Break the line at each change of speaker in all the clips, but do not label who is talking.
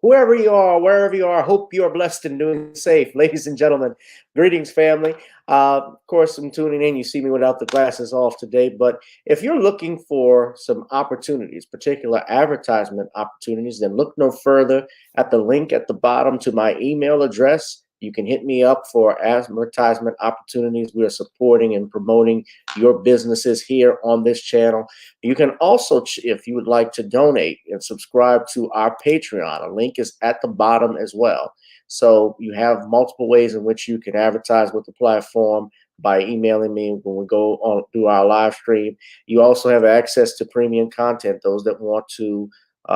whoever you are, wherever you are, I hope you are blessed and doing safe. Ladies and gentlemen, greetings, family. Of course, I'm tuning in. You see me without the glasses off today. But if you're looking for some opportunities, particular advertisement opportunities, then look no further at the link at the bottom to my email address. You can hit me up for advertisement opportunities. We are supporting and promoting your businesses here on this channel. You can also, if you would like to donate and subscribe to our Patreon, a link is at the bottom as well. So you have multiple ways in which you can advertise with the platform by emailing me when we go on through our live stream. You also have access to premium content, those that want to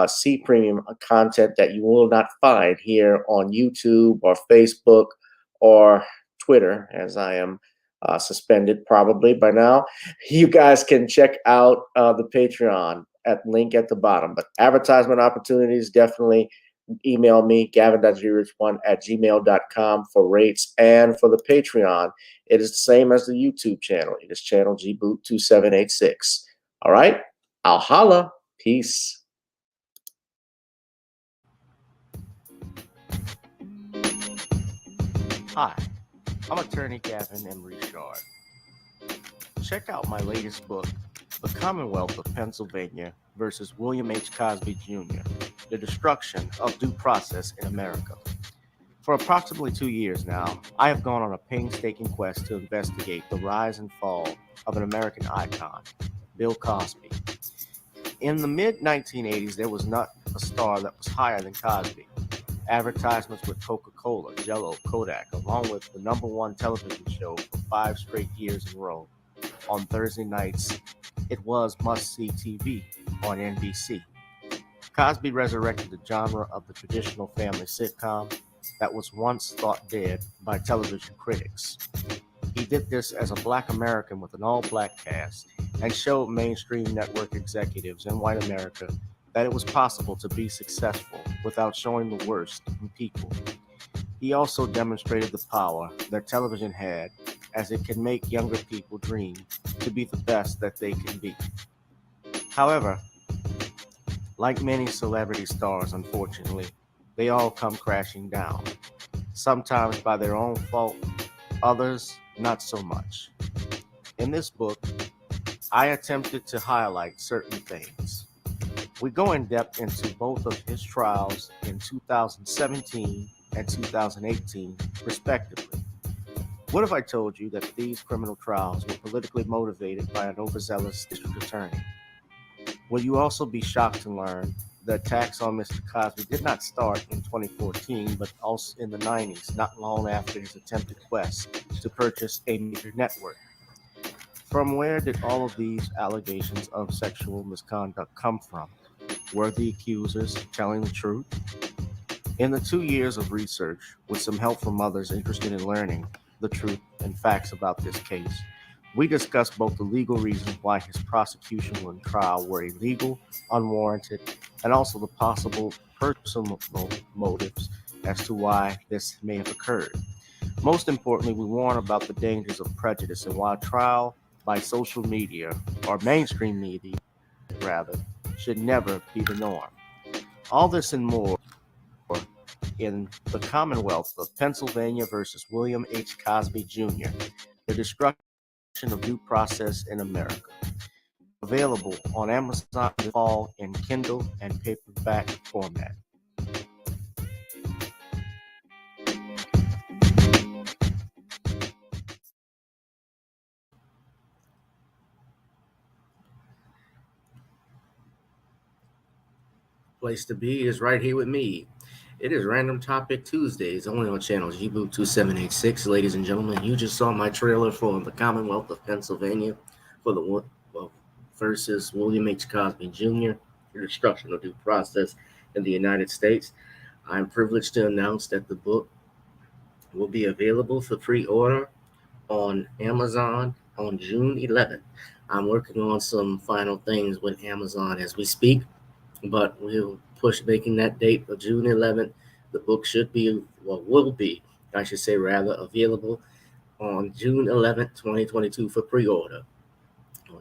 see premium content that you will not find here on YouTube or Facebook or Twitter, as I am suspended probably by now. You guys can check out the Patreon at link at the bottom. But advertisement opportunities, definitely email me, gavin.grich1@gmail.com for rates. And for the Patreon, it is the same as the YouTube channel. It is channel gboot2786. All right, I'll holla. Peace.
Hi, I'm attorney Gavin M. Richard. Check out my latest book, The Commonwealth of Pennsylvania versus William H. Cosby Jr., The Destruction of Due Process in America. For approximately 2 years now, I have gone on a painstaking quest to investigate the rise and fall of an American icon, Bill Cosby. In the mid-1980s, there was not a star that was higher than Cosby. Advertisements with Coca-Cola, Jello, Kodak, along with the #1 television show for 5 straight years in a row. On Thursday nights, it was must-see TV on NBC. Cosby resurrected the genre of the traditional family sitcom that was once thought dead by television critics. He did this as a Black American with an all-Black cast and showed mainstream network executives in white America that it was possible to be successful without showing the worst in people. He also demonstrated the power that television had, as it can make younger people dream to be the best that they can be. However, like many celebrity stars, unfortunately, they all come crashing down, sometimes by their own fault, others not so much. In this book, I attempted to highlight certain things. We go in depth into both of his trials in 2017 and 2018, respectively. What if I told you that these criminal trials were politically motivated by an overzealous district attorney? Will you also be shocked to learn the attacks on Mr. Cosby did not start in 2014, but also in the 90s, not long after his attempted quest to purchase a major network? From where did all of these allegations of sexual misconduct come from? Were the accusers telling the truth? In the 2 years of research, with some help from others interested in learning the truth and facts about this case, we discussed both the legal reasons why his prosecution and trial were illegal, unwarranted, and also the possible personal motives as to why this may have occurred. Most importantly, we warn about the dangers of prejudice and why trial by social media, or mainstream media, rather, should never be the norm. All this and more in The Commonwealth of Pennsylvania versus William H. Cosby Jr., The Destruction of Due Process in America. Available on Amazon this fall in Kindle and paperback format.
Place to be is right here with me. It is Random Topic Tuesdays, only on channel gboot2786. Ladies and gentlemen, you just saw my trailer for The Commonwealth of Pennsylvania for the versus William H. Cosby Jr., The Destruction of Due Process in the United States. I'm privileged to announce that the book will be available for pre-order on Amazon on June 11th. I'm working on some final things with Amazon as we speak, but we'll push making that date of June 11th. The book should be, well, will be, I should say rather, available on June 11th, 2022 for pre-order.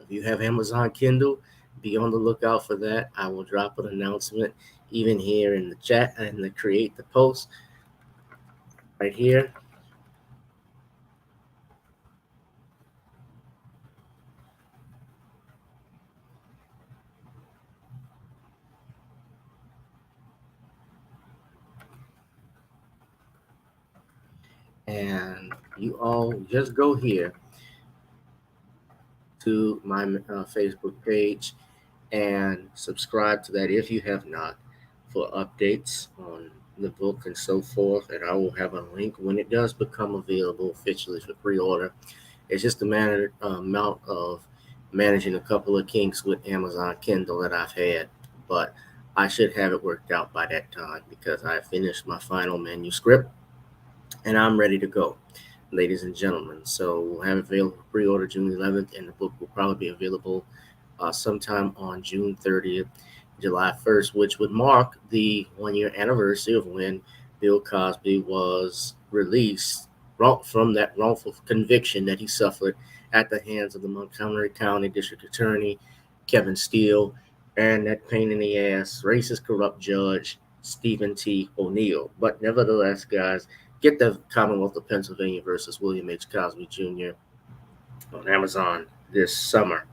If you have Amazon Kindle, Be on the lookout for that. I will drop an announcement even here in the chat and the create the post right here. And you all just go here to my Facebook page and subscribe to that if you have not, for updates on the book and so forth. And I will have a link when it does become available officially for pre-order. It's just a amount of managing a couple of kinks with Amazon Kindle that I've had, but I should have it worked out by that time because I finished my final manuscript and I'm ready to go, ladies and gentlemen. So we'll have it available for pre-order June 11th, and the book will probably be available sometime on June 30th, July 1st, which would mark the 1-year anniversary of when Bill Cosby was released from that wrongful conviction that he suffered at the hands of the Montgomery County District Attorney, Kevin Steele, and that pain in the ass, racist, corrupt judge, Stephen T. O'Neill. But nevertheless, guys, get the Commonwealth of Pennsylvania versus William H. Cosby Jr. on Amazon this summer.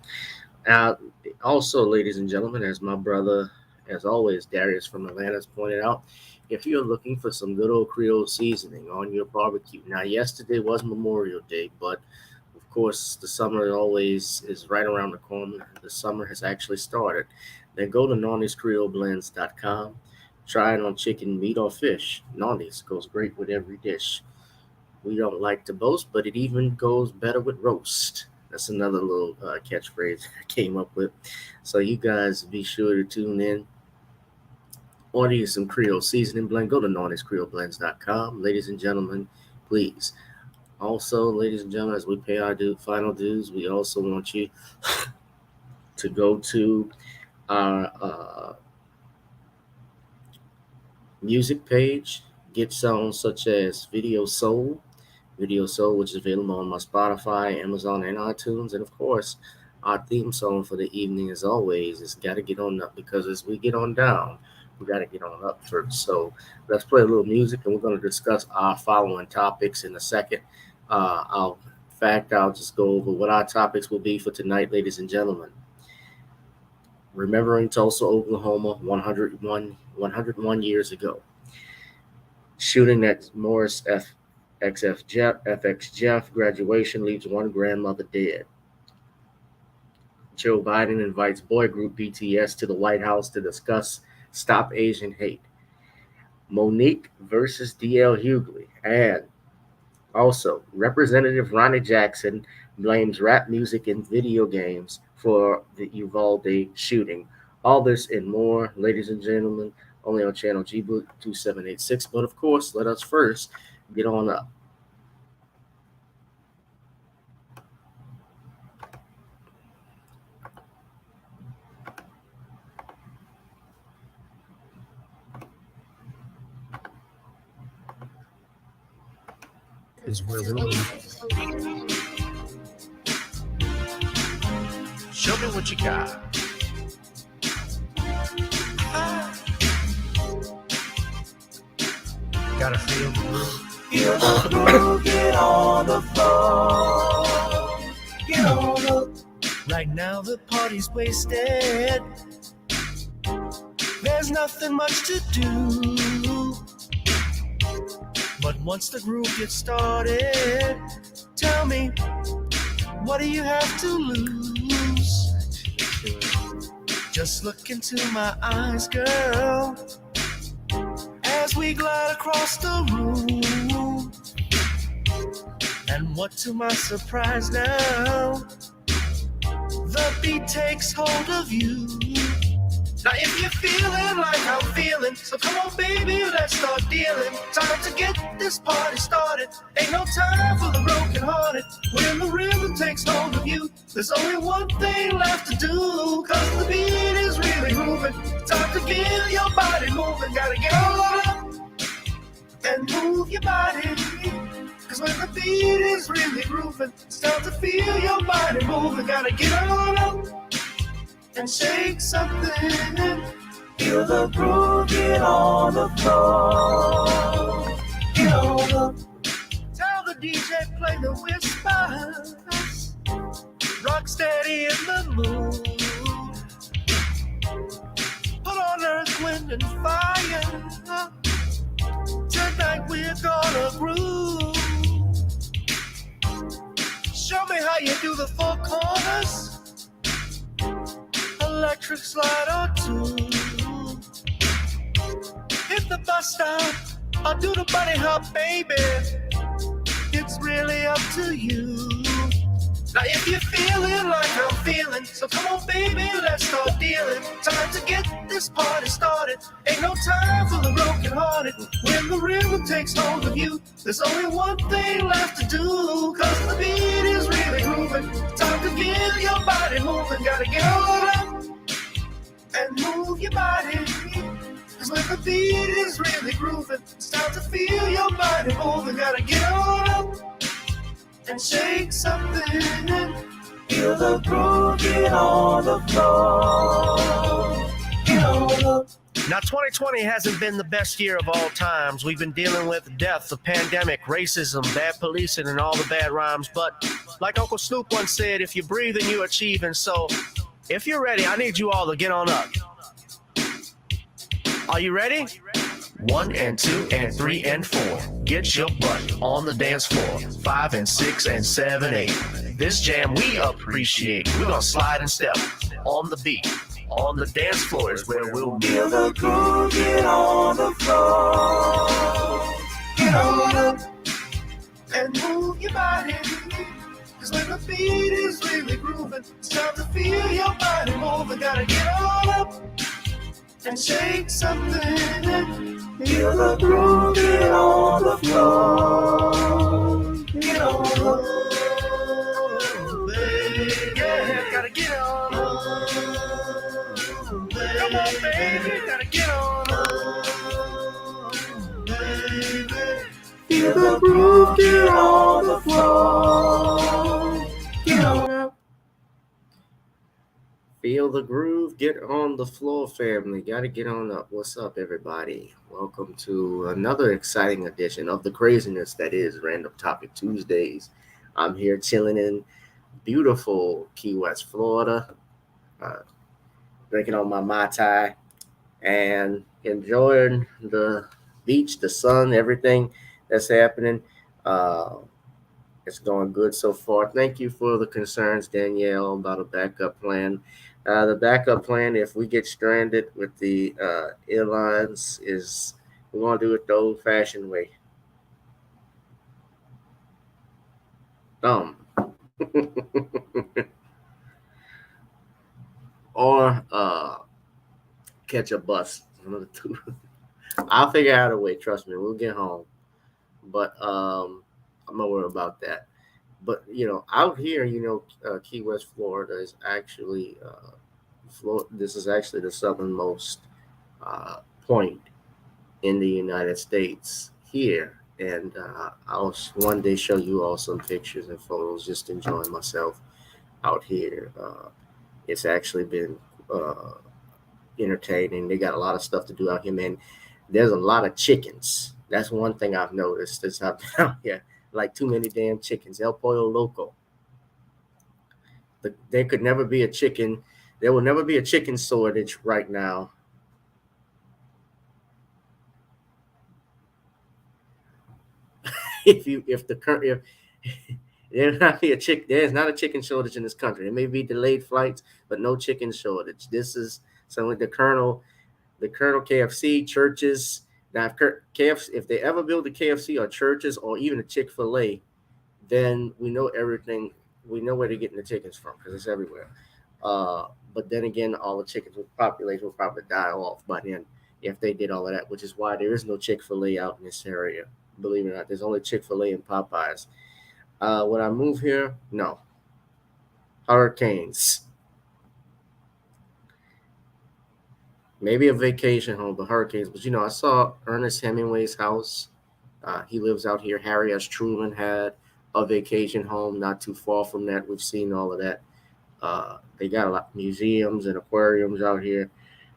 Also, ladies and gentlemen, as my brother, as always, Darius from Atlanta has pointed out, if you're looking for some good old Creole seasoning on your barbecue. Now, yesterday was Memorial Day, but of course, the summer always is right around the corner. The summer has actually started. Then go to nonniescreoleblends.com. Try it on chicken, meat, or fish. Nonnies goes great with every dish. We don't like to boast, but it even goes better with roast. That's another little catchphrase I came up with. So you guys be sure to tune in. Order you some Creole seasoning blend. Go to nonniescreoleblends.com. Ladies and gentlemen, please. Also, ladies and gentlemen, as we pay our final dues, we also want you to go to our music page, get songs such as Video Soul, which is available on my Spotify, Amazon, and iTunes. And of course, our theme song for the evening, as always, is Gotta Get On Up, because as we get on down, we got to get on up first. So let's play a little music, and we're going to discuss our following topics in a second. I'll just go over what our topics will be for tonight, ladies and gentlemen. Remembering Tulsa, Oklahoma, 101 years ago. Shooting at Morris F.X. Jeff graduation leaves one grandmother dead. Joe Biden invites boy group BTS to the White House to discuss Stop Asian Hate. Monique versus D.L. Hughley. And also, Representative Ronny Jackson blames rap music and video games for the Uvalde shooting. All this and more, ladies and gentlemen, only on channel GBoot 2786. But of course, let us first get on up. Is where we're
Show me what you got. Gotta feel the groove.
Feel the groove, get on the floor. Get on up. Right now the party's wasted. There's nothing much to do. But once the groove gets started, tell me, what do you have to lose? Just look into my eyes, girl, as we glide across the room. And what to my surprise now, the beat takes hold of you. Now if you're feeling like I'm feeling, so come on baby, let's start dealing. Time to get this party started. Ain't no time for the broken hearted. When the rhythm takes hold of you, there's only one thing left to do. Cause the beat is really moving. Time to feel your body moving. Gotta get on up and move your body. Cause when the beat is really grooving, it's time to feel your body moving. Gotta get on up and and shake something. Feel the groove, get on the floor. Get on the. Tell the DJ play the whispers. Rock steady in the mood. Put on earth, wind, and fire. Tonight we're gonna groove. Show me how you do the four corners. Electric slide or two. Hit the bus stop or do the bunny hop, baby. It's really up to you. Now if you're feeling like I'm feeling, so come on baby, let's start dealing. Time to get this party started. Ain't no time for the broken hearted. When the rhythm takes hold of you, there's only one thing left to do. Cause the beat is really grooving. Time to feel your body moving. Gotta get on up and move your body. Cause when the beat is really grooving, it's time to feel your body moving. Gotta get on up and shake something. Feel the groove, get on the floor. Get on the. Now, 2020 hasn't been the best year of all times. We've been dealing with death, the pandemic, racism, bad policing, and all the bad rhymes. But like Uncle Snoop once said, if you're breathing, you're achieving. So if you're ready, I need you all to get on up. Are you ready? 1 and 2 and 3 and 4. Get your butt on the dance floor. 5 and 6 and 7, 8. This jam we appreciate. We're gonna slide and step on the beat. On the dance floor is where we'll be. Feel the groove, get on the floor. Get on up and move your body. Cause when the beat is really grooving, it's time to feel your body moving. Gotta get on up and shake something. Feel the groove, get on the floor. Get on the floor, baby. Yeah, gotta get on up. Come on, baby, gotta get on up, baby. Feel the groove, get on the floor. Get on up.
Feel the groove, get on the floor, family. Gotta get on up. What's up, everybody? Welcome to another exciting edition of the craziness that is Random Topic Tuesdays. I'm here chilling in beautiful Key West, Florida, drinking on my Mai Tai and enjoying the beach, the sun, everything that's happening. It's going good so far. Thank you for the concerns, Danielle, about a backup plan. The backup plan, if we get stranded with the airlines, is we're going to do it the old-fashioned way. Or catch a bus. One of the two. I'll figure out a way. Trust me, we'll get home. But I'm not worried about that. But out here, Key West, Florida is actually this is actually the southernmost point in the United States here, and I'll one day show you all some pictures and photos. Just enjoying myself out here. It's actually been entertaining. They got a lot of stuff to do out here, man. There's a lot of chickens. That's one thing I've noticed since I've been out here. Like too many damn chickens. El Pollo Loco. There could never be a chicken. There will never be a chicken shortage right now. There's not a chicken shortage in this country. There may be delayed flights, but no chicken shortage. This is some of the Colonel KFC, churches. Now, if they ever build a KFC or churches or even a Chick-fil-A, then we know everything. We know where they're getting the chickens from because it's everywhere. But then again, all the chickens with population will probably die off by then if they did all of that, which is why there is no Chick-fil-A out in this area. Believe it or not, there's only Chick-fil-A and Popeyes. When I move here, no. Hurricanes. Maybe a vacation home, but hurricanes. But, I saw Ernest Hemingway's house. He lives out here. Harry S. Truman had a vacation home not too far from that. We've seen all of that. They got a lot of museums and aquariums out here.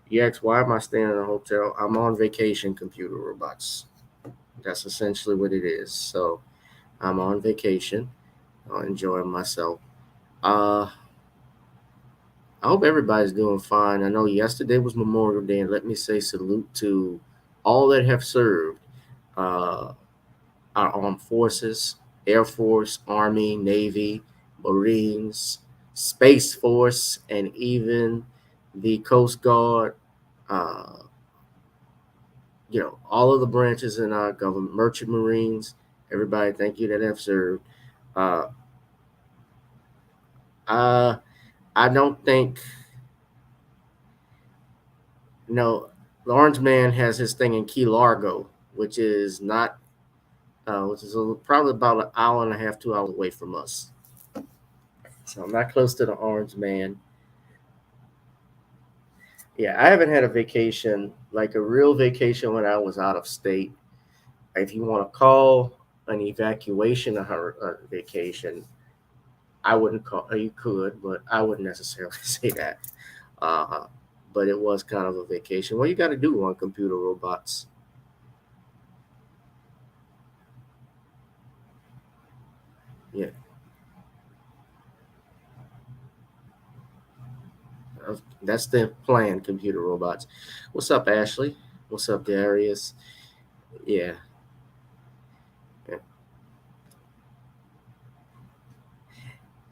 You ask, why am I staying in a hotel? I'm on vacation, computer robots. That's essentially what it is. So I'm on vacation, enjoying myself. I hope everybody's doing fine. I know yesterday was Memorial Day, and let me say salute to all that have served our armed forces, Air Force, Army, Navy, Marines, Space Force, and even the Coast Guard. Uh, all of the branches in our government, Merchant Marines, everybody, thank you that have served. Uh, I don't think, the Orange Man has his thing in Key Largo, which is not, probably about an hour and a half, 2 hours away from us. So I'm not close to the Orange Man. Yeah, I haven't had a vacation, like a real vacation, when I was out of state. If you want to call an evacuation a vacation, I wouldn't call. You could, but I wouldn't necessarily say that. But it was kind of a vacation. What you got to do on computer robots? Yeah. That's the plan, computer robots. What's up, Ashley? What's up, Darius? Yeah.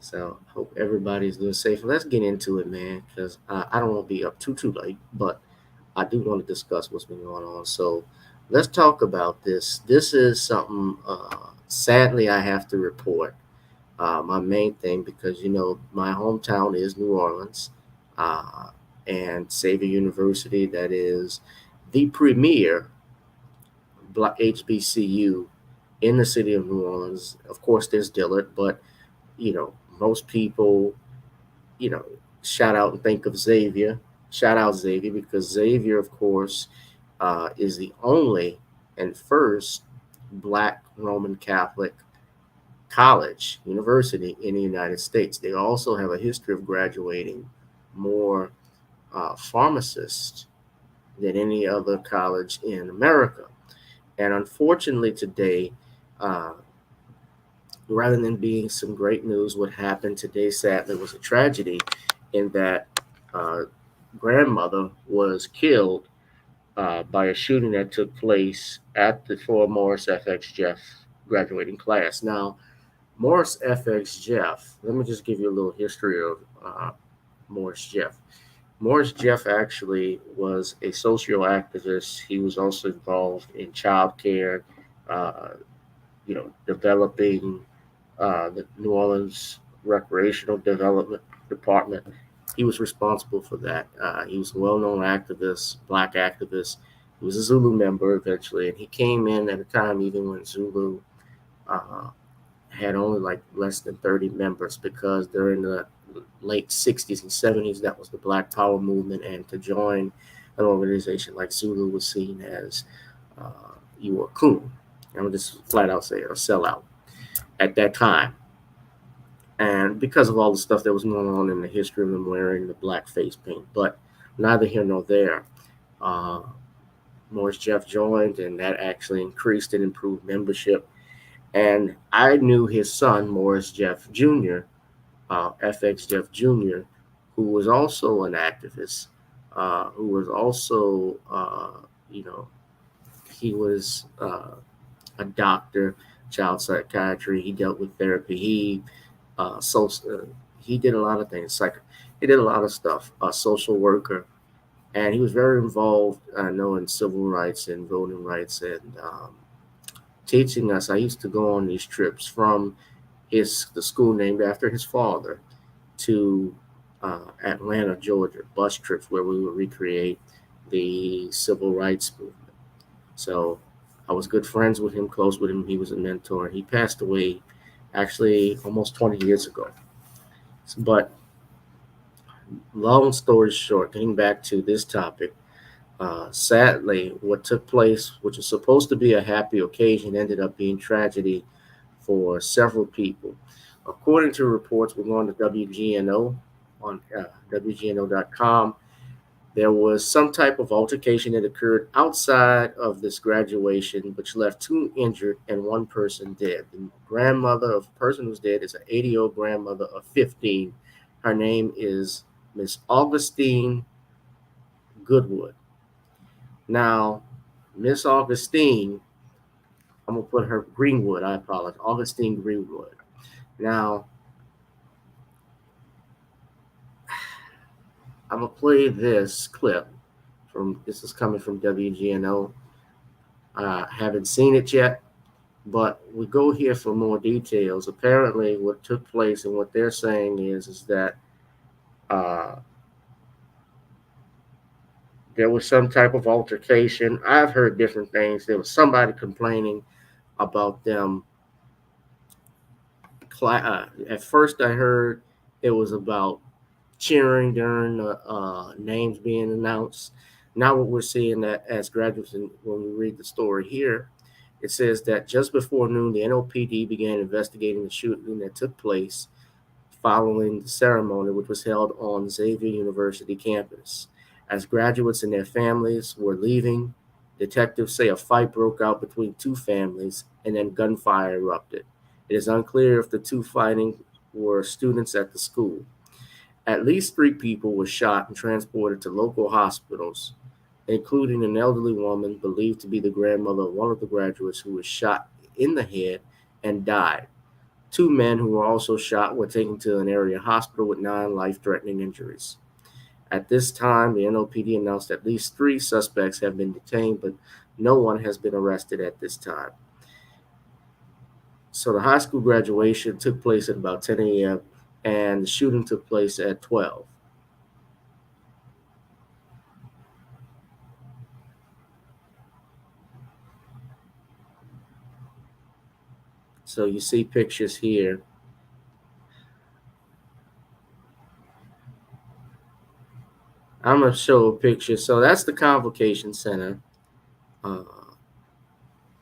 So hope everybody's doing safe. Let's get into it, man, because I don't want to be up too late, but I do want to discuss what's been going on. So let's talk about this. This is something, sadly, I have to report. My main thing, because, my hometown is New Orleans, and Xavier University, that is the premier HBCU in the city of New Orleans. Of course, there's Dillard, but, most people, shout out and think of Xavier. Shout out Xavier, because Xavier, of course, is the only and first Black Roman Catholic college, university in the United States. They also have a history of graduating more pharmacists than any other college in America. And unfortunately today, rather than being some great news, what happened today sadly was a tragedy, in that grandmother was killed by a shooting that took place at the Morris F.X. Jeff graduating class. Now, Morris F.X. Jeff, let me just give you a little history of Morris Jeff. Morris Jeff actually was a social activist. He was also involved in child care, developing the New Orleans Recreational Development Department. He was responsible for that. He was a well-known activist, Black activist. He was a Zulu member eventually, and he came in at a time even when Zulu had only like less than 30 members, because during the late 60s and 70s, that was the Black Power movement, and to join an organization like Zulu was seen as you were a coon. I'm going to just flat out say it, a sellout at that time. And because of all the stuff that was going on in the history of them wearing the black face paint. But neither here nor there. Morris Jeff joined, and that actually increased and improved membership. And I knew his son, Morris Jeff Jr., FX Jeff Jr., who was also an activist, who was also, he was a doctor, child psychiatry. He dealt with therapy. He did a lot of things. He did a lot of stuff. A social worker, and he was very involved, in civil rights and voting rights, and teaching us. I used to go on these trips from the school named after his father to Atlanta, Georgia, bus trips where we would recreate the civil rights movement. So I was good friends with him, close with him. He was a mentor. He passed away actually almost 20 years ago. But long story short, getting back to this topic, sadly, what took place, which was supposed to be a happy occasion, ended up being tragedy for several people. According to reports, we're going to WGNO. on WGNO.com. There was some type of altercation that occurred outside of this graduation, which left 2 injured and 1 person dead. The grandmother of the person who's dead is an 80-year-old grandmother of 15. Her name is Miss Augustine Goodwood. Now, Miss Augustine, I'm going to put her Greenwood, I apologize, Augustine Greenwood. Now, I'm going to play this clip this is coming from WGNO. Haven't seen it yet, but we go here for more details. Apparently, what took place and what they're saying is that there was some type of altercation. I've heard different things. There was somebody complaining about them. At first, I heard it was about cheering during the names being announced. Now what we're seeing that as graduates, when we read the story here, it says that just before noon, the NOPD began investigating the shooting that took place following the ceremony, which was held on Xavier University campus. As graduates and their families were leaving, detectives say a fight broke out between 2 families and then gunfire erupted. It is unclear if the 2 fighting were students at the school. At least 3 people were shot and transported to local hospitals, including an elderly woman believed to be the grandmother of one of the graduates who was shot in the head and died. 2 men who were also shot were taken to an area hospital with 9 life-threatening injuries. At this time, the NOPD announced at least 3 suspects have been detained, but no one has been arrested at this time. So the high school graduation took place at about 10 a.m., and the shooting took place at 12. So you see pictures here. I'm going to show a picture. So that's the Convocation Center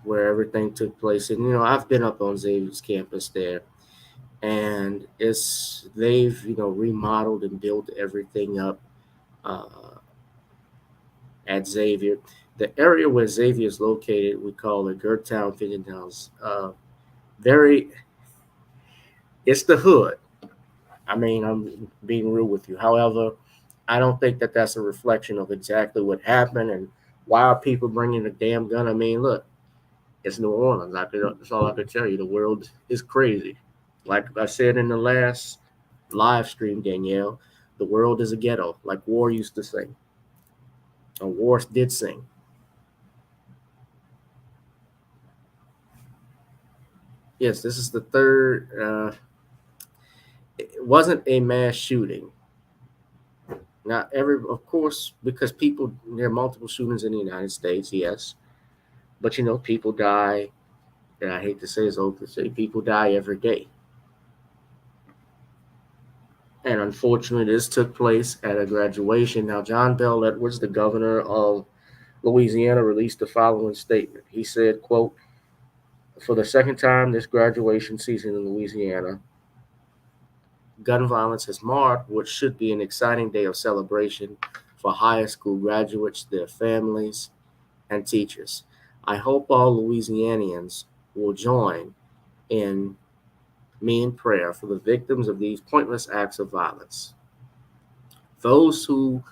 where everything took place. And, I've been up on Xavier's campus there. And they've, remodeled and built everything up at Xavier. The area where Xavier is located, we call it Gertown, Fittingdowns. It's the hood. I mean, I'm being real with you. However, I don't think that that's a reflection of exactly what happened and why are people bringing a damn gun. I mean, look, it's New Orleans. That's all I can tell you. The world is crazy. Like I said in the last live stream, Danielle, the world is a ghetto, like War used to sing. Or War did sing. Yes, this is the third. It wasn't a mass shooting. Not of course, because there are multiple shootings in the United States, yes. But, people die, and I hate to say it's old to say, people die every day. And unfortunately, this took place at a graduation. Now, John Bel Edwards, the governor of Louisiana, released the following statement. He said, quote, "For the second time this graduation season in Louisiana, gun violence has marred what should be an exciting day of celebration for high school graduates, their families, and teachers. I hope all Louisianians will join in me in prayer for the victims of these pointless acts of violence. Those who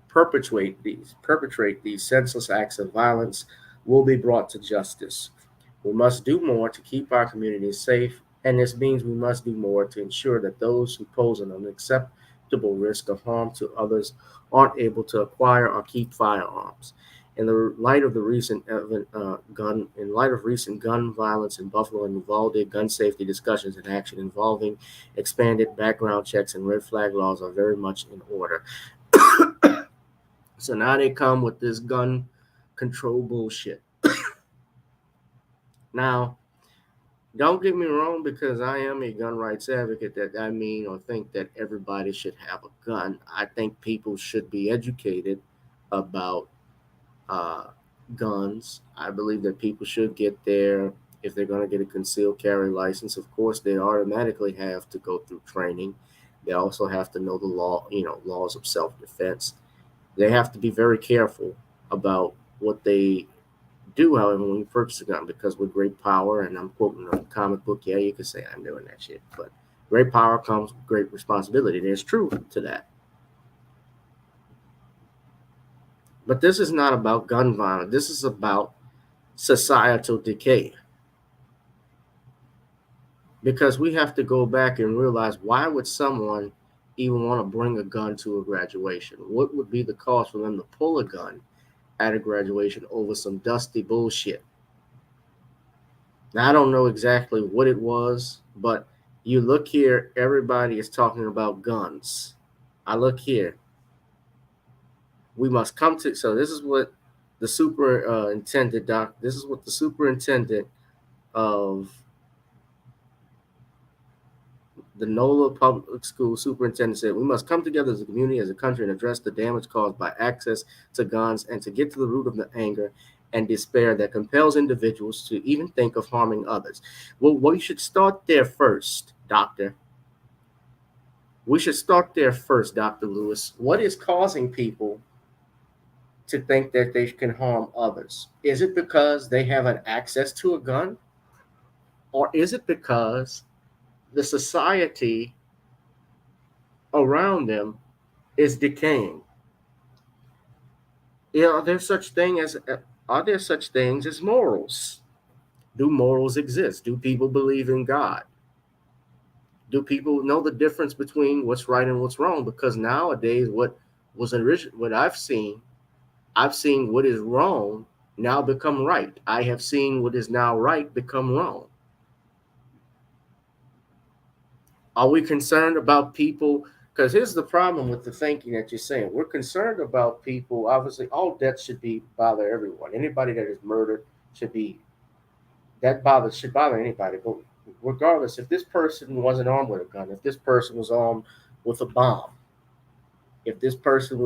perpetrate these senseless acts of violence will be brought to justice. We must do more to keep our communities safe, and this means we must do more to ensure that those who pose an unacceptable risk of harm to others aren't able to acquire or keep firearms. In the light of recent gun violence in Buffalo and Uvalde, gun safety discussions and action involving expanded background checks and red flag laws are very much in order." So now they come with this gun control bullshit. Now, don't get me wrong, because I am a gun rights advocate, that I mean or think that everybody should have a gun. I think people should be educated about guns. I believe that people should get if they're going to get a concealed carry license, of course, they automatically have to go through training. They also have to know the law, laws of self-defense. They have to be very careful about what they do, however, when you purchase a gun, because with great power, and I'm quoting a comic book, yeah, you could say I'm doing that shit, but great power comes with great responsibility. There's truth to that. But this is not about gun violence. This is about societal decay. Because we have to go back and realize, why would someone even want to bring a gun to a graduation? What would be the cause for them to pull a gun at a graduation over some dusty bullshit? Now, I don't know exactly what it was, but you look here, everybody is talking about guns. I look here. We must come to, so this is what the superintendent, this is what the superintendent of the NOLA Public School Superintendent said: we must come together as a community, as a country, and address the damage caused by access to guns, and to get to the root of the anger and despair that compels individuals to even think of harming others. Well, we should start there first, Doctor. We should start there first, Dr. Lewis. What is causing people to think that they can harm others? Is it because they have an access to a gun? Or is it because the society around them is decaying? Are there such things as morals? Do morals exist? Do people believe in God? Do people know the difference between what's right and what's wrong? Because nowadays, what I've seen what is wrong now become right. I have seen what is now right become wrong. Are we concerned about people? Because here's the problem with the thinking that you're saying. We're concerned about people. Obviously, all deaths should bother everyone. Anybody that is murdered should bother anybody. But regardless, if this person wasn't armed with a gun, if this person was armed with a bomb, if this person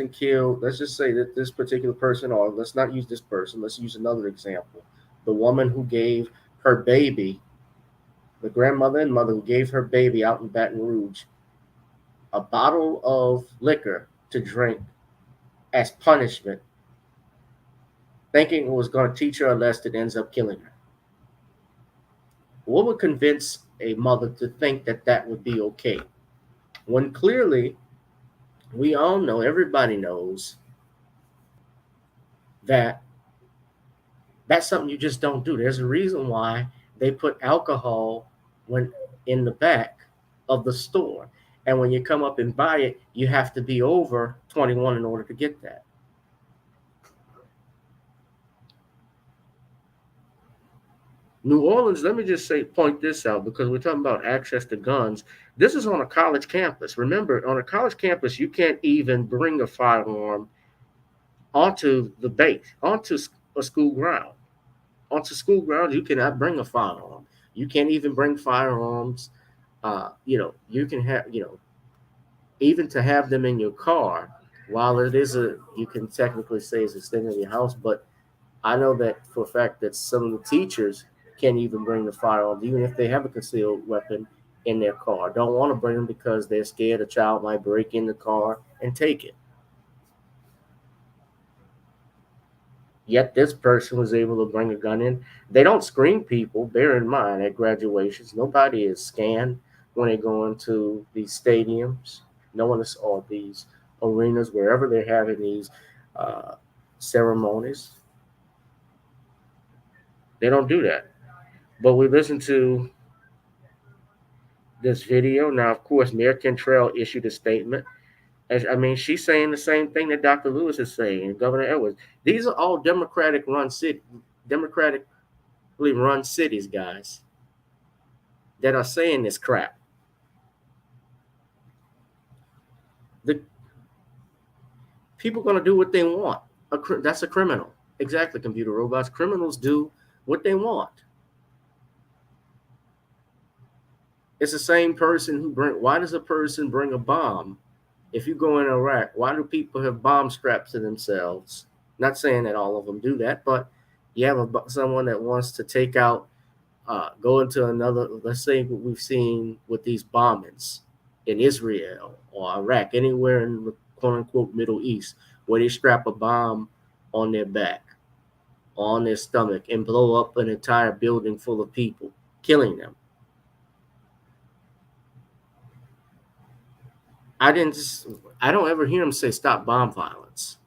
killed, let's just say that this particular person, or let's not use this person, let's use another example. The woman who gave her baby, the grandmother and mother who gave her baby out in Baton Rouge a bottle of liquor to drink as punishment, thinking it was going to teach her a lesson, ends up killing her. What would convince a mother to think that that would be okay? When clearly, we all know, everybody knows, that that's something you just don't do. There's a reason why they put alcohol in the back of the store. And when you come up and buy it, you have to be over 21 in order to get that. New Orleans, let me just point this out, because we're talking about access to guns. This is on a college campus. Remember, on a college campus, you can't even bring a firearm onto the base, onto a school ground. Onto school grounds, you cannot bring a firearm. You can't even bring firearms. You can have, even to have them in your car. While it is you can technically say it's a thing in your house, but I know that for a fact that some of the teachers can't even bring the firearms, even if they have a concealed weapon in their car. Don't want to bring them because they're scared a child might break in the car and take it. Yet this person was able to bring a gun in. They don't screen people. Bear in mind, at graduations, nobody is scanned when they go into these stadiums. No one is, or these arenas, wherever they're having these ceremonies. They don't do that. But we listen to this video. Now, of course, Mayor Cantrell issued a statement. She's saying the same thing that Dr. Lewis is saying, and Governor Edwards. These are all democratically run cities, guys, that are saying this crap. The people are going to do what they want. That's a criminal. Exactly, computer robots. Criminals do what they want. It's the same person why does a person bring a bomb? If you go in Iraq, why do people have bombs strapped to themselves? Not saying that all of them do that, but you have someone that wants to take out go into another, let's say what we've seen with these bombings in Israel or Iraq, anywhere in the quote unquote Middle East, where they strap a bomb on their back, on their stomach, and blow up an entire building full of people, killing them. I don't ever hear them say stop bomb violence.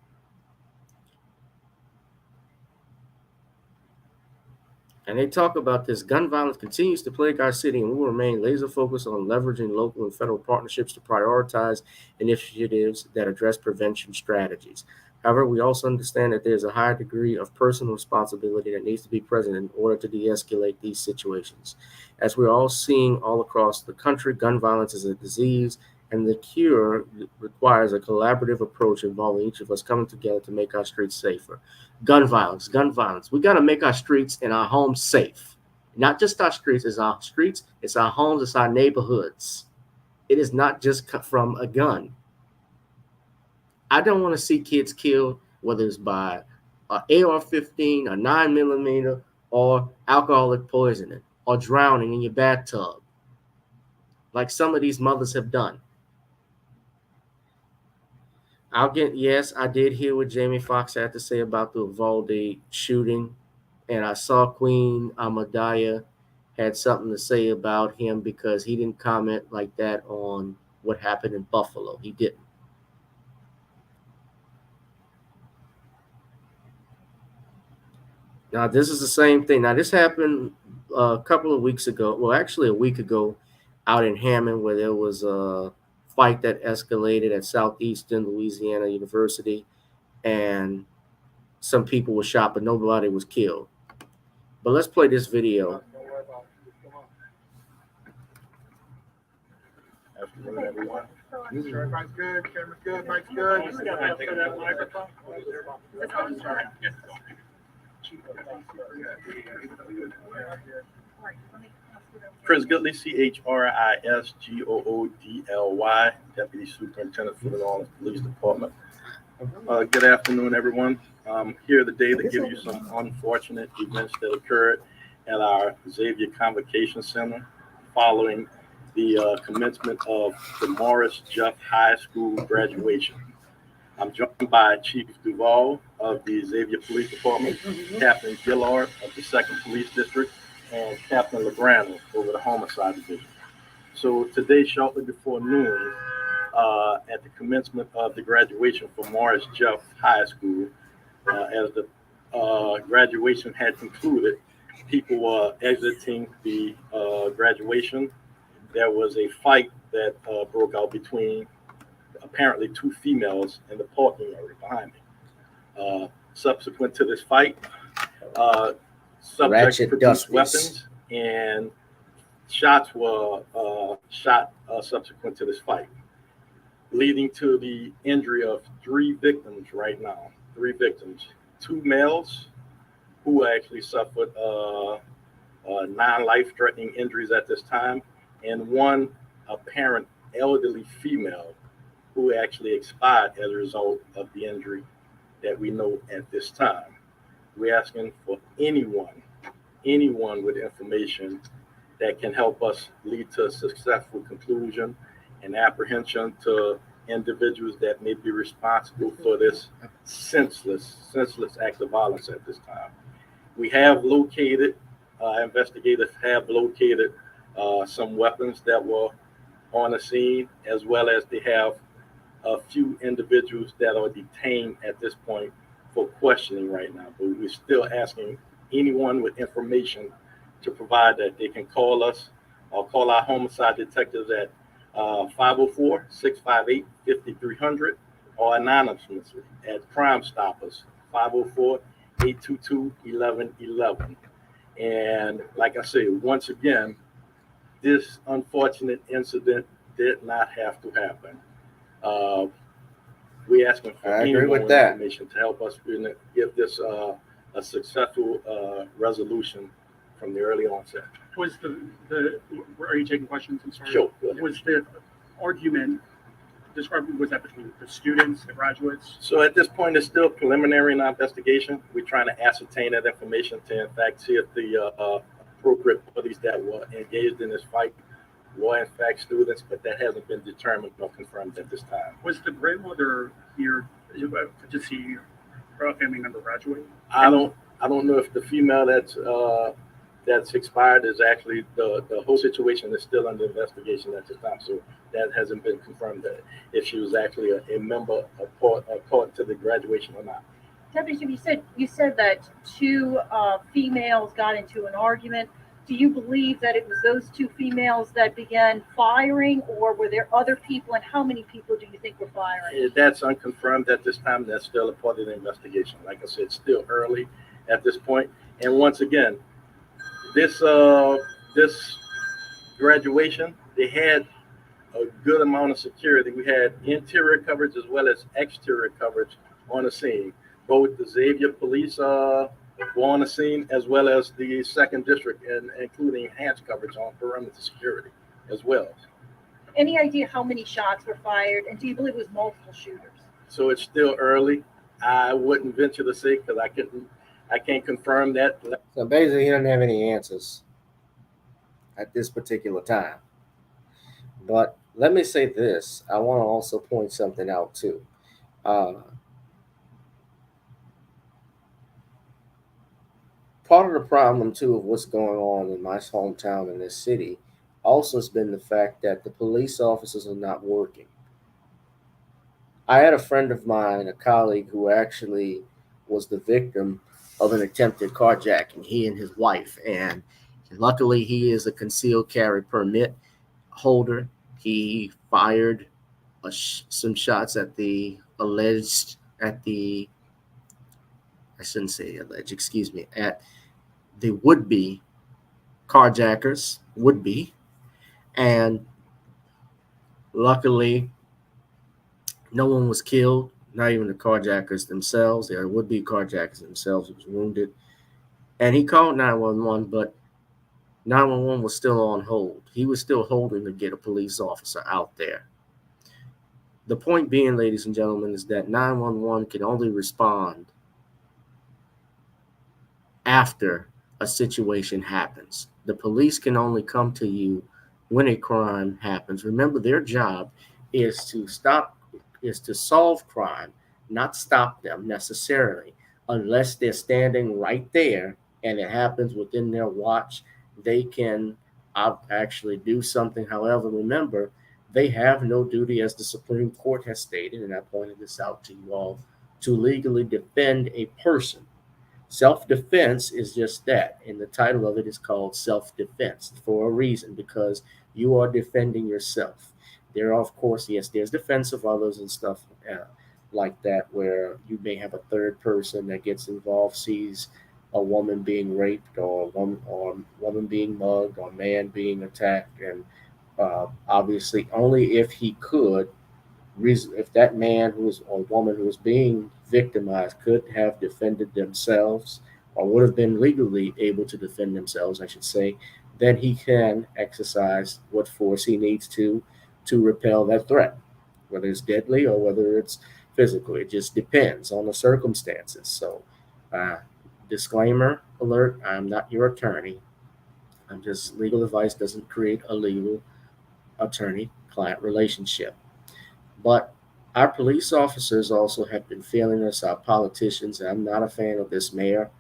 And they talk about this. Gun violence continues to plague our city, and we will remain laser focused on leveraging local and federal partnerships to prioritize initiatives that address prevention strategies. However, we also understand that there's a high degree of personal responsibility that needs to be present in order to de-escalate these situations. As we're all seeing all across the country, gun violence is a disease, and the cure requires a collaborative approach involving each of us coming together to make our streets safer. Gun violence. We got to make our streets and our homes safe. Not just our streets, it's our homes, it's our neighborhoods. It is not just from a gun. I don't want to see kids killed, whether it's by an AR-15, a 9mm, or alcoholic poisoning, or drowning in your bathtub, like some of these mothers have done. I did hear what Jamie Foxx had to say about the Uvalde shooting, and I saw Queen Amadaya had something to say about him because he didn't comment like that on what happened in Buffalo. He didn't. Now, this is the same thing. Now, this happened a couple of weeks ago. Well, actually, a week ago out in Hammond, where there was a fight that escalated at Southeastern Louisiana University, and some people were shot, but nobody was killed. But let's play this video.
Afternoon, everyone. Everybody's good. Camera's good. Mic's good. Chris Goodley, CHRISGOODLY, Deputy Superintendent for the New Orleans Police Department. Good afternoon, everyone. I'm here today to give you some unfortunate events that occurred at our Xavier Convocation Center following the commencement of the Morris F.X High School graduation. I'm joined by Chief Duval of the Xavier Police Department, Captain Gillard of the 2nd Police District, and Captain Legrand over the Homicide Division. So today, shortly before noon, at the commencement of the graduation for Morris F.X High School, as the graduation had concluded, people were exiting the graduation. There was a fight that broke out between apparently 2 females in the parking area behind me. Subsequent to this fight, subjects produced weapons, and shots were shot subsequent to this fight, leading to the injury of 3 victims right now. 3 victims, 2 males who actually suffered non-life-threatening injuries at this time, and 1 apparent elderly female who actually expired as a result of the injury that we know at this time. We're asking for anyone with information that can help us lead to a successful conclusion and apprehension to individuals that may be responsible for this senseless act of violence at this time. We have located, investigators have located some weapons that were on the scene, as well as they have a few individuals that are detained at this point for questioning right now. But we're still asking anyone with information to provide that. They can call us or call our homicide detectives at 504-658-5300 or anonymously at Crime Stoppers, 504-822-1111. And like I say, once again, this unfortunate incident did not have to happen. We're asking for anyone with information to help us give this a successful resolution from the early onset.
Was are you taking questions? I'm sorry.
Sure.
Was the argument described, was that between the students, the graduates?
So at this point, it's still preliminary in our investigation. We're trying to ascertain that information to, in fact, see if the appropriate parties that were engaged in this fight were in fact students, but that hasn't been determined or confirmed at this time.
Was the grandmother here to see her family member graduate?
I don't know if the female that's expired is actually the whole situation is still under investigation at this time. So that hasn't been confirmed that if she was actually a member a part to the graduation or not.
Deputy, you said that two females got into an argument. Do you believe that it was those two females that began firing, or were there other people? And how many people do you think were firing?
That's unconfirmed at this time. That's still a part of the investigation. Like I said, still early at this point. And once again, this graduation, they had a good amount of security. We had interior coverage as well as exterior coverage on the scene. Both the Xavier police were on the scene, as well as the 2nd District, and including enhanced coverage on perimeter security as well.
Any idea how many shots were fired? And do you believe it was multiple shooters?
So it's still early. I wouldn't venture to say because I can't confirm that.
So basically, he doesn't have any answers at this particular time. But let me say this. I want to also point something out, too. Part of the problem, too, of what's going on in my hometown in this city also has been the fact that the police officers are not working. I had a friend of mine, a colleague, who actually was the victim of an attempted carjacking, he and his wife. And luckily, he is a concealed carry permit holder. He fired some shots at the would-be carjackers, and luckily no one was killed, not even the carjackers themselves. There would-be carjackers themselves was wounded, and he called 911, but 911 was still on hold. He was still holding to get a police officer out there. The point being, ladies and gentlemen, is that 911 can only respond after a situation happens. The police can only come to you when a crime happens. Remember, their job is to solve crime, not stop them necessarily. Unless they're standing right there and it happens within their watch, they can actually do something. However, remember, they have no duty, as the Supreme Court has stated, and I pointed this out to you all, to legally defend a person. Self-defense is just that, and the title of it is called self-defense for a reason, because you are defending yourself. There are, of course, yes, there's defense of others and stuff like that, where you may have a third person that gets involved, sees a woman being raped or woman being mugged or man being attacked, and obviously only if he could, if that man or woman who was being victimized could have defended themselves, or would have been legally able to defend themselves, I should say, then he can exercise what force he needs to repel that threat, whether it's deadly or whether it's physical. It just depends on the circumstances. So, disclaimer alert, I'm not your attorney. I'm just, legal advice doesn't create a legal attorney-client relationship. But our police officers also have been failing us, our politicians. I'm not a fan of this mayor,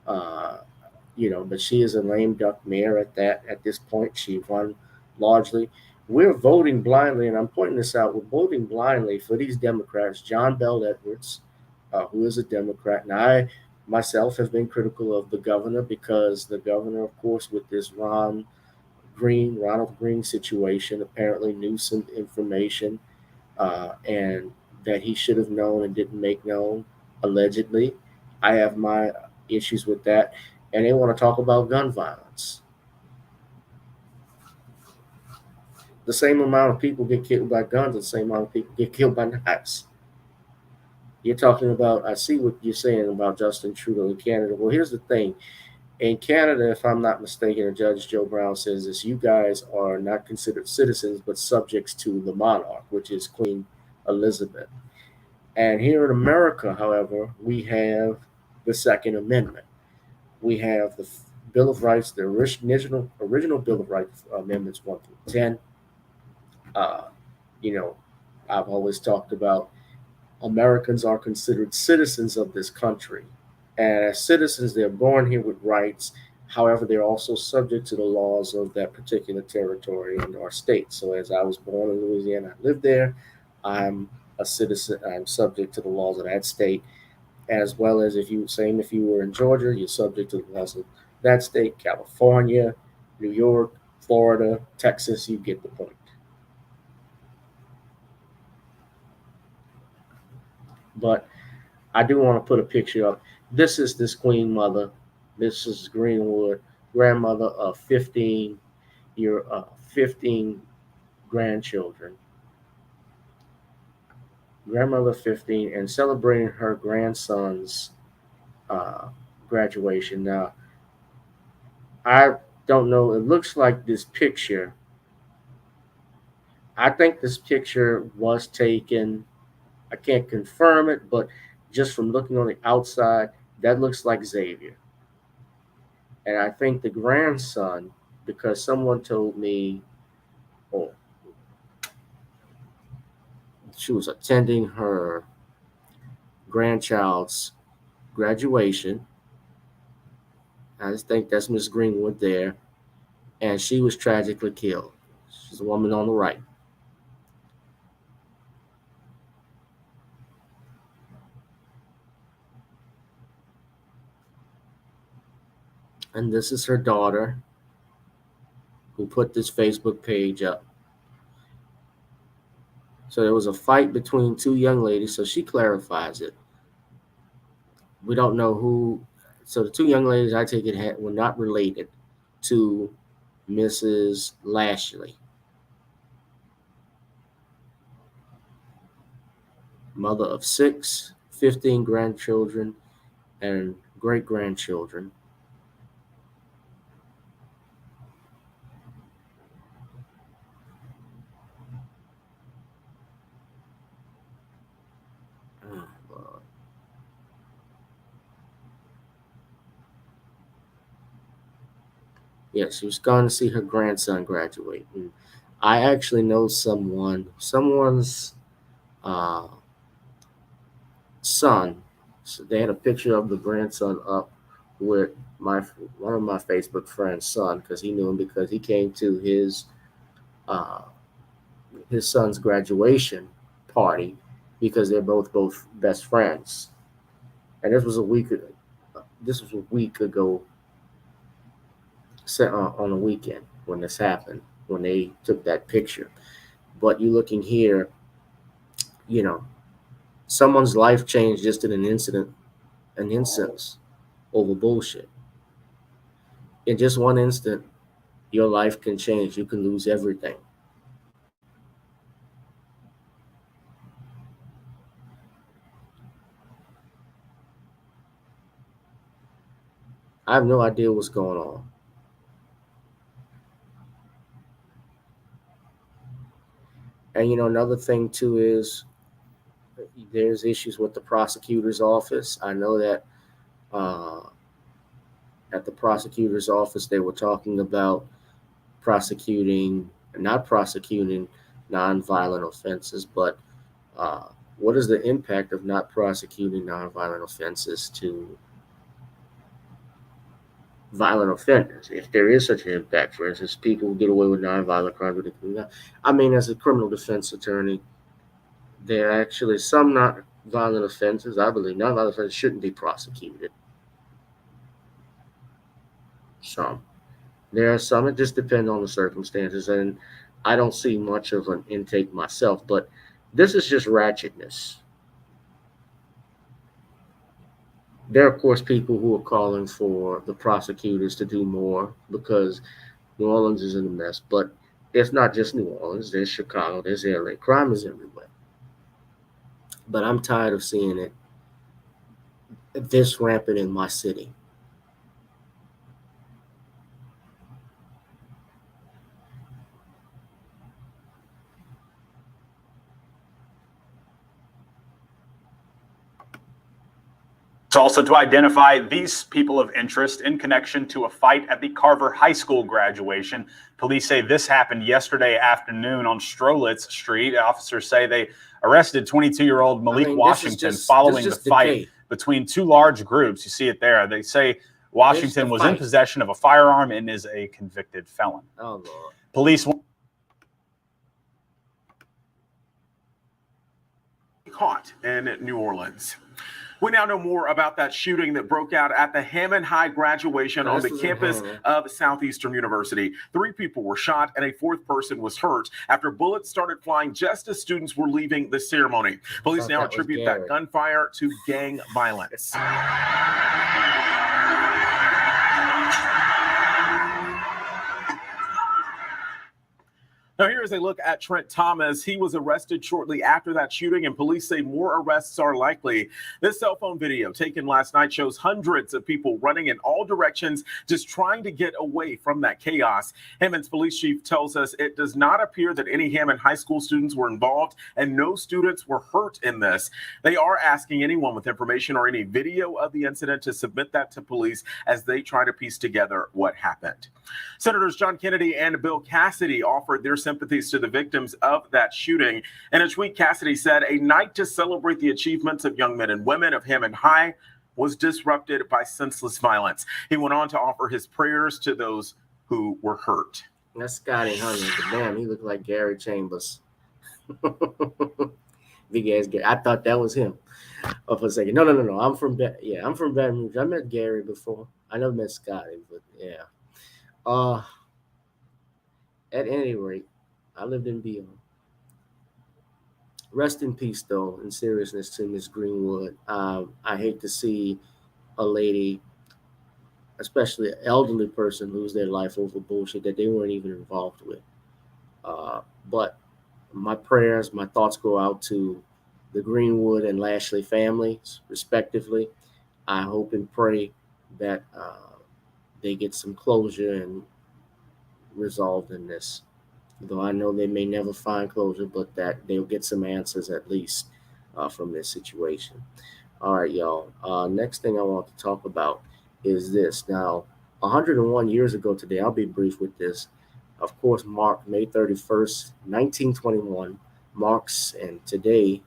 but she is a lame duck mayor at this point. She won largely. We're voting blindly, and I'm pointing this out. We're voting blindly for these Democrats. John Bell Edwards, who is a Democrat, and I myself have been critical of the governor, because the governor, of course, with this Ronald Green situation, apparently knew some information and that he should have known and didn't make known, allegedly. I have my issues with that. And they want to talk about gun violence. The same amount of people get killed by guns, the same amount of people get killed by knives. You're talking about, I see what you're saying about Justin Trudeau in Canada. Well, here's the thing. In Canada, if I'm not mistaken, Judge Joe Brown says this, you guys are not considered citizens, but subjects to the monarch, which is Queen Elizabeth. And here in America, however, we have the Second Amendment. We have the Bill of Rights, the original Bill of Rights, Amendments 1 through 10. You know, I've always talked about Americans are considered citizens of this country. And as citizens, they're born here with rights. However, they're also subject to the laws of that particular territory and our state. So as I was born in Louisiana, I lived there, I'm a citizen, I'm subject to the laws of that state, as well as if you were in Georgia, you're subject to the laws of that state, California, New York, Florida, Texas, you get the point. But I do want to put a picture up. This is this Queen Mother, Mrs. Greenwood, grandmother of 15 grandchildren. Grandmother 15, and celebrating her grandson's graduation. Now, I don't know. It looks like this picture. I think this picture was taken. I can't confirm it, but just from looking on the outside, that looks like Xavier. And I think the grandson, because someone told me, oh, she was attending her grandchild's graduation. I just think that's Miss Greenwood there. And she was tragically killed. She's a woman on the right. And this is her daughter who put this Facebook page up. So there was a fight between two young ladies. So she clarifies it. We don't know who. So the two young ladies, I take it, were not related to Mrs. Lashley. Mother of 6, 15 grandchildren, and great-grandchildren. Yeah, she was going to see her grandson graduate. And I actually know someone's son. So they had a picture of the grandson up with one of my Facebook friend's son, because he knew him because he came to his son's graduation party because they're both best friends. And this was a week ago. On a weekend when this happened, when they took that picture. But you're looking here, you know, someone's life changed just in an instance over bullshit. In just one instant, your life can change. You can lose everything. I have no idea what's going on. And, you know, another thing, too, is there's issues with the prosecutor's office. I know that at the prosecutor's office, they were talking about not prosecuting nonviolent offenses, but what is the impact of not prosecuting nonviolent offenses to violent offenders? If there is such an impact, for instance, people who get away with nonviolent crimes. I mean, as a criminal defense attorney, there are actually some nonviolent offenses. I believe nonviolent offenses shouldn't be prosecuted. Some. There are some. It just depends on the circumstances, and I don't see much of an intake myself. But this is just ratchetness. There are, of course, people who are calling for the prosecutors to do more because New Orleans is in a mess. But it's not just New Orleans. There's Chicago. There's LA. Crime is everywhere. But I'm tired of seeing it this rampant in my city.
Tulsa to identify these people of interest in connection to a fight at the Carver High School graduation. Police say this happened yesterday afternoon on Strolitz Street. Officers say they arrested 22-year-old Monique Washington following the fight between two large groups. You see it there. They say Washington was in possession of a firearm and is a convicted felon.
Oh, Lord.
Police
caught in New Orleans. We now know more about that shooting that broke out at the Hammond High graduation on the campus of Southeastern University. 3 people were shot and a 4th person was hurt after bullets started flying just as students were leaving the ceremony. Police now attribute that gunfire to gang violence. Now, here is a look at Trent Thomas. He was arrested shortly after that shooting, and police say more arrests are likely. This cell phone video taken last night shows hundreds of people running in all directions, just trying to get away from that chaos. Hammond's police chief tells us it does not appear that any Hammond High School students were involved, and no students were hurt in this. They are asking anyone with information or any video of the incident to submit that to police as they try to piece together what happened. Senators John Kennedy and Bill Cassidy offered their sympathies to the victims of that shooting. In a tweet, Cassidy said, "A night to celebrate the achievements of young men and women of Hammond High was disrupted by senseless violence." He went on to offer his prayers to those who were hurt.
That's Scotty Hunter, but damn, he looked like Gary Chambers. Big ass Gary. I thought that was him. Oh, for a second. No. I'm from Baton Rouge. I met Gary before. I never met Scotty, but yeah. At any rate, I lived in Beale. Rest in peace, though, in seriousness to Miss Greenwood. I hate to see a lady, especially an elderly person, lose their life over bullshit that they weren't even involved with. But my prayers, my thoughts go out to the Greenwood and Lashley families, respectively. I hope and pray that they get some closure and resolved in this. Though I know they may never find closure, but that they'll get some answers at least from this situation. All right, y'all. Next thing I want to talk about is this. Now, 101 years ago today, I'll be brief with this. Of course, marked May 31st, 1921, marks, and today,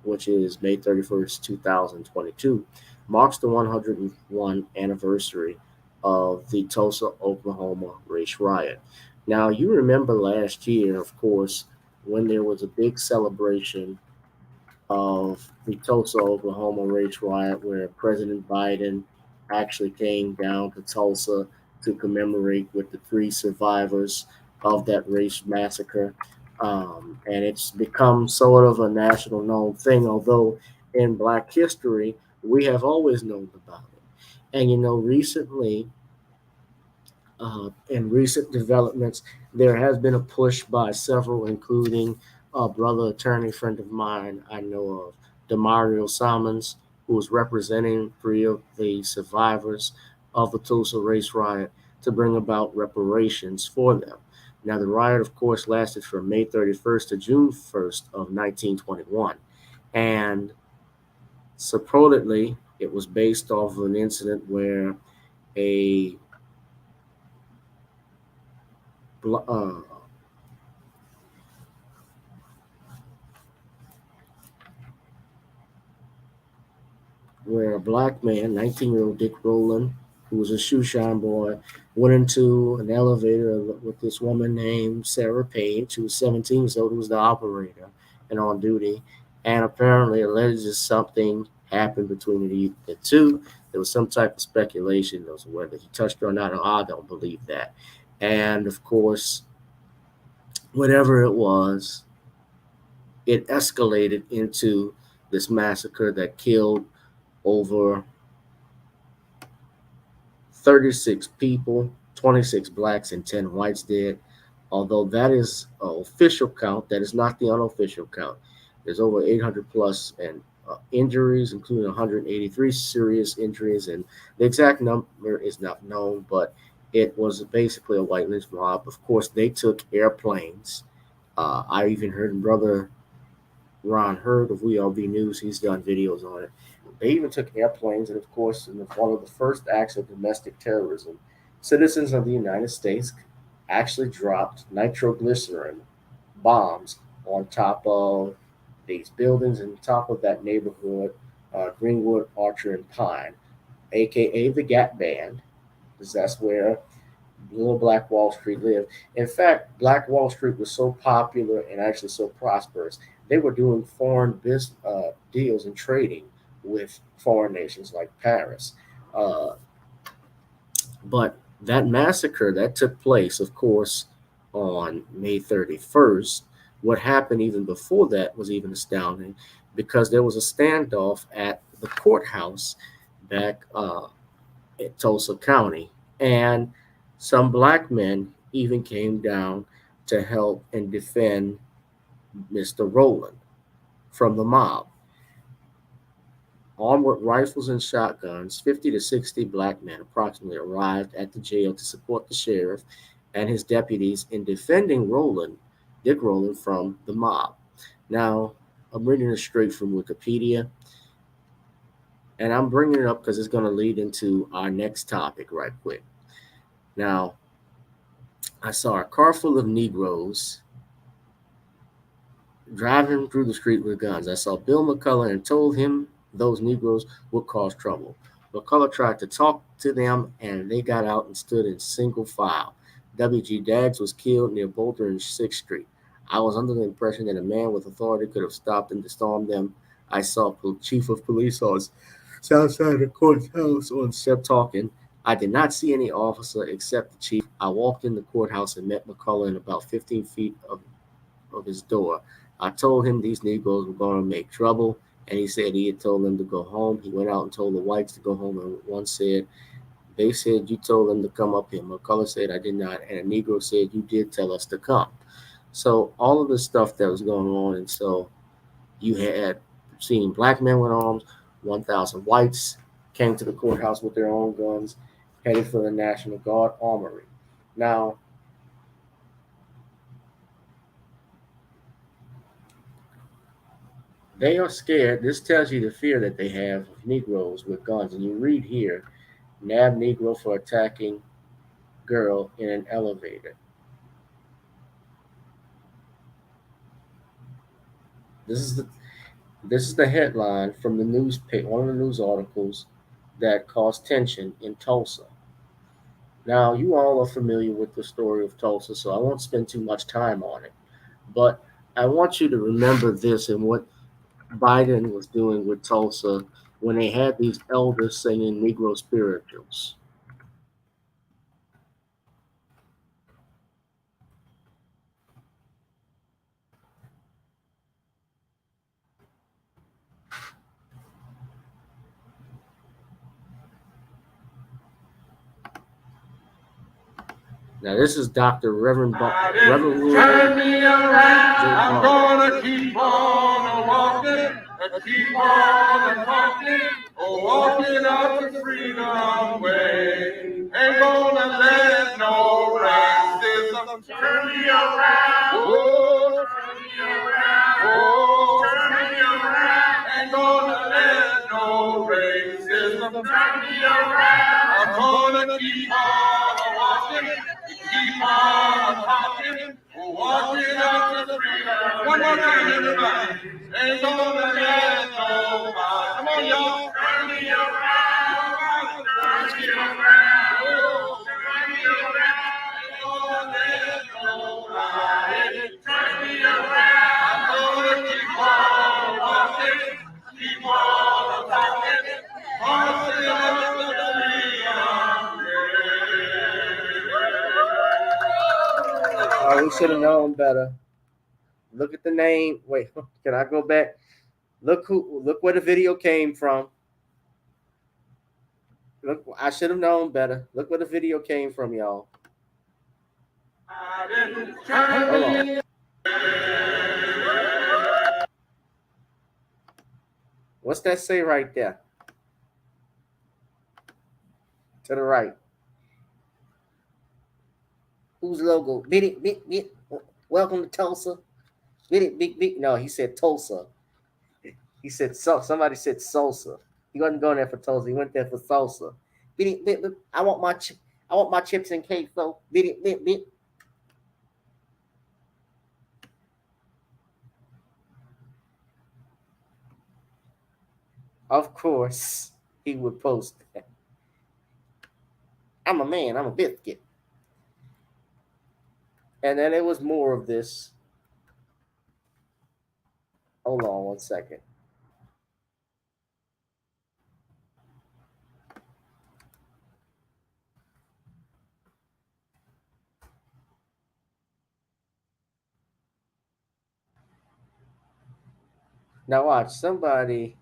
which is May 31st, 2022, marks the 101 anniversary of the Tulsa, Oklahoma race riot. Now, you remember last year, of course, when there was a big celebration of the Tulsa, Oklahoma race riot, where President Biden actually came down to Tulsa to commemorate with the 3 survivors of that race massacre. And it's become sort of a national known thing, although in Black history, we have always known about it. And, you know, recently, in recent developments, there has been a push by several, including a brother attorney friend of mine I know of, Demario Salmons, who was representing 3 of the survivors of the Tulsa race riot, to bring about reparations for them. Now, the riot, of course, lasted from May 31st to June 1st of 1921. And supposedly, it was based off of an incident where where a black man, 19-year-old Dick Rowland, who was a shoeshine boy, went into an elevator with this woman named Sarah Page, who was 17 years old, who was the operator and on duty. And apparently, allegedly, something happened between the two. There was some type of speculation as to whether he touched her or not. I don't believe that. And of course, whatever it was, it escalated into this massacre that killed over 36 people, 26 blacks and 10 whites dead. Although that is an official count, that is not the unofficial count. There's over 800 plus and injuries, including 183 serious injuries, and the exact number is not known, but it was basically a white lynch mob. Of course, they took airplanes. I even heard Brother Ron Hurd of WeRB News. He's done videos on it. They even took airplanes, and of course, in one of the first acts of domestic terrorism, citizens of the United States actually dropped nitroglycerin bombs on top of these buildings and top of that neighborhood, Greenwood, Archer, and Pine, aka the Gap Band, because that's where Little Black Wall Street lived. In fact, Black Wall Street was so popular and actually so prosperous, they were doing foreign business deals and trading with foreign nations like Paris. But that massacre that took place, of course, on May 31st, what happened even before that was even astounding, because there was a standoff at the courthouse back at Tulsa County, and some black men even came down to help and defend Mr. Rowland from the mob. Armed with rifles and shotguns, 50 to 60 black men approximately arrived at the jail to support the sheriff and his deputies in defending Dick Rowland, from the mob. Now, I'm reading it straight from Wikipedia, and I'm bringing it up because it's going to lead into our next topic right quick. Now, I saw a car full of Negroes driving through the street with guns. I saw Bill McCullough and told him those Negroes would cause trouble. McCullough tried to talk to them, and they got out and stood in single file. W.G. Daggs was killed near Boulder and 6th Street. I was under the impression that a man with authority could have stopped and disarmed them. I saw Chief of Police on Southside the courthouse on Sep talking. I did not see any officer except the chief. I walked in the courthouse and met McCullough in about 15 feet of his door. I told him these Negroes were going to make trouble, and he said he had told them to go home. He went out and told the whites to go home, and one said, they said, you told them to come up here. McCullough said, I did not. And a Negro said, you did tell us to come. So all of the stuff that was going on, and so you had seen black men with arms, 1,000 whites came to the courthouse with their own guns, headed for the National Guard Armory. Now, they are scared. This tells you the fear that they have of Negroes with guns. And you read here, nab Negro for attacking girl in an elevator. This is the headline from the newspaper, one of the news articles that caused tension in Tulsa. Now, you all are familiar with the story of Tulsa, so I won't spend too much time on it. But I want you to remember this and what Biden was doing with Tulsa when they had these elders singing Negro spirituals. Now, this is Dr. Reverend
Turn me around. I'm gonna keep on walking, keep on talking, walking up the freedom way. Ain't gonna let no racism turn me around. Oh, turn me around. Oh, turn me around. Ain't gonna let no racism turn me around. I'm gonna keep on walking. Keep on talking, walking up the freedom. One more time, everybody. Ain't gonna let nobody. Come on, y'all. Turn me around. Turn me around. Oh, turn me around. Ain't gonna let nobody turn me around. I'm gonna keep on walking, keep on talking, walking up the freedom.
We should have known better. Look at the name. Wait, can I go back? Look where the video came from. Look, I should have known better. Look where the video came from, y'all. Hold on. What's that say right there? To the right. Whose logo? Bit. Welcome to Tulsa. Bit. No, he said Tulsa. He said, so somebody said salsa. He wasn't going there for Tulsa. He went there for salsa. I want my chips and queso. Of course, he would post that. I'm a man. I'm a biscuit. And then there was more of this. Hold on one second. Now watch, somebody.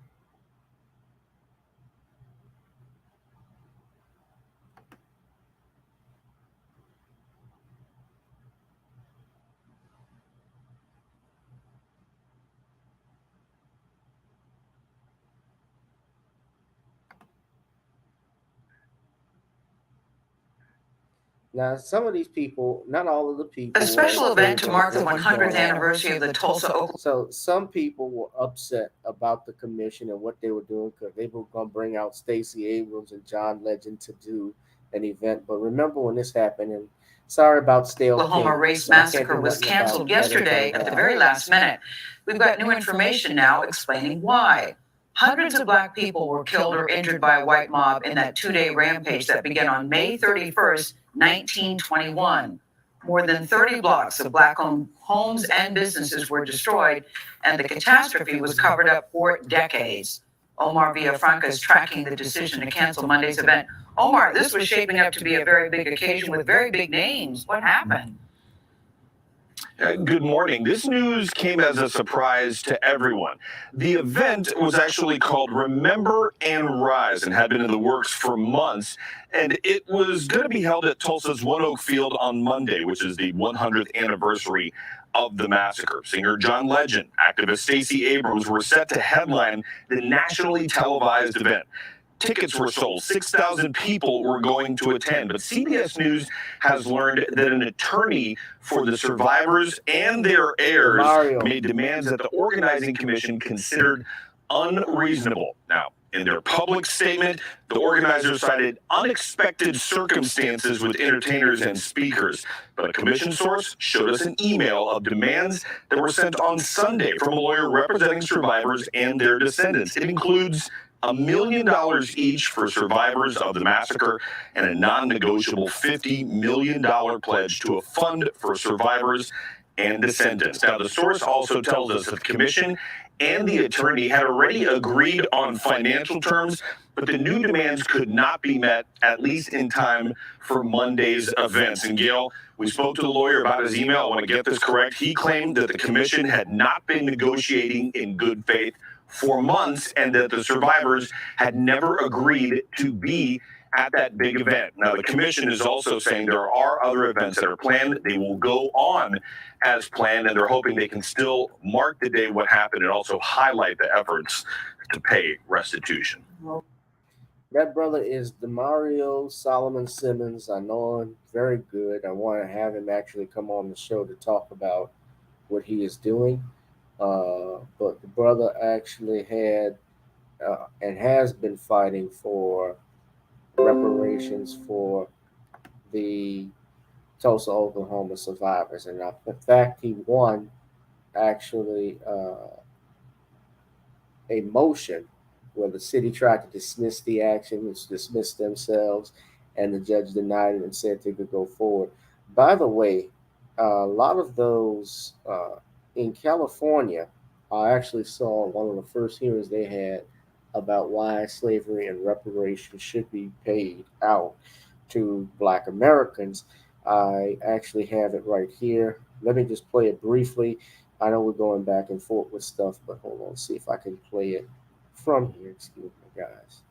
Now, some of these people, not all of the people.
A special event to mark the 100th anniversary of the Tulsa, Oklahoma.
So some people were upset about the commission and what they were doing because they were going to bring out Stacey Abrams and John Legend to do an event. But remember when this happened, and sorry about stale.
Oklahoma race massacre was canceled yesterday at the very last minute. We've got new information now explaining why. Hundreds of Black people were killed or injured by a white mob in that two-day rampage that began on May 31st, 1921. More than 30 blocks of Black-owned homes and businesses were destroyed, and the catastrophe was covered up for decades. Omar Villafranca is tracking the decision to cancel Monday's event. Omar, this was shaping up to be a very big occasion with very big names. What happened?
Good morning. This news came as a surprise to everyone. The event was actually called Remember and Rise and had been in the works for months. And it was going to be held at Tulsa's One Oak Field on Monday, which is the 100th anniversary of the massacre. Singer John Legend, activist Stacey Abrams were set to headline the nationally televised event. Tickets were sold. 6,000 people were going to attend. But CBS News has learned that an attorney for the survivors and their heirs made demands that the organizing commission considered unreasonable. Now, in their public statement, the organizers cited unexpected circumstances with entertainers and speakers. But a commission source showed us an email of demands that were sent on Sunday from a lawyer representing survivors and their descendants. It includes $1 million each for survivors of the massacre and a non-negotiable $50 million pledge to a fund for survivors and descendants. Now, the source also tells us that the commission and the attorney had already agreed on financial terms, but the new demands could not be met, at least in time for Monday's events. And Gail, we spoke to the lawyer about his email. I want to get this correct. He claimed that the commission had not been negotiating in good faith for months and that the survivors had never agreed to be at that big event. Now, the commission is also saying there are other events that are planned. They will go on as planned, and they're hoping they can still mark the day what happened and also highlight the efforts to pay restitution.
That brother is Demario Solomon Simmons. I know him very good. I want to have him actually come on the show to talk about what he is doing. But the brother actually had and has been fighting for reparations for the Tulsa, Oklahoma survivors. And in fact, he won actually a motion where the city tried to dismiss the action, which dismissed themselves, and the judge denied it and said they could go forward. By the way, a lot of those in California, I actually saw one of the first hearings they had about why slavery and reparations should be paid out to Black Americans. I actually have it right here. Let me just play it briefly. I know we're going back and forth with stuff, but hold on, see if I can play it from here. Excuse me, guys.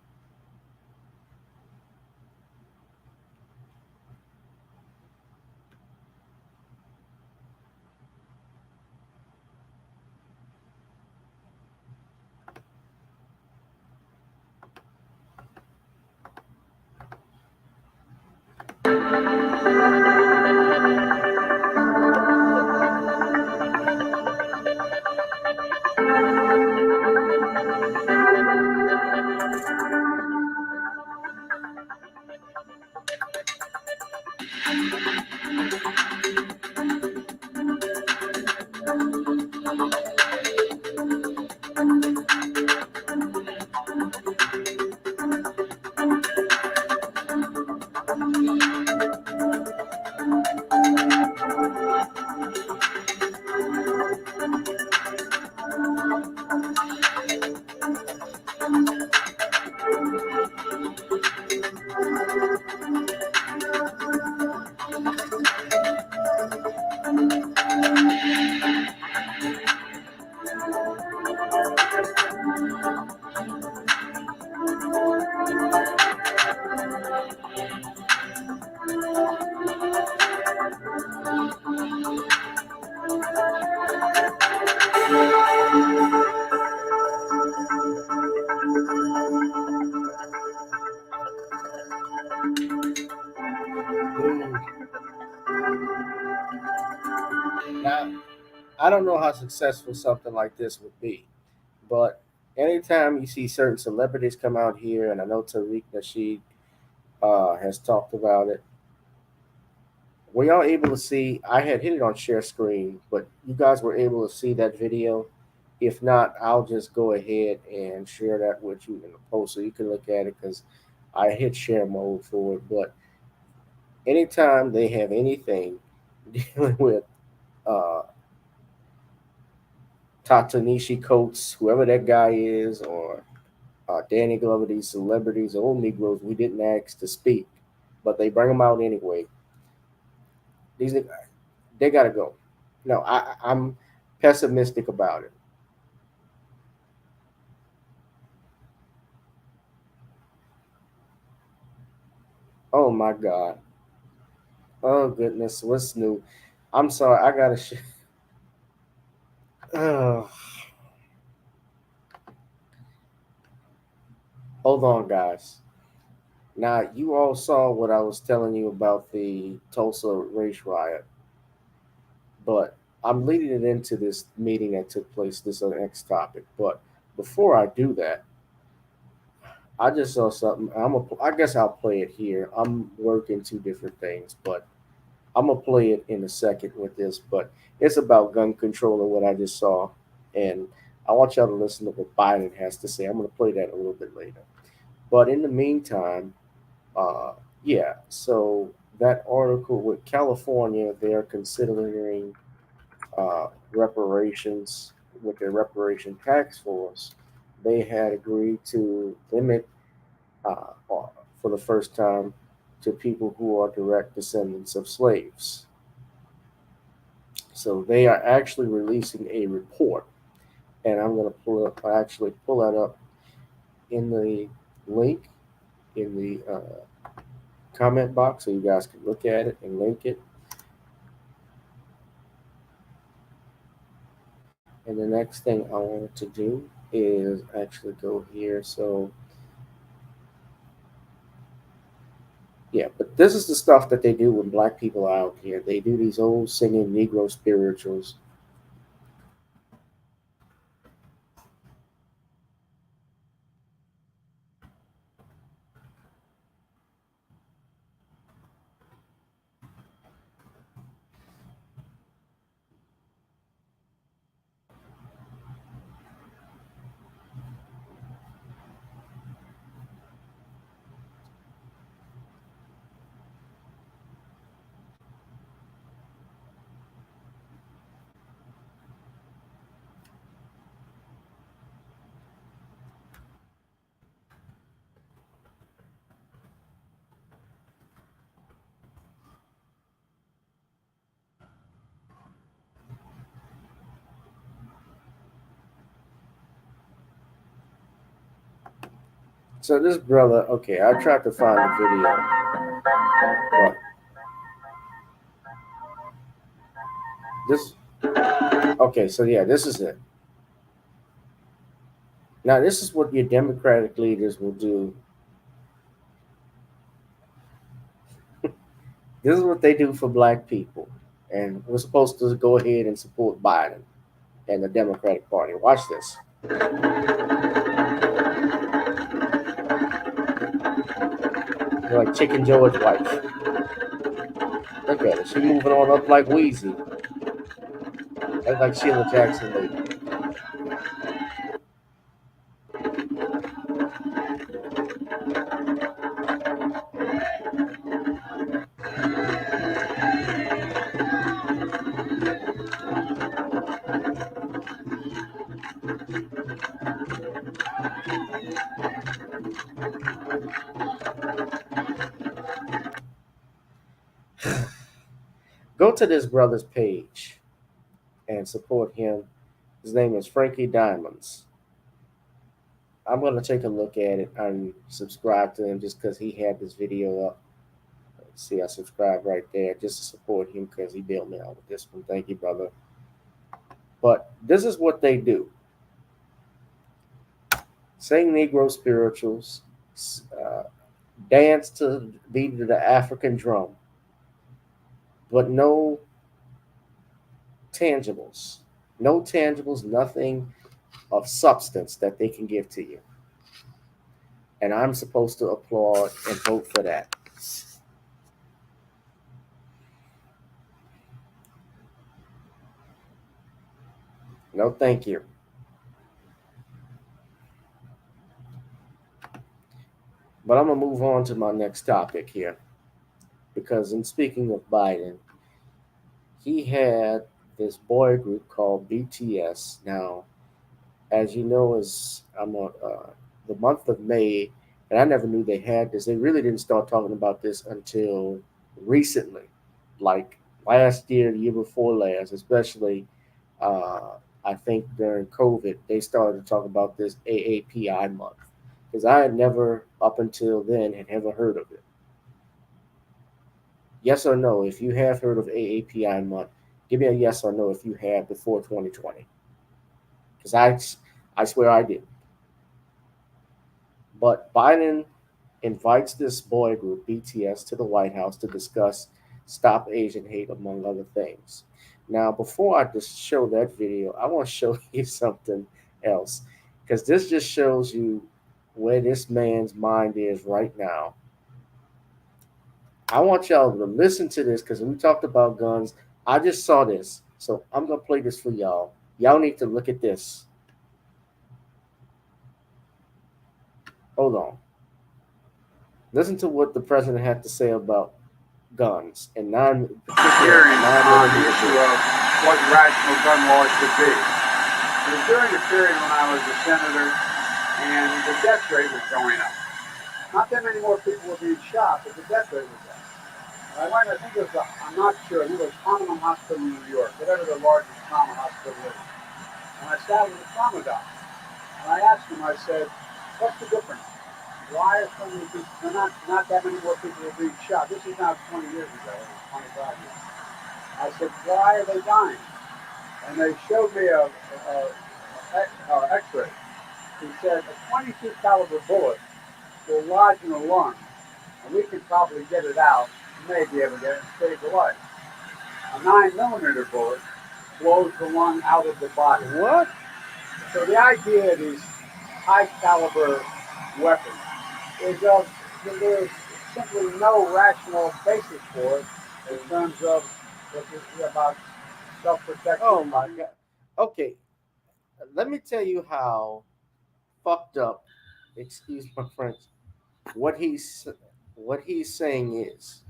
Now, I don't know how successful something like this would be, but anytime you see certain celebrities come out here, and I know Tariq Nasheed has talked about it, were y'all able to see? I had hit it on share screen, but you guys were able to see that video. If not, I'll just go ahead and share that with you in the post so you can look at it because I hit share mode for it. But anytime they have anything dealing with Ta-Nehisi Coates, whoever that guy is, or Danny Glover, these celebrities, old Negroes we didn't ask to speak, but they bring them out anyway. They got to go. No, I'm pessimistic about it. Oh my God. Oh goodness, what's new? I'm sorry, I gotta. Hold on, guys. Now you all saw what I was telling you about the Tulsa race riot, but I'm leading it into this meeting that took place. This next topic, but before I do that, I just saw something. I guess I'll play it here. I'm working two different things, but I'm gonna play it in a second with this. But it's about gun control and what I just saw, and I want y'all to listen to what Biden has to say. I'm gonna play that a little bit later. But in the meantime, yeah. So that article with California, they are considering reparations with their reparation tax force. They had agreed to limit for the first time to people who are direct descendants of slaves. So they are actually releasing a report, and I'm going to pull that up in the link in the comment box so you guys can look at it and link it. And the next thing I wanted to do is actually go here. So yeah, but this is the stuff that they do when black people are out here. They do these old singing Negro spirituals. So this brother, okay, I tried to find the video, but okay, so yeah, this is it. Now, this is what your Democratic leaders will do. This is what they do for black people. And we're supposed to go ahead and support Biden and the Democratic Party. Watch this. You're like Chicken Joe's wife. Look at her. She moving on up like Wheezy. That's like Sheila Jackson lady. Go to this brother's page and support him. His name is Frankie Diamonds. I'm going to take a look at it and subscribe to him just because he had this video up. See, I subscribe right there just to support him because he bailed me out with this one. Thank you, brother. But this is what they do. sing Negro spirituals, dance to the beat of the African drum, but no tangibles, nothing of substance that they can give to you. And I'm supposed to applaud and vote for that. No, thank you. But I'm going to move on to my next topic here. Because in speaking of Biden, he had this boy group called BTS. Now, as you know, the month of May, and I never knew they had this. They really didn't start talking about this until recently, like last year, the year before last, especially. I think during COVID, they started to talk about this AAPI month because I had never, up until then, had ever heard of it. Yes or no? If you have heard of AAPI month, give me a yes or no if you have before 2020. Because I swear I did. But Biden invites this boy group, BTS, to the White House to discuss Stop Asian Hate, among other things. Now, before I just show that video, I want to show you something else. Because this just shows you where this man's mind is right now. I want y'all to listen to this because we talked about guns. I just saw this. So I'm going to play this for y'all. Y'all need to look at this. Hold on. Listen to what the president had to say about guns and
hearing on the issue of what rational gun laws should be. It was during a period when I was a senator and the death rate was going up. Not that many more people were being shot, but the death rate was up. I went, I think it was, I'm not sure, I think it was Congressman Hospital in New York, whatever the largest trauma hospital is. And I sat with a trauma doctor. And I asked him, I said, what's the difference? Why are so many people, not that many more people are being shot? This is now 20 years ago, it was 25 years. I said, why are they dying? And they showed me a x-ray. He said, a 22 caliber bullet will lodge in a lung, and we can probably get it out, may be able to get it and save the life. A 9mm bullet blows the lung out of the body.
What?
So the idea of these high caliber weapons is there's simply no rational basis for it in terms of what is about self-protection.
Oh my God. Okay. Let me tell you how fucked up, excuse my French, what he's saying is.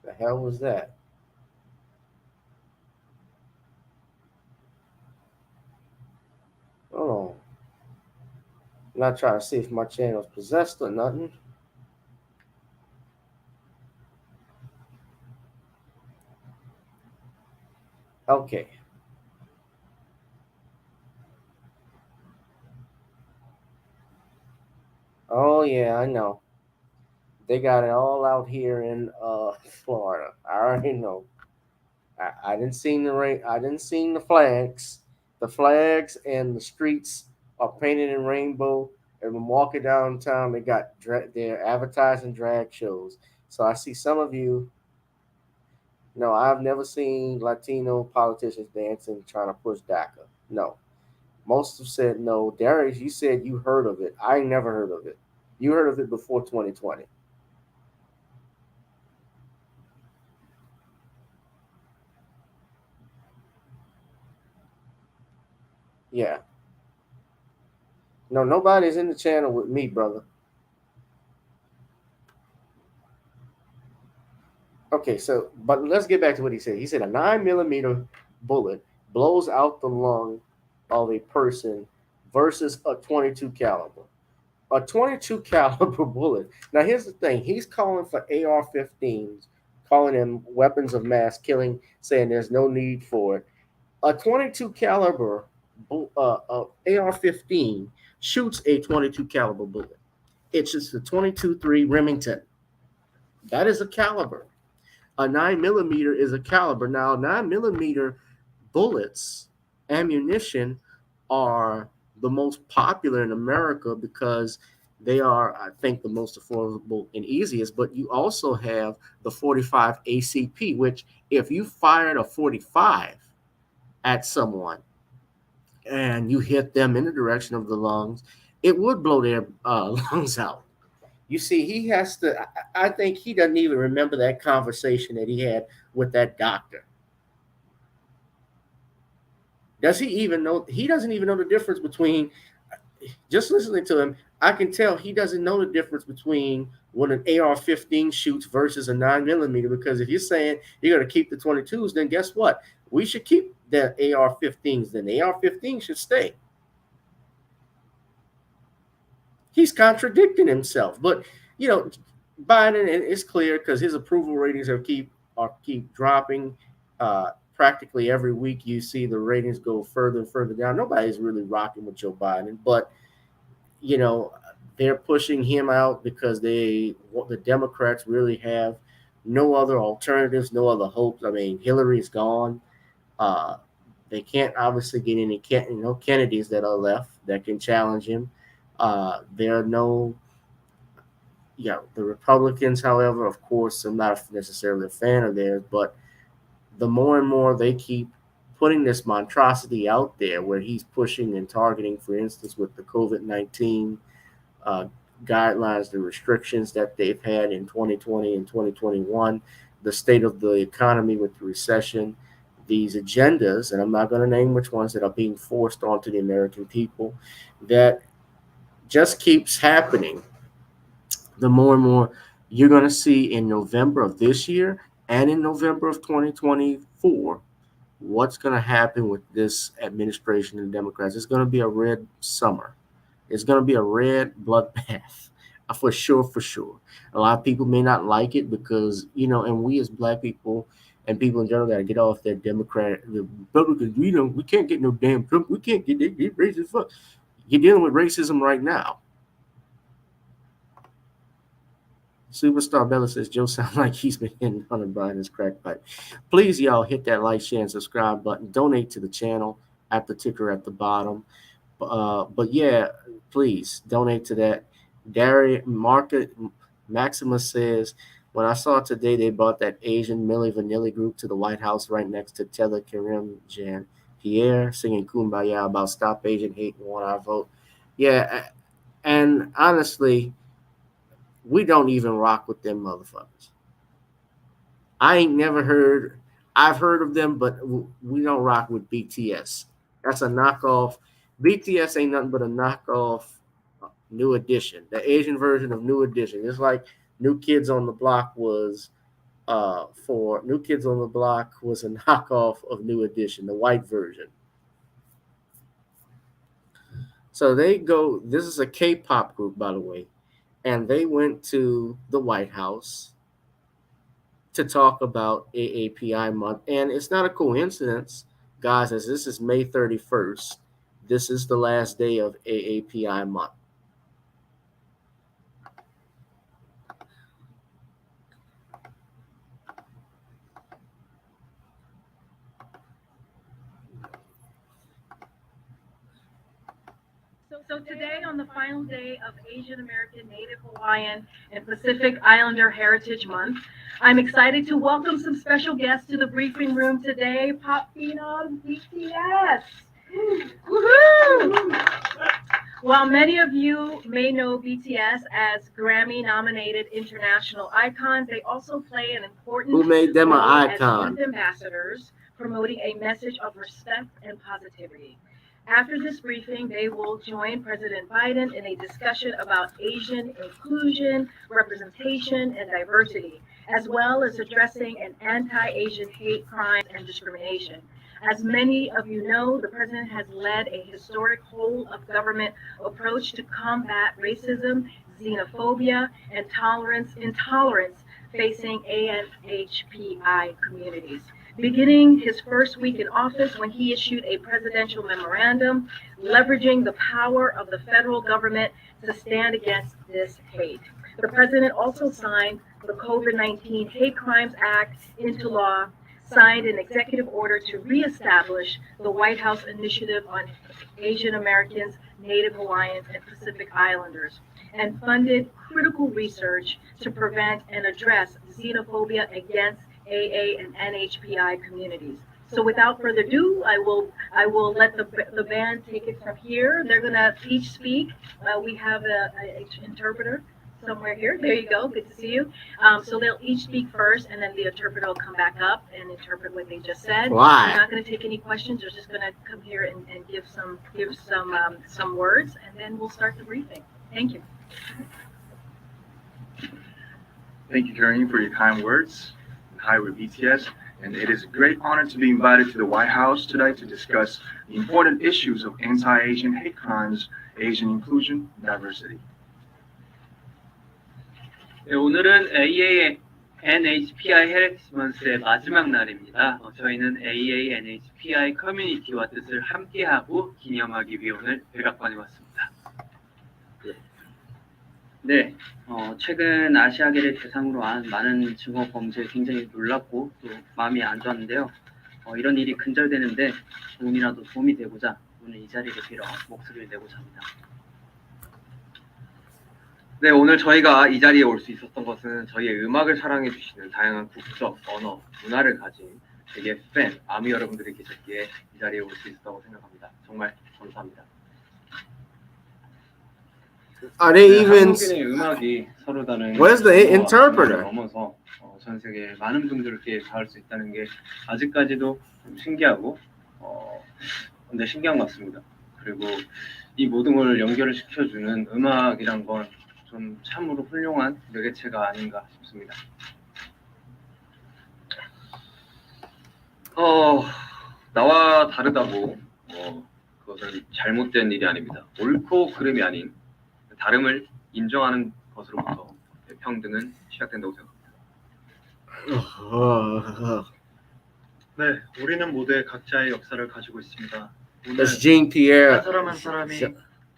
The hell was that? Hold on. I'm not trying to see if my channel's possessed or nothing. Okay. Oh yeah, I know. They got it all out here in Florida. I already know. I didn't see the rain. I didn't see the flags. The flags and the streets are painted in rainbow. And when walking downtown, they got they're advertising drag shows. So I see some of you. No, I've never seen Latino politicians dancing trying to push DACA. No. Most have said no. Darius, you said you heard of it. I never heard of it. You heard of it before 2020. Yeah. No, nobody's in the channel with me, brother. Okay, so, but let's get back to what he said. He said a 9mm bullet blows out the lung of a person versus a 22 caliber. A 22 caliber bullet. Now, here's the thing. He's calling for AR-15s, calling them weapons of mass killing, saying there's no need for it. A 22 caliber
AR-15 shoots a 22 caliber bullet. It's just a 22-3 Remington. That is a caliber. A 9mm is a caliber. Now, 9mm bullets, ammunition, are the most popular in America because they are, I think, the most affordable and easiest. But you also have the 45 ACP, which if you fired a 45 at someone and you hit them in the direction of the lungs, it would blow their lungs out. You see, he has to, I think he doesn't even remember that conversation that he had with that doctor. Does he even know? He doesn't even know the difference between, just listening to him, I can tell he doesn't know the difference between when an AR-15 shoots versus a 9mm, because if you're saying you're going to keep the 22s, then guess what? We should keep the AR-15s. Then the AR-15 should stay. He's contradicting himself. But, you know, Biden, it's clear because his approval ratings keep dropping. Practically every week you see the ratings go further and further down. Nobody's really rocking with Joe Biden, but, you know, they're pushing him out because the Democrats really have no other alternatives, no other hopes. I mean, Hillary's gone. They can't obviously get any Kennedys that are left that can challenge him. There are no, the Republicans, however, of course, I'm not necessarily a fan of theirs, but the more and more they keep putting this monstrosity out there where he's pushing and targeting, for instance, with the COVID-19 guidelines, the restrictions that they've had in 2020 and 2021, the state of the economy with the recession, these agendas, and I'm not going to name which ones, that are being forced onto the American people, that just keeps happening. The more and more you're going to see in November of this year and in November of 2024, what's going to happen with this administration and Democrats. It's going to be a red summer. It's going to be a red bloodbath, for sure, for sure. A lot of people may not like it because, and we as Black people and people in general got to get off that the Republicans, we can't get no damn Trump. We can't get racist fuck. You're dealing with racism right now. Superstar Bella says, Joe sounds like he's been hitting Hunter Biden's crack pipe. Please, y'all, hit that like, share, and subscribe button. Donate to the channel at the ticker at the bottom. But yeah, please donate to that. Maximus says, when I saw today they brought that Asian Milli Vanilli group to the White House right next to Tele Karim Jan Pierre singing Kumbaya about stop Asian hate and want our vote. Yeah, and honestly, we don't even rock with them motherfuckers. I've heard of them, but we don't rock with BTS. That's a knockoff. BTS ain't nothing but a knockoff New Edition, the Asian version of New Edition. It's like New Kids on the Block was a knockoff of New Edition, the white version. So this is a K-pop group, by the way, and they went to the White House to talk about AAPI month. And it's not a coincidence, guys, as this is May 31st. This is the last day of AAPI month.
So today, on the final day of Asian American, Native Hawaiian, and Pacific Islander Heritage Month, I'm excited to welcome some special guests to the briefing room today. Pop Phenom BTS. Woohoo! While many of you may know BTS as Grammy-nominated international icons, they also play an important
role as
youth ambassadors, promoting a message of respect and positivity. After this briefing, they will join President Biden in a discussion about Asian inclusion, representation, and diversity, as well as addressing an anti-Asian hate crimes and discrimination. As many of you know, the president has led a historic whole-of-government approach to combat racism, xenophobia, and intolerance facing ANHPI communities.
beginning his first week in office when he issued a presidential memorandum leveraging the power of the federal government to stand against this hate. The president also signed the COVID-19 Hate Crimes Act into law, signed an executive order to reestablish the White House Initiative on Asian Americans, Native Hawaiians, and Pacific Islanders, and funded critical research to prevent and address xenophobia against AA and NHPI communities. So without further ado, I will let the band take it from here. They're gonna each speak. We have an interpreter somewhere here. There you go. Good to see you. So they'll each speak first, and then the interpreter will come back up and interpret what they just said.
Why?
We're not going to take any questions. We're just going to come here and give some words, and then we'll start the briefing. Thank you.
Thank you, Karen, for your kind words. Hi, we're BTS, and it is a great honor to be invited to the White House today to discuss the important issues of anti-Asian hate crimes, Asian inclusion, and diversity.
네, 오늘은 AANHPI 해렉스먼스의 마지막 날입니다. 저희는 AANHPI 커뮤니티와 뜻을 함께하고 기념하기 위해 오늘 백악관에 왔습니다. 네, 최근 아시아계를 대상으로 한 많은 증오 범죄에 굉장히 놀랍고 또 마음이 안 좋았는데요. 이런 일이 근절되는데 조금이라도 도움이 되고자 오늘 이 자리를 빌어 목소리를 내고자 합니다. 네, 오늘 저희가 이 자리에 올 수 있었던 것은 저희의 음악을 사랑해 주시는 다양한 국적, 언어, 문화를 가진 되게 팬, 아미 여러분들이 계셨기에 이 자리에 올 수 있었다고 생각합니다. 정말 감사합니다.
Are they even?
한국인의 음악이 서로 다른
Where's the interpreter?
넘어서 전 세계 많은 분들께 닿을 수 있다는 게 아직까지도 좀 신기하고 근데 신기한 것 같습니다. 그리고 이 모든 걸 연결을 시켜주는 음악이란 건 좀 참으로 훌륭한 매개체가 아닌가 싶습니다. 나와 다르다고 그것은 잘못된 일이 아닙니다. 옳고 그름이 아닌 다름을 인정하는 것으로부터 평등은 시작된다고 생각합니다.
네, 우리는 모두 각자의 역사를 가지고 있습니다. 오늘
That's Jean Pierre.
한 사람 한 사람이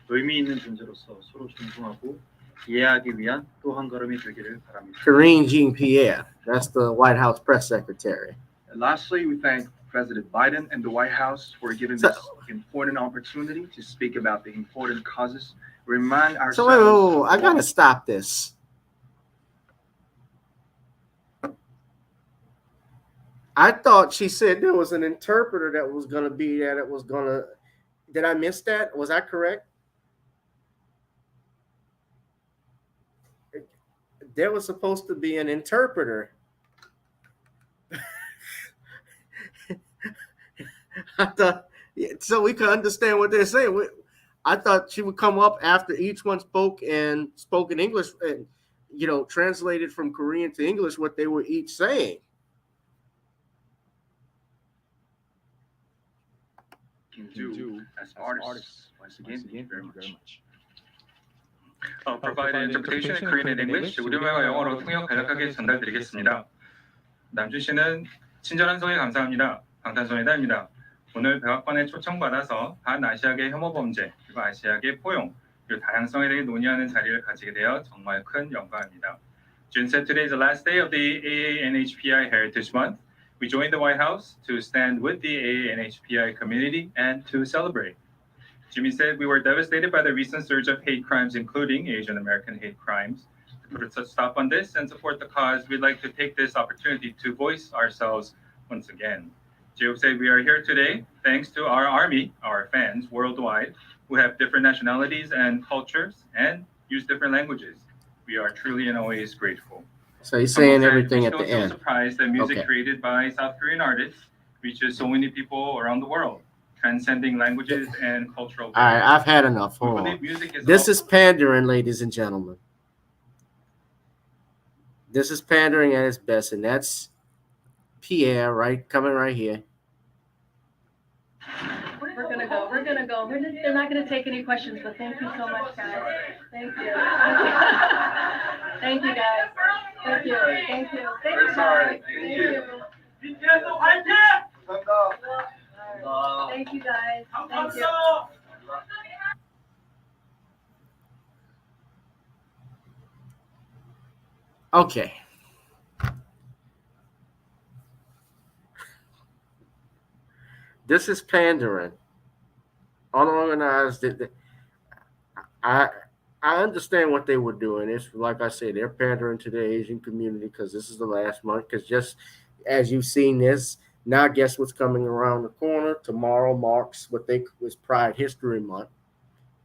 의미 있는 존재로서 서로 존중하고 이해하기 위한 또 한 걸음이 되기를 바랍니다.
Karine Jean-Pierre. That's the White House press secretary.
And lastly, we thank President Biden and the White House for giving this important opportunity to speak about the important causes. Remind ourselves.
So wait, I gotta stop this. I thought she said there was an interpreter that was gonna be there. That was gonna. Did I miss that? Was I correct? There was supposed to be an interpreter. I thought, so we could understand what they're saying. I thought she would come up after each one spoke in English and, translated from Korean to English what they were each saying.
Can do as artists. Once again, thank you very much.
Provide interpretation in Korean and English. 우리말과 영어로 통역 간략하게 전달드리겠습니다. 남준 씨는 친절한 소개 감사합니다. 방탄소년단입니다. 오늘 백악관에 초청받아서 반아시아계 혐오 범죄 그리고 아시아계 포용 그리고 다양성에 대해 논의하는 자리를 가지게 되어 정말 큰 영광입니다. June said today is the last day of the AANHPI Heritage Month. We joined the White House to stand with the AANHPI community and to celebrate. Jimmy said we were devastated by the recent surge of hate crimes, including Asian American hate crimes. To put a stop on this and support the cause, we'd like to take this opportunity to voice ourselves once again. Jacob said we are here today thanks to our army, our fans worldwide, who have different nationalities and cultures and use different languages. We are truly and always grateful.
So he's saying everything at the end.
I'm surprised that music created by South Korean artists reaches so many people around the world, transcending languages and cultural barriers.
All right, I've had enough. Hold on. This is pandering, ladies and gentlemen. This is pandering at its best, and that's Pierre, coming right here.
We're gonna go. They're not gonna take any questions, but thank you so much, guys. Thank you. Thank you, guys. Thank you. Thank you. Thank you, guys. Thank you.
Thank you, guys. Thank you.
Okay. This is pandering. Unorganized. I understand what they were doing. It's like I said, they're pandering to the Asian community because this is the last month. Because just as you've seen this, now guess what's coming around the corner? Tomorrow marks what was Pride History Month,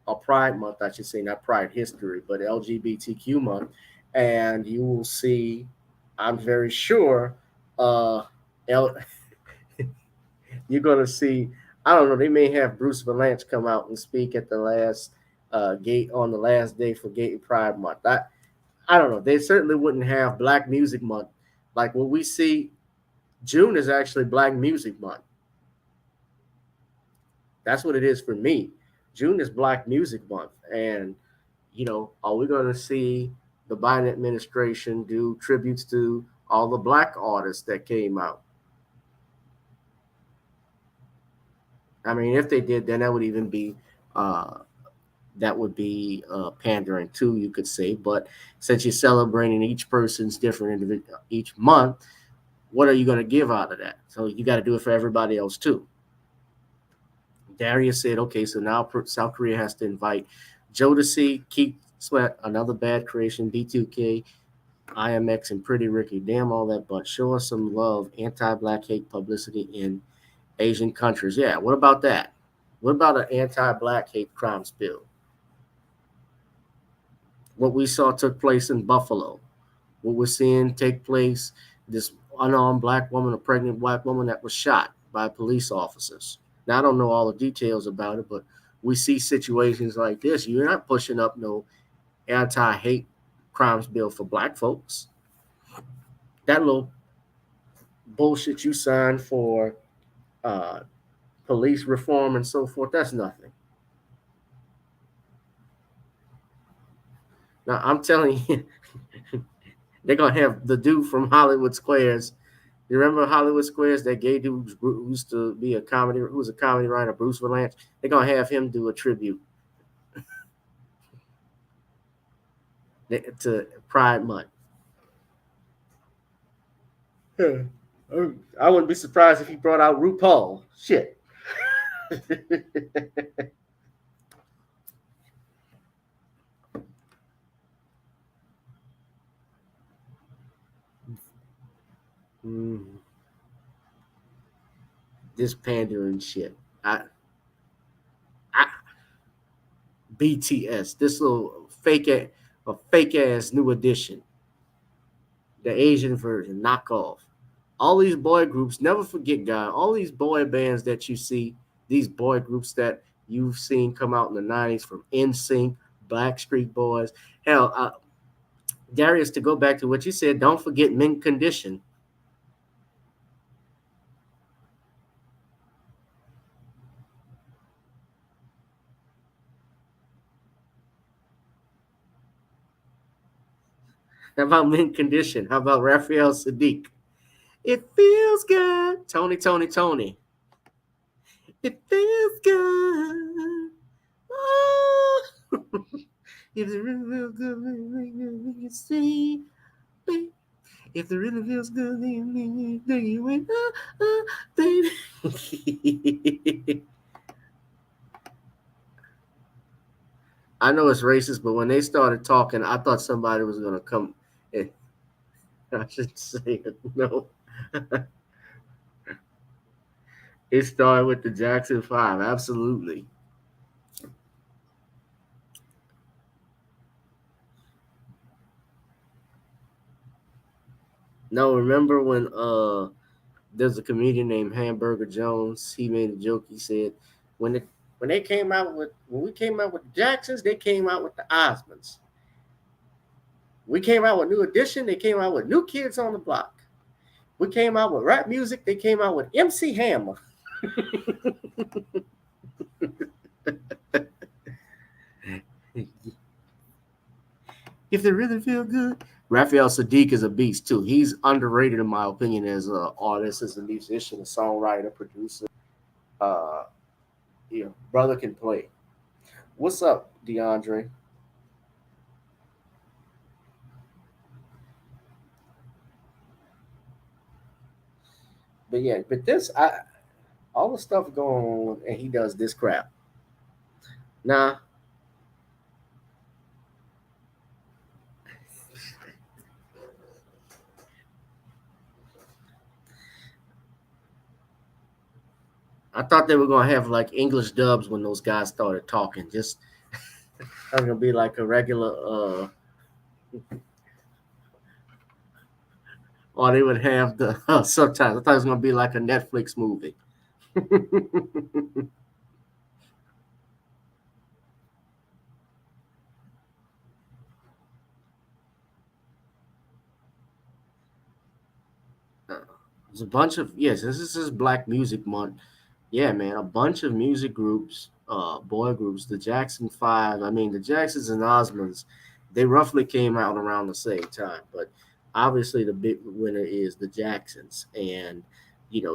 or Pride Month, I should say, not Pride History, but LGBTQ Month. And you will see, I'm very sure, you're going to see, I don't know, they may have Bruce Valanche come out and speak at the last gate on the last day for Gay Pride Month. I don't know. They certainly wouldn't have Black Music Month. Like what we see, June is actually Black Music Month. That's what it is for me. June is Black Music Month. And, you know, are we going to see the Biden administration do tributes to all the Black artists that came out? I mean, if they did, then that would even be pandering too, you could say. But since you're celebrating each person's different individual each month, what are you going to give out of that? So you got to do it for everybody else too. Darius said, okay, so now South Korea has to invite Jodeci, Keith Sweat, Another Bad Creation, B2K, IMX, and Pretty Ricky. Damn all that, but show us some love. Anti-Black hate publicity in Asian countries. Yeah, what about that? What about an anti-Black hate crimes bill? What we saw took place in Buffalo. What we're seeing take place, this unarmed Black woman, a pregnant Black woman that was shot by police officers. Now, I don't know all the details about it, but we see situations like this. You're not pushing up no anti-hate crimes bill for Black folks. That little bullshit you signed for police reform and so forth, that's nothing. Now, I'm telling you, they're going to have the dude from Hollywood Squares. You remember Hollywood Squares, that gay dude who used to be who was a comedy writer, Bruce Valanche? They're going to have him do a tribute to Pride Month. I wouldn't be surprised if he brought out RuPaul. Shit. This pandering shit. BTS, this little fake ass New Edition, the Asian version, knockoff. All these boy groups, never forget, guy, all these boy bands that you see, these boy groups that you've seen come out in the 90s, from NSYNC, Backstreet Boys. Hell, Darius, to go back to what you said, don't forget Mint Condition. How about Mint Condition? How about Raphael Sadiq? It feels good. Tony. It feels good. Oh. If it really feels good, then you see. If it really feels good, then you went, baby. I know it's racist, but when they started talking, I thought somebody was going to come. I should say it. No. It started with the Jackson 5. Absolutely. No, remember when there's a comedian named Hamburger Jones? He made a joke. He said, when we came out with the Jacksons, they came out with the Osmonds. We came out with New Edition, they came out with New Kids on the Block. We came out with rap music, they came out with MC Hammer. If they really feel good, Raphael Sadiq is a beast too. He's underrated in my opinion as an artist, as a musician, a songwriter, producer. Brother can play. What's up, DeAndre? But yeah, all the stuff going on, and he does this crap. Nah. I thought they were gonna have like English dubs when those guys started talking. Just that's gonna be like a regular or they would have the subtitles. I thought it was gonna be like a Netflix movie. There's a bunch of this is Black Music Month. Yeah, man, a bunch of music groups, boy groups, the Jackson 5. I mean, the Jacksons and Osmonds, they roughly came out around the same time, but obviously the big winner is the Jacksons. And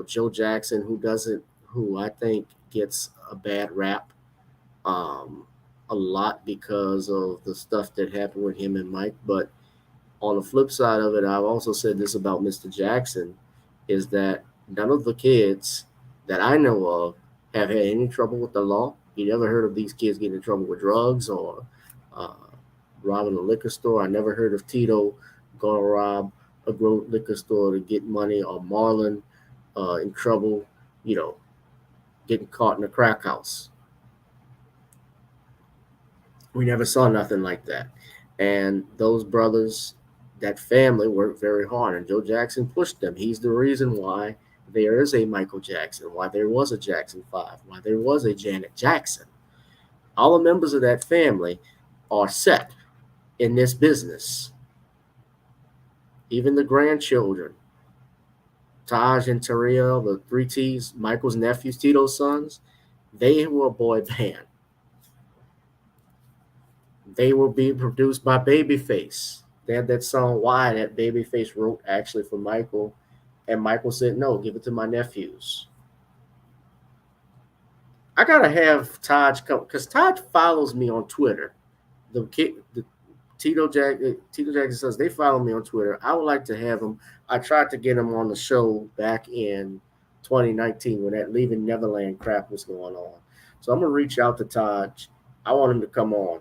Joe Jackson, who I think gets a bad rap a lot because of the stuff that happened with him and Mike. But on the flip side of it, I've also said this about Mr. Jackson, is that none of the kids that I know of have had any trouble with the law. You never heard of these kids getting in trouble with drugs or robbing a liquor store. I never heard of Tito going to rob a liquor store to get money, or Marlon in trouble, getting caught in a crack house. We never saw nothing like that. And those brothers, that family, worked very hard, and Joe Jackson pushed them. He's the reason why there is a Michael Jackson, why there was a Jackson 5, why there was a Janet Jackson. All the members of that family are set in this business. Even the grandchildren, Taj and Terrell, the 3 T's, Michael's nephews, Tito's sons, they were a boy band. They were being produced by Babyface. They had that song Why that Babyface wrote actually for Michael. And Michael said, no, give it to my nephews. I got to have Taj come, because Taj follows me on Twitter. Tito Jackson says they follow me on Twitter. I would like to have him. I tried to get him on the show back in 2019 when that Leaving Neverland crap was going on. So I'm going to reach out to Taj. I want him to come on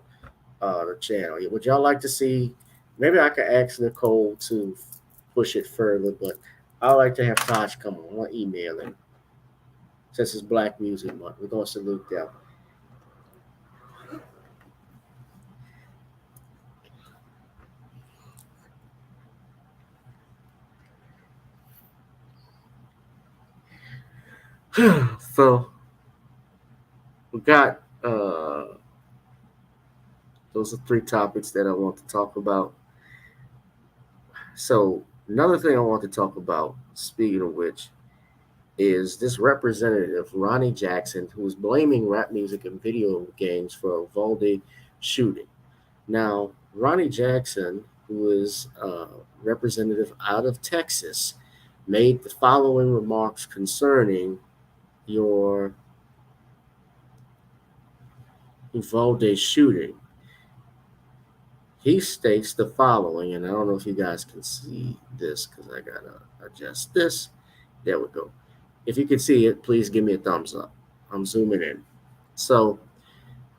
the channel. Would y'all like to see? Maybe I could ask Nicole to push it further, but I like to have Taj come on. I'll email him. Since it's Black Music Month, we're going to salute them. So we got those are 3 topics that I want to talk about. So another thing I want to talk about, speaking of which, is this representative, Ronny Jackson, who is blaming rap music and video games for Uvalde shooting. Now, Ronny Jackson, who is a representative out of Texas, made the following remarks concerning your Uvalde shooting. He states the following, and I don't know if you guys can see this because I got to adjust this. There we go. If you can see it, please give me a thumbs up. I'm zooming in. So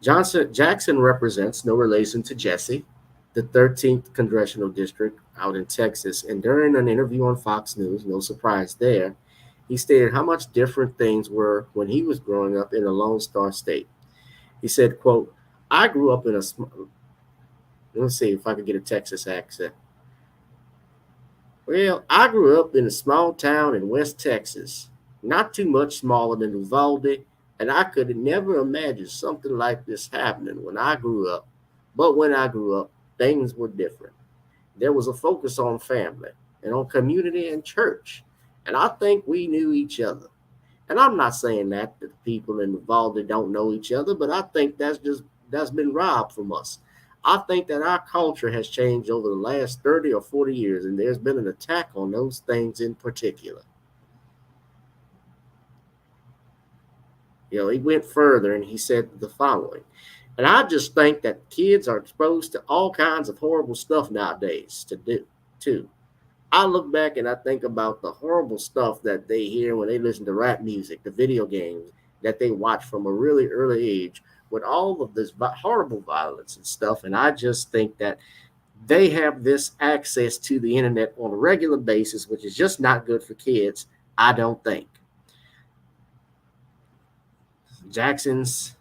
Jackson represents no relation to Jesse, the 13th Congressional District out in Texas. And during an interview on Fox News, no surprise there, he stated how much different things were when he was growing up in a Lone Star State. He said, quote, I grew up in a let's see if I can get a Texas accent. Well, I grew up in a small town in West Texas, not too much smaller than Uvalde, and I could never imagine something like this happening when I grew up. But when I grew up, things were different. There was a focus on family and on community and church, and I think we knew each other. And I'm not saying that the people in Uvalde don't know each other, but I think that's been robbed from us. I think that our culture has changed over the last 30 or 40 years, and there's been an attack on those things in particular. You know, he went further and he said the following. And I just think that kids are exposed to all kinds of horrible stuff nowadays too. I look back and I think about the horrible stuff that they hear when they listen to rap music, the video games that they watch from a really early age with all of this horrible violence and stuff. And I just think that they have this access to the internet on a regular basis, which is just not good for kids, I don't think. Jackson's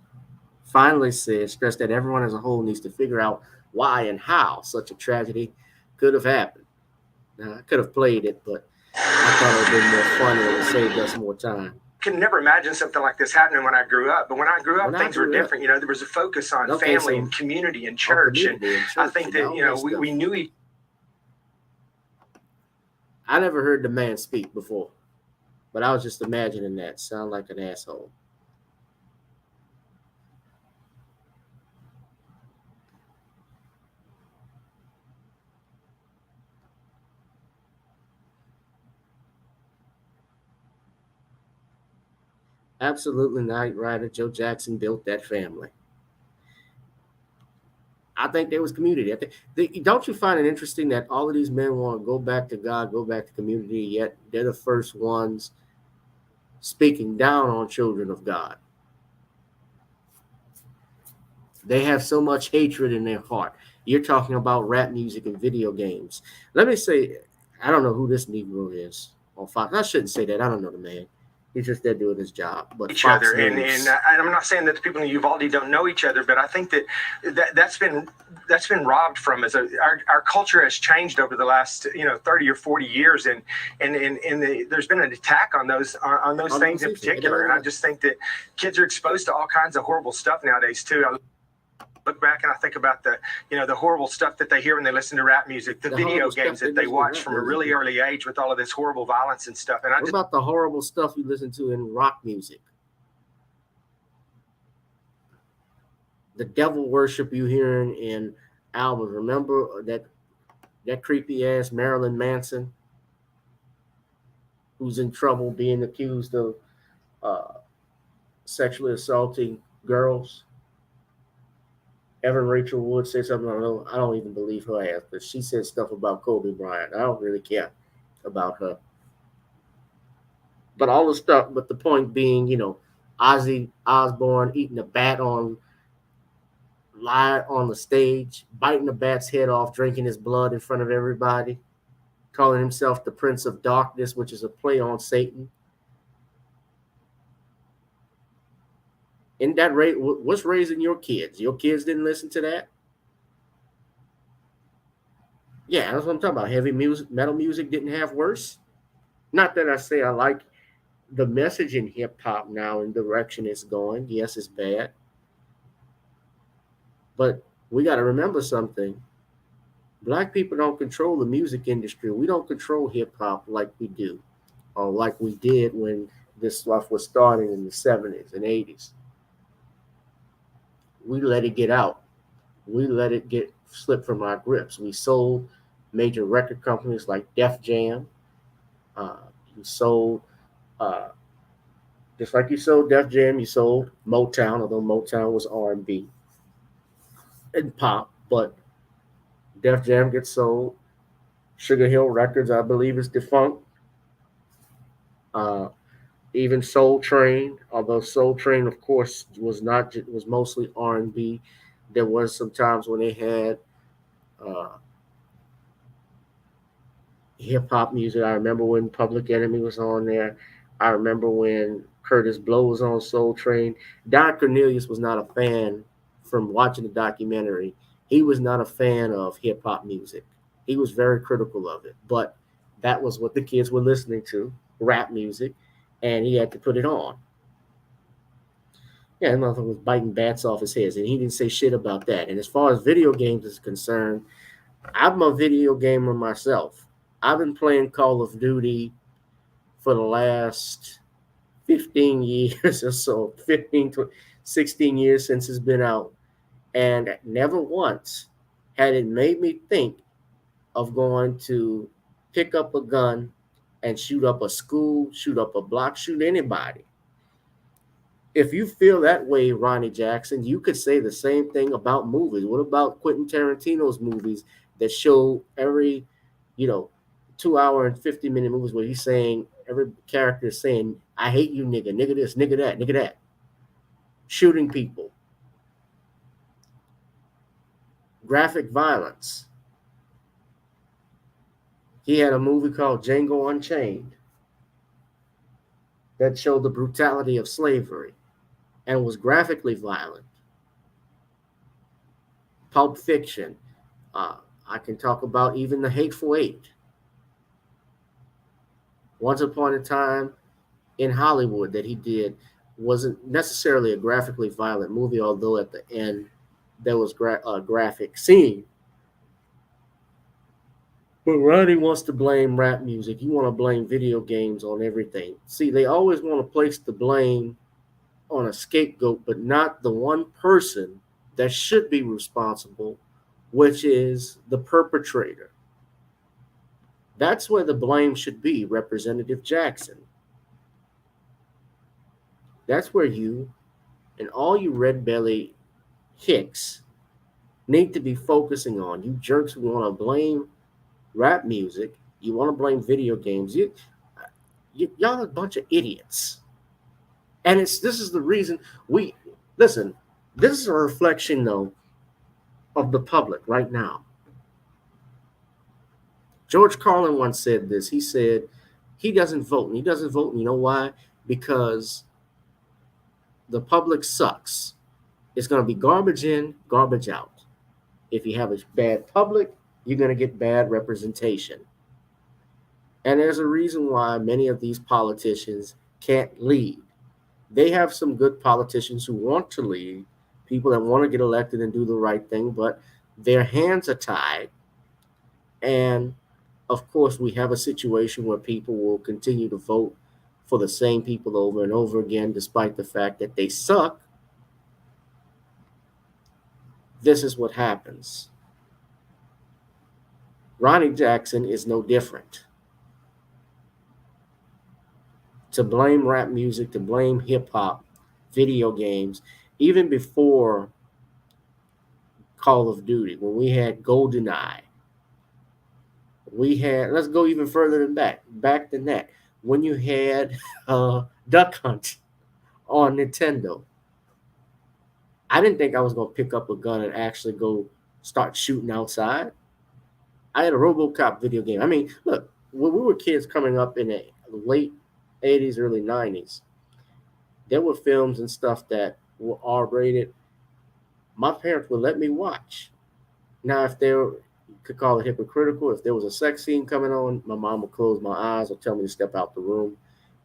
finally stressed that everyone as a whole needs to figure out why and how such a tragedy could have happened. Now, I could have played it, but I thought it would have been more fun and it would save us more time.
Can never imagine something like this happening when I grew up. But when I grew up, things were different. You know, there was a focus on family and community and church. And I think that, you know, we knew each.
I never heard the man speak before, but I was just imagining that. Sound like an asshole. Absolutely not right. Joe Jackson built that family. I think there was community. Don't you find it interesting that all of these men want to go back to God, go back to community, yet they're the first ones speaking down on children of God? They have so much hatred in their heart. You're talking about rap music and video games. Let me say, I don't know who this Negro is on Fox. I shouldn't say that. I don't know the man. He's just there doing his job. But
each other, and I'm not saying that the people in Uvalde don't know each other, but I think that's been robbed from us. Our culture has changed over the last 30 or 40 years, and there's been an attack on those things in particular. And I just think that kids are exposed to all kinds of horrible stuff nowadays too. I look back and I think about the horrible stuff that they hear when they listen to rap music, the video games that they watch from a really early age with all of this horrible violence and stuff. And
what about the horrible stuff you listen to in rock music? The devil worship you hearing in albums. Remember that creepy ass Marilyn Manson, who's in trouble being accused of sexually assaulting girls? Evan Rachel Wood said something, I don't even believe her ass, but she said stuff about Kobe Bryant. I don't really care about her. But all the stuff, but the point being, Ozzy Osbourne eating a bat live on the stage, biting the bat's head off, drinking his blood in front of everybody, calling himself the Prince of Darkness, which is a play on Satan. In that rate, what's raising your kids? Your kids didn't listen to that? Yeah, that's what I'm talking about. Heavy music, metal music didn't have worse. Not that I say I like the message in hip hop now and direction it's going. Yes, it's bad. But we got to remember something. Black people don't control the music industry. We don't control hip hop like we do, or like we did when this stuff was starting in the 70s and 80s. We let it get out. We let it slip from our grips. We sold major record companies like Def Jam. You sold, just like you sold Def Jam, you sold Motown, although Motown was R&B and pop, but Def Jam gets sold. Sugar Hill Records, I believe, is defunct. Even Soul Train, although Soul Train, of course, was mostly R&B. There was some times when they had hip hop music. I remember when Public Enemy was on there. I remember when Curtis Blow was on Soul Train. Don Cornelius was not a fan from watching the documentary. He was not a fan of hip hop music. He was very critical of it, but that was what the kids were listening to, rap music. And he had to put it on. Yeah, nothing was biting bats off his head, and he didn't say shit about that. And as far as video games is concerned, I'm a video gamer myself. I've been playing Call of Duty for the last 15 years or so, 15 to 16 years since it's been out. And never once had it made me think of going to pick up a gun and shoot up a school, shoot up a block, shoot anybody. If you feel that way, Ronny Jackson, you could say the same thing about movies. What about Quentin Tarantino's movies that show every, 2 hour and 50-minute movies where he's saying, every character is saying, I hate you, nigga, nigga this, nigga that, nigga that. Shooting people. Graphic violence. He had a movie called Django Unchained that showed the brutality of slavery and was graphically violent. Pulp Fiction. I can talk about even The Hateful Eight. Once Upon a Time in Hollywood that he did wasn't necessarily a graphically violent movie, although at the end there was a graphic scene. But Ronny wants to blame rap music. You want to blame video games on everything. See, they always want to place the blame on a scapegoat, but not the one person that should be responsible, which is the perpetrator. That's where the blame should be, Representative Jackson. That's where you and all you red belly hicks need to be focusing on. You jerks who want to blame rap music, you want to blame video games. Y'all are a bunch of idiots. And this is the reason this is a reflection, though, of the public right now. George Carlin once said this. He said he doesn't vote. And he doesn't vote, and you know why? Because the public sucks. It's going to be garbage in, garbage out. If you have a bad public, you're going to get bad representation. And there's a reason why many of these politicians can't lead. They have some good politicians who want to lead, people that want to get elected and do the right thing, but their hands are tied. And of course, we have a situation where people will continue to vote for the same people over and over again, despite the fact that they suck. This is what happens. Ronny Jackson is no different. To blame rap music, to blame hip-hop, video games, even before Call of Duty, when we had GoldenEye, let's go even further than back than that, when you had Duck Hunt on Nintendo. I didn't think I was going to pick up a gun and actually go start shooting outside. I had a RoboCop video game. I mean, look, when we were kids coming up in the late 80s, early 90s, there were films and stuff that were R-rated. My parents would let me watch. Now, if they were, you could call it hypocritical, if there was a sex scene coming on, my mom would close my eyes or tell me to step out the room.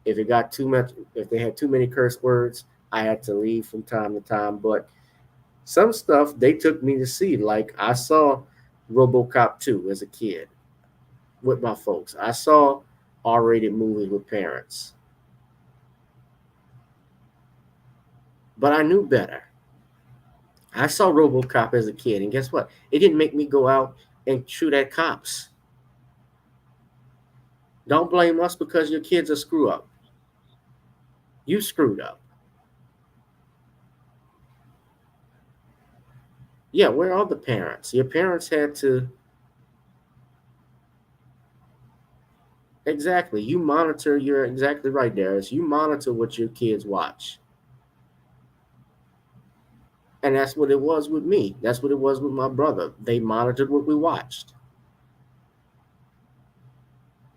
If it got too much, if they had too many curse words, I had to leave from time to time. But some stuff they took me to see, like I saw RoboCop 2 as a kid with my folks. I saw R-rated movies with parents. But I knew better. I saw RoboCop as a kid, and guess what? It didn't make me go out and shoot at cops. Don't blame us because your kids are screw up. You screwed up. Yeah, where are the parents? Your parents had to. Exactly. You monitor, you're exactly right, Darius. You monitor what your kids watch. And that's what it was with me. That's what it was with my brother. They monitored what we watched.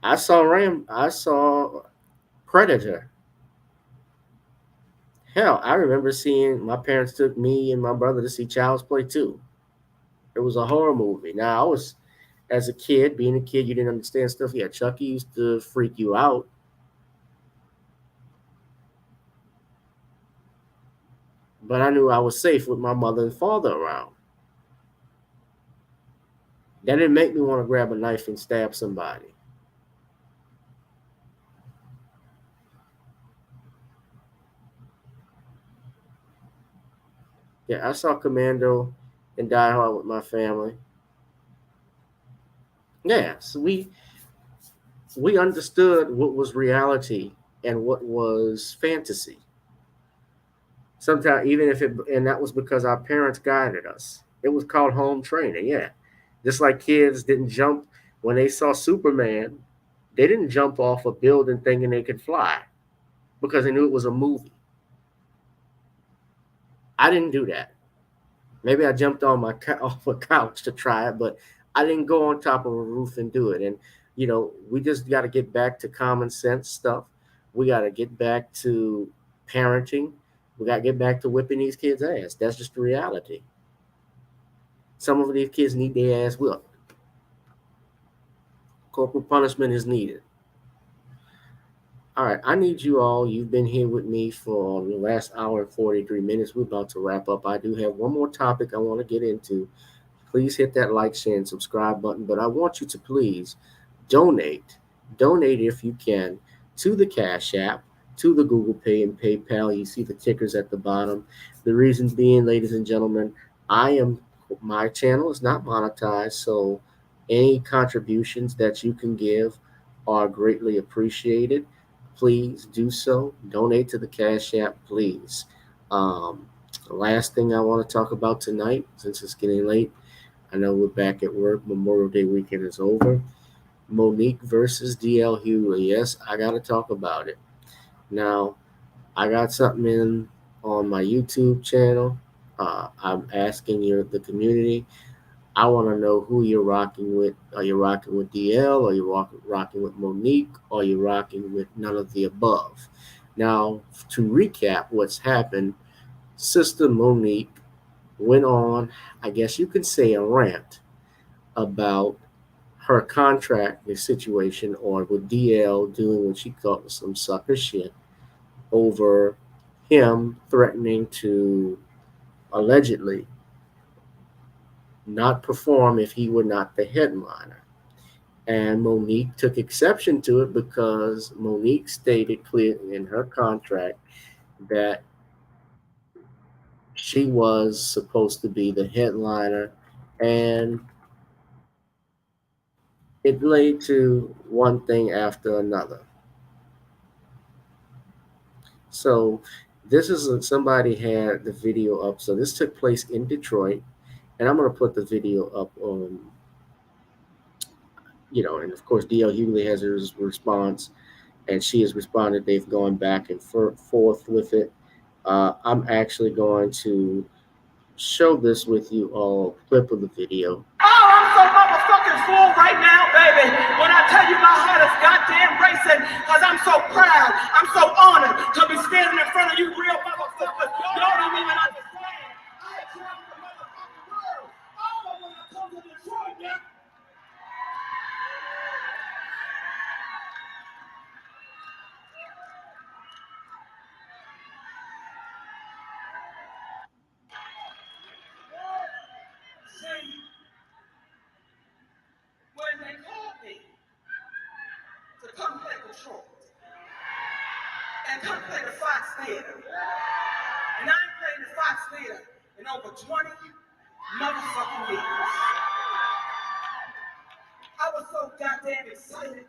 I saw Predator. Hell, I remember seeing, my parents took me and my brother to see Child's Play 2. It was a horror movie. Now, I was, as a kid, being a kid, you didn't understand stuff. Yeah, Chucky used to freak you out. But I knew I was safe with my mother and father around. That didn't make me want to grab a knife and stab somebody. Yeah, I saw Commando and Die Hard with my family. Yes, we understood what was reality and what was fantasy. Sometimes, even if and that was because our parents guided us. It was called home training, yeah. Just like kids didn't jump when they saw Superman, they didn't jump off a building thinking they could fly because they knew it was a movie. I didn't do that. Maybe I jumped on off a couch to try it, but I didn't go on top of a roof and do it. And we just got to get back to common sense stuff. We got to get back to parenting. We got to get back to whipping these kids' ass. That's just the reality. Some of these kids need their ass whipped. Corporal punishment is needed. All right, I need you all. You've been here with me for the last hour and 43 minutes. We're about to wrap up. I do have one more topic I want to get into. Please hit that like, share, and subscribe button. But I want you to please donate if you can, to the Cash App, to the Google Pay and PayPal. You see the tickers at the bottom. The reason being, ladies and gentlemen, my channel is not monetized, so any contributions that you can give are greatly appreciated. Please do so. Donate to the Cash App, please. The last thing I want to talk about tonight, since it's getting late, I know we're back at work. Memorial Day weekend is over. Monique versus DL Hughley. Yes, I got to talk about it. Now, I got something on my YouTube channel. I'm asking the community. I want to know who you're rocking with. Are you rocking with DL? Are you rocking with Monique? Or are you rocking with none of the above? Now, to recap what's happened, Sister Monique went on, I guess you could say, a rant about her contract situation, or with DL doing what she called some sucker shit over him threatening to allegedly not perform if he were not the headliner. And Monique took exception to it because Monique stated clearly in her contract that she was supposed to be the headliner, and it led to one thing after another. So this is somebody had the video up. So this took place in Detroit, and I'm going to put the video up on, and of course DL Hughley has his response, and she has responded. They've gone back and forth with it. I'm actually going to show this with you all, clip of the video.
Oh, I'm so motherfucking full right now, baby. When I tell you my heart is goddamn racing, because I'm so proud, I'm so honored to be standing in front of you real motherfuckers. Y'all don't even understand. I travel the motherfucking world. All of when I come to Detroit, man. See, when they called me to come play Detroit and come play the Fox Theater, and I ain't played the Fox Theater in over 20 motherfucking years. I was so goddamn excited.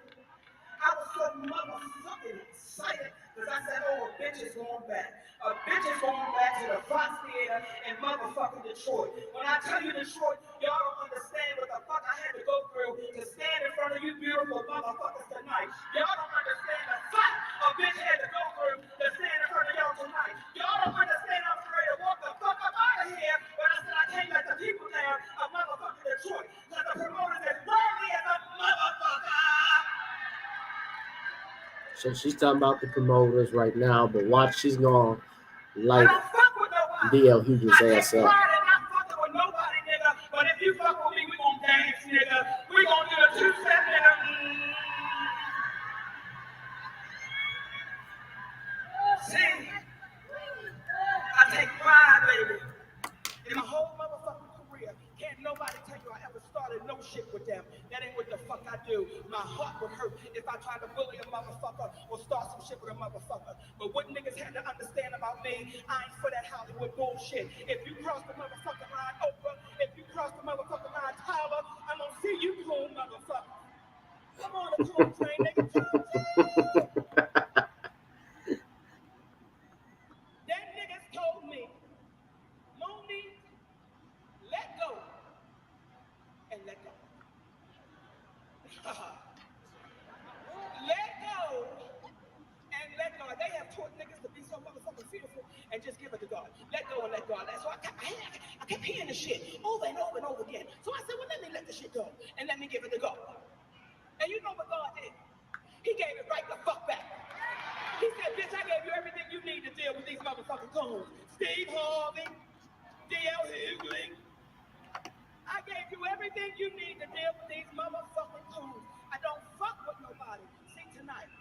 I was so motherfucking excited because I said, oh, a bitch is going back. A bitch is going back to the Fox Theater in motherfucking Detroit. When I tell you Detroit, y'all don't understand what the fuck I had to go through to stand in front of you beautiful motherfuckers tonight. Y'all don't understand the fight a bitch had to go through to stand in front of y'all tonight. Y'all don't understand I'm ready to walk the fuck up out of here when I said I came back to people town of motherfucking Detroit. Because the promoters is worthy as a motherfucker.
So she's talking about the promoters right now, but watch, she's going to light DL Hughley's ass up.
With nobody, nigga. But if you fuck with me, we gon' dance, nigga. We gon' do a two-step, nigga. See, I take pride, baby, in my whole motherfucking career. Can't nobody tell you I ever started no shit with them. That ain't what the fuck I do. My heart would hurt if I tried to bully a motherfucker or start some shit with a motherfucker. But what niggas had to understand about me, I ain't for that Hollywood bullshit. If you cross the motherfucking line, Oprah, if you cross the motherfucking line, Tyler, I'm gonna see you cool, motherfucker. Come on, the coal train, nigga. That niggas told me, Monique, let go and let go. Let go and let God. They have taught niggas to be so motherfucking fearful and just give it to God. Let go and let God. So I kept hearing this shit over and over and over again. So I said, well, let me let this shit go and let me give it to God. And you know what God did? He gave it right the fuck back. He said, bitch, I gave you everything you need to deal with these motherfucking coons. Steve Harvey, D.L. Hughley. I gave you everything you need to deal with these motherfucking coons. I don't fuck with nobody. See, tonight,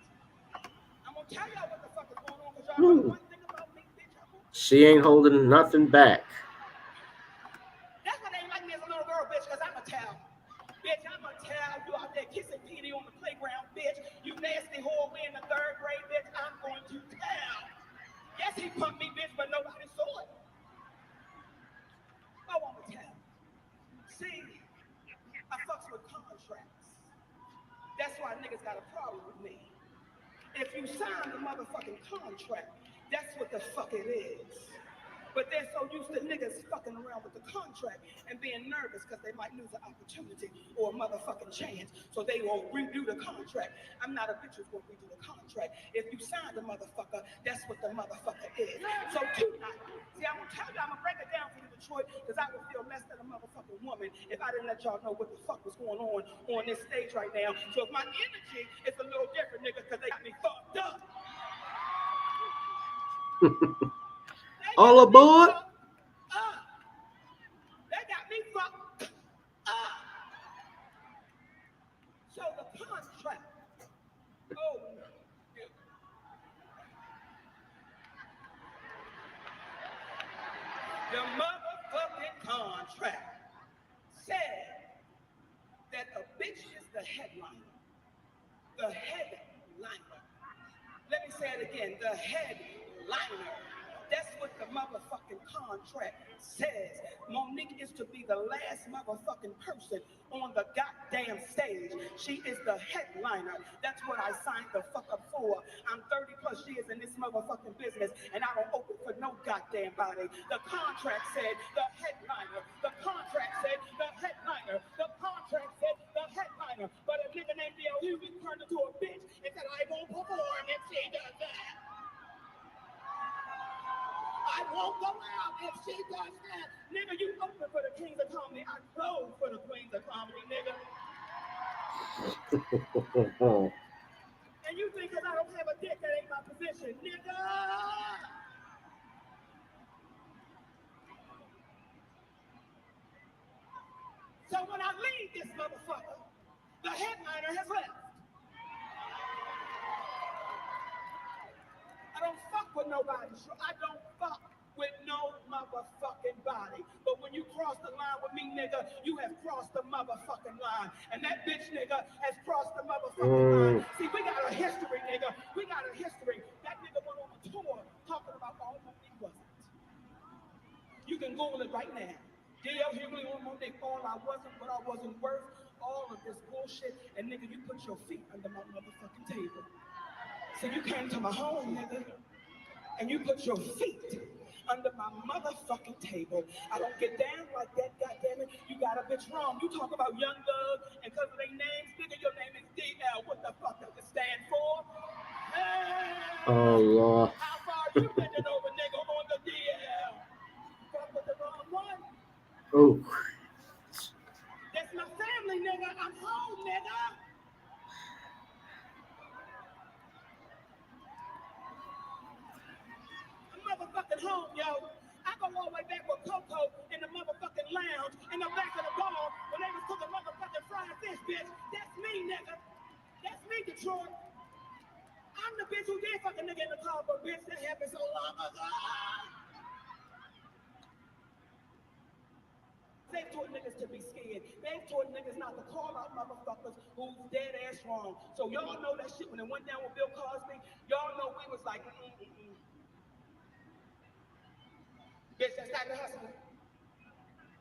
I'm gonna tell y'all what the fuck is going on, because y'all know one thing about me, bitch.
She ain't holding nothing back.
That's why they like me as a little girl, bitch, because I'm a tell. Bitch, I'm a tell. You out there kissing Petey on the playground, bitch. You nasty whore, we in the 3rd grade, bitch. I'm going to tell. Yes, he pumped me, bitch, but nobody saw it. I want to tell. See, I fucks with contracts. That's why niggas got a problem with me. If you sign the motherfucking contract, that's what the fuck it is. But they're so used to niggas fucking around with the contract and being nervous because they might lose an opportunity or a motherfucking chance. So they will redo the contract. I'm not a bitch who's going to redo the contract. If you sign the motherfucker, that's what the motherfucker is. So tonight, see, I'm going to tell you, I'm going to break it down for you, Detroit, because I would feel less than a motherfucking woman if I didn't let y'all know what the fuck was going on this stage right now. So if my energy is a little different, nigga, because they got me fucked up.
All aboard.
They got me fucked up. So the contract. Oh, the motherfucking contract said that a bitch is the headliner. The headliner. Let me say it again. The headliner. That's what the motherfucking contract says. Monique is to be the last motherfucking person on the goddamn stage. She is the headliner. That's what I signed the fuck up for. I'm 30 plus years in this motherfucking business, and I don't open for no goddamn body. The contract said the headliner. The contract said the headliner. The contract said the headliner. But a nigga named D.L. Hughley turned into a bitch and said, I won't perform if she does that. I won't go out if she does that. Nigga, you open for the kings of comedy. I close for the queens of comedy, nigga. And you think because I don't have a dick, that ain't my position, nigga. So when I leave this motherfucker, the headliner has left. I don't fuck with nobody. I don't fuck with no motherfucking body. But when you cross the line with me, nigga, you have crossed the motherfucking line. And that bitch, nigga, has crossed the motherfucking line. See, we got a history, nigga. We got a history. That nigga went on a tour talking about all Monique wasn't. You can Google it right now. D.L. Hughley on Monique, all I wasn't, what I wasn't worth, all of this bullshit. And nigga, you put your feet under my motherfucking table. So you came to my home, nigga, and you put your feet under my motherfucking table. I don't get down like that, goddammit. You got a bitch wrong. You talk about Young Thug, and because of their names, nigga, your name is DL. What the fuck does it stand for? Hey!
Oh, Lord.
How far you bending over, nigga, on the DL? Fuck with the wrong one.
Oh.
That's my family, nigga. I'm home, nigga. Motherfucking home, yo. I go all the way back with Coco in the motherfucking lounge in the back of the bar when they was cooking motherfucking fried fish, bitch. That's me, nigga. That's me, Detroit. I'm the bitch who did fuck a nigga in the car, but bitch, that happened so long ago. They've taught niggas to be scared. They've taught niggas not to call out motherfuckers who's dead ass wrong. So y'all know that shit when it went down with Bill Cosby. Y'all know we was like, Bitch, that's not the hustle.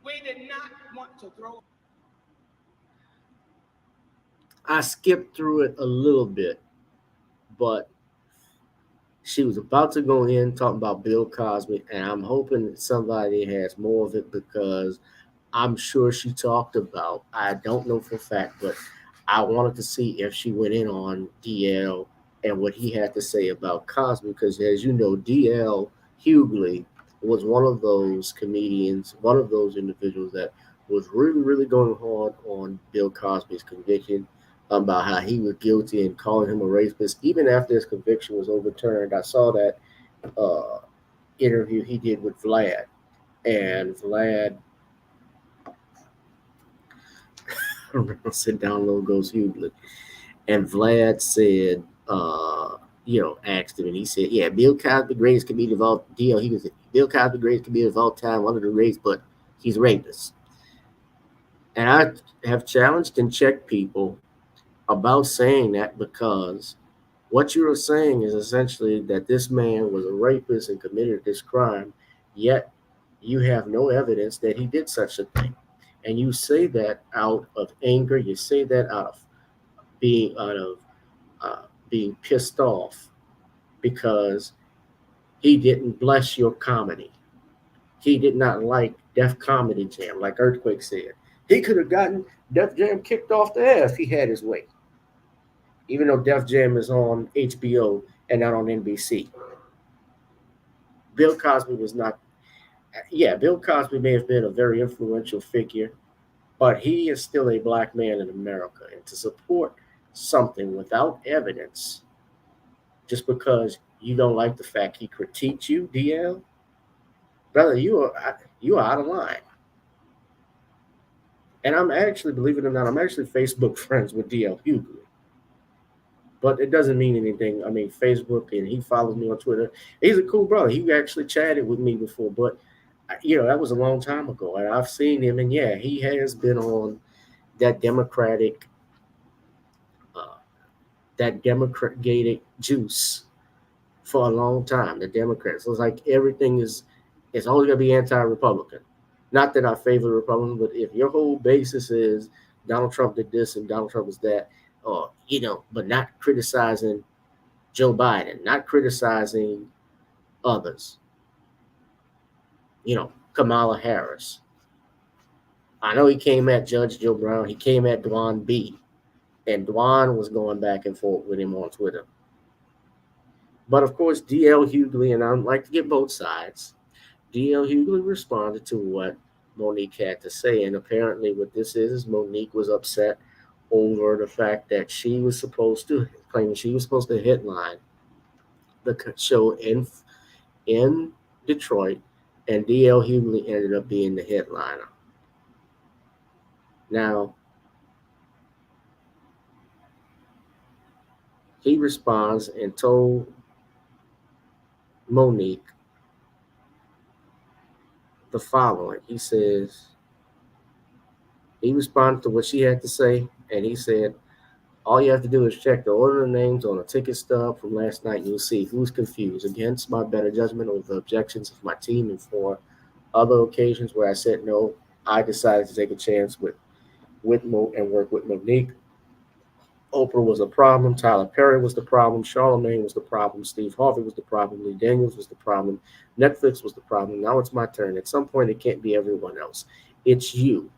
We did not want to throw.
I skipped through it a little bit, but she was about to go in talking about Bill Cosby, and I'm hoping that somebody has more of it because I'm sure she talked about, I don't know for a fact, but I wanted to see if she went in on DL and what he had to say about Cosby, because as you know, DL Hughley was one of those comedians, one of those individuals that was really, really going hard on Bill Cosby's conviction about how he was guilty and calling him a rapist. Even after his conviction was overturned, I saw that interview he did with Vlad, and Vlad, sit down low goes Hughley. And Vlad said, asked him, and he said, yeah, Bill Cosby, greatest comedian of all deal. He was Bill Cosby, greatest comedian of all time, one of the greats, but he's a rapist. And I have challenged and checked people about saying that, because what you are saying is essentially that this man was a rapist and committed this crime, yet you have no evidence that he did such a thing. And you say that out of anger. You say that out of being pissed off because he didn't bless your comedy. He did not like Def Comedy Jam, like Earthquake said. He could have gotten Def Jam kicked off the air if he had his way, even though Def Jam is on HBO and not on NBC. Bill Cosby was not. Yeah, Bill Cosby may have been a very influential figure, but he is still a black man in America. And to support something without evidence, just because you don't like the fact he critiqued you, DL, brother, you are out of line. And I'm actually, believe it or not, I'm actually Facebook friends with DL Hughley. But it doesn't mean anything. I mean, Facebook, and he follows me on Twitter. He's a cool brother. He actually chatted with me before, but that was a long time ago. And I've seen him, and yeah, he has been on that Democratic gated juice for a long time, the Democrats. So it's like everything is always going to be anti-Republican. Not that I favor Republican, but if your whole basis is Donald Trump did this and Donald Trump is that, but not criticizing Joe Biden, not criticizing others, Kamala Harris. I know he came at Judge Joe Brown. He came at Dwan B. And Dwan was going back and forth with him on Twitter. But of course, DL Hughley, and I'd like to get both sides, DL Hughley responded to what Monique had to say. And apparently what this is Monique was upset over the fact that she was supposed to headline the show in Detroit, and DL Hughley ended up being the headliner. Now, he responds and told Monique the following. He says, he responded to what she had to say, and he said, all you have to do is check the order of names on a ticket stub from last night, and you'll see who's confused. Against my better judgment over the objections of my team and for other occasions where I said no, I decided to take a chance with Mo and work with Monique. Oprah was a problem. Tyler Perry was the problem. Charlamagne was the problem. Steve Harvey was the problem. Lee Daniels was the problem. Netflix was the problem. Now it's my turn. At some point, it can't be everyone else. It's you.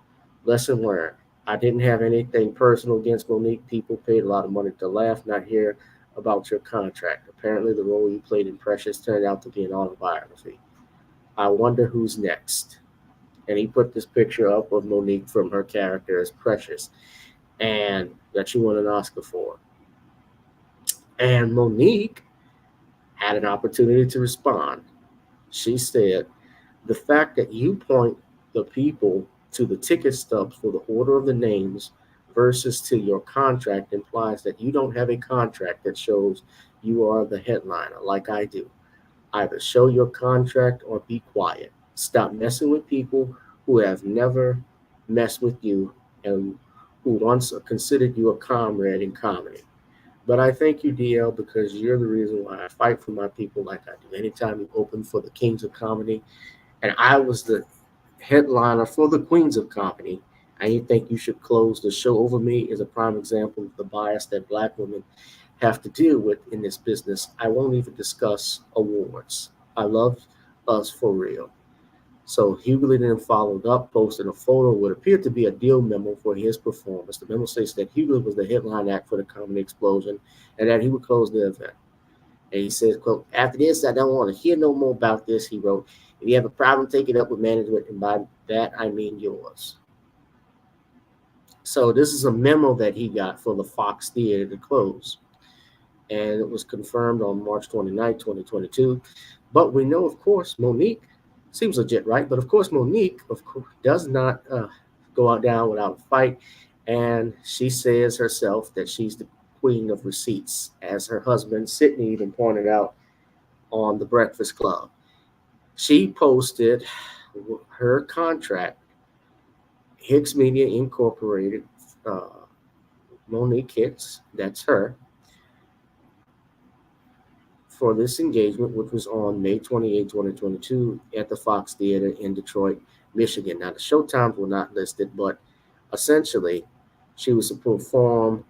Lesson learned. I didn't have anything personal against Monique. People paid a lot of money to laugh, not hear about your contract. Apparently, the role you played in Precious turned out to be an autobiography. I wonder who's next. And he put this picture up of Monique from her character as Precious, and that she won an Oscar for. And Monique had an opportunity to respond. She said, the fact that you point the people to the ticket stubs for the order of the names versus to your contract implies that you don't have a contract that shows you are the headliner like I do. Either show your contract or be quiet. Stop messing with people who have never messed with you and who once considered you a comrade in comedy. But I thank you, DL, because you're the reason why I fight for my people like I do. Anytime you open for the Kings of Comedy, and I was the headliner for the Queens of Comedy, and you think you should close the show over me is a prime example of the bias that Black women have to deal with in this business. I won't even discuss awards. I love us for real. So Hughley then followed up, posting a photo of what appeared to be a deal memo for his performance. The memo states that Hughley was the headline act for the comedy explosion and that he would close the event. And he says, quote, after this, I don't want to hear no more about this, he wrote. If you have a problem, take it up with management, and by that, I mean yours. So this is a memo that he got for the Fox Theater to close. And it was confirmed on March 29, 2022. But we know, of course, Monique, seems legit, right? But of course, Monique, of course, does not go out down without a fight. And she says herself that she's the queen of receipts, as her husband, Sidney, even pointed out on The Breakfast Club. She posted her contract, Hicks Media Incorporated, Monique Hicks, that's her, for this engagement, which was on May 28, 2022 at the Fox Theater in Detroit, Michigan. Now, the show times were not listed, but essentially, she was to perform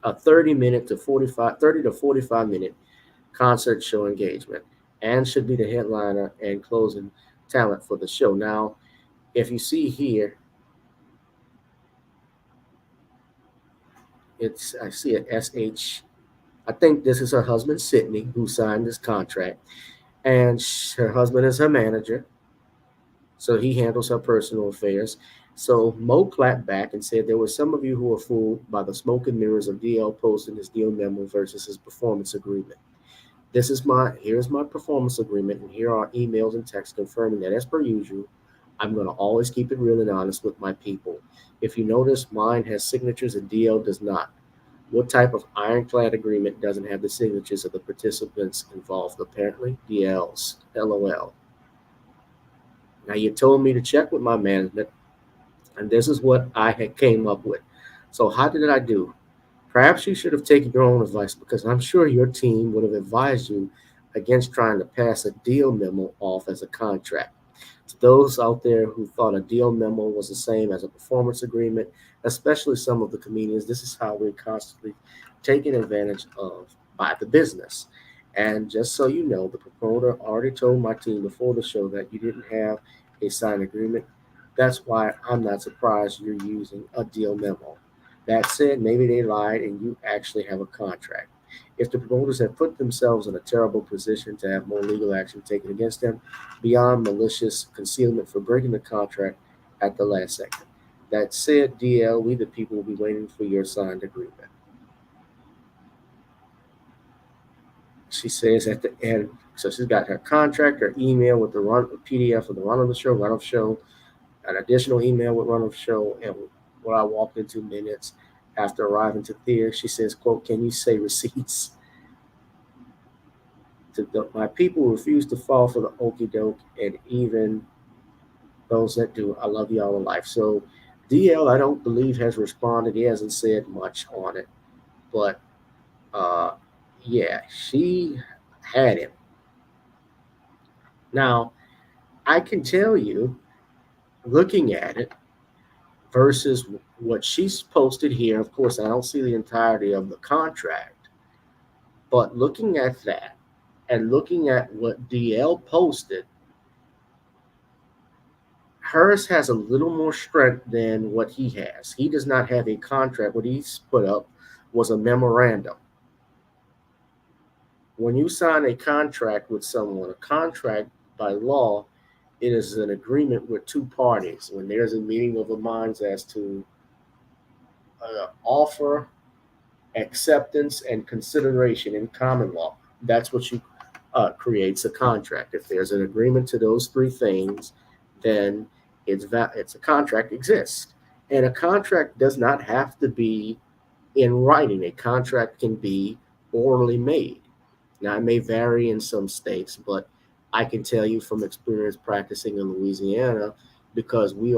a 30 to 45 minute concert show engagement and should be the headliner and closing talent for the show. Now, if you see here, I see it SH. I think this is her husband, Sidney, who signed this contract. And her husband is her manager. So he handles her personal affairs. So Mo clapped back and said there were some of you who were fooled by the smoke and mirrors of DL posting his deal memo versus his performance agreement. Here's my performance agreement, and here are emails and texts confirming that, as per usual, I'm going to always keep it real and honest with my people. If you notice, mine has signatures and DL does not. What type of ironclad agreement doesn't have the signatures of the participants involved? Apparently, DL's. LOL. Now, you told me to check with my management, and this is what I had came up with. So how did I do? Perhaps you should have taken your own advice, because I'm sure your team would have advised you against trying to pass a deal memo off as a contract. To those out there who thought a deal memo was the same as a performance agreement, especially some of the comedians, this is how we're constantly taken advantage of by the business. And just so you know, the promoter already told my team before the show that you didn't have a signed agreement. That's why I'm not surprised you're using a deal memo. That said, maybe they lied and you actually have a contract. If the promoters have put themselves in a terrible position to have more legal action taken against them beyond malicious concealment for breaking the contract at the last second. That said, DL, we the people will be waiting for your signed agreement. She says at the end, so she's got her contract, her email with the PDF of the run of the show, an additional email with run of the show, and what I walked into minutes after arriving to theater. She says, quote, can you say receipts? My people refuse to fall for the okie doke, and even those that do, I love you all in life. So DL, I don't believe, has responded. He hasn't said much on it, but yeah, she had him. Now, I can tell you, looking at it versus what she's posted here, of course, I don't see the entirety of the contract, but looking at that and looking at what DL posted, hers has a little more strength than what he has. He does not have a contract. What he's put up was a memorandum. When you sign a contract with someone, a contract by law, it is an agreement with two parties. When there's a meeting of the minds as to offer, acceptance, and consideration in common law, that's what you creates a contract. If there's an agreement to those three things, then it's a contract exists. And a contract does not have to be in writing. A contract can be orally made. Now, it may vary in some states, but I can tell you from experience practicing in Louisiana, because we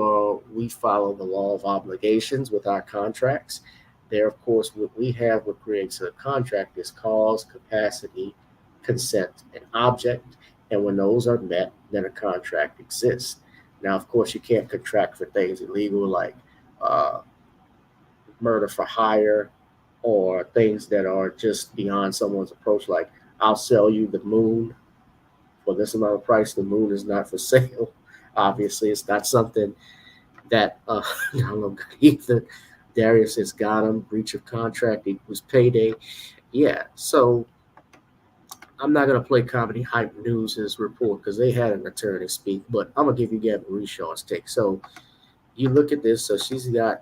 follow the law of obligations with our contracts. There, of course, what we have, what creates a contract is cause, capacity, consent, and object. And when those are met, then a contract exists. Now, of course, you can't contract for things illegal like murder for hire or things that are just beyond someone's approach, like I'll sell you the moon for this amount of price. The moon is not for sale. Obviously, it's not something that I don't know, either Darius has got him, breach of contract equals payday. Yeah, so I'm not going to play Comedy Hype News' report because they had an attorney speak, but I'm going to give you Gavin Richard's take. So you look at this. So she's got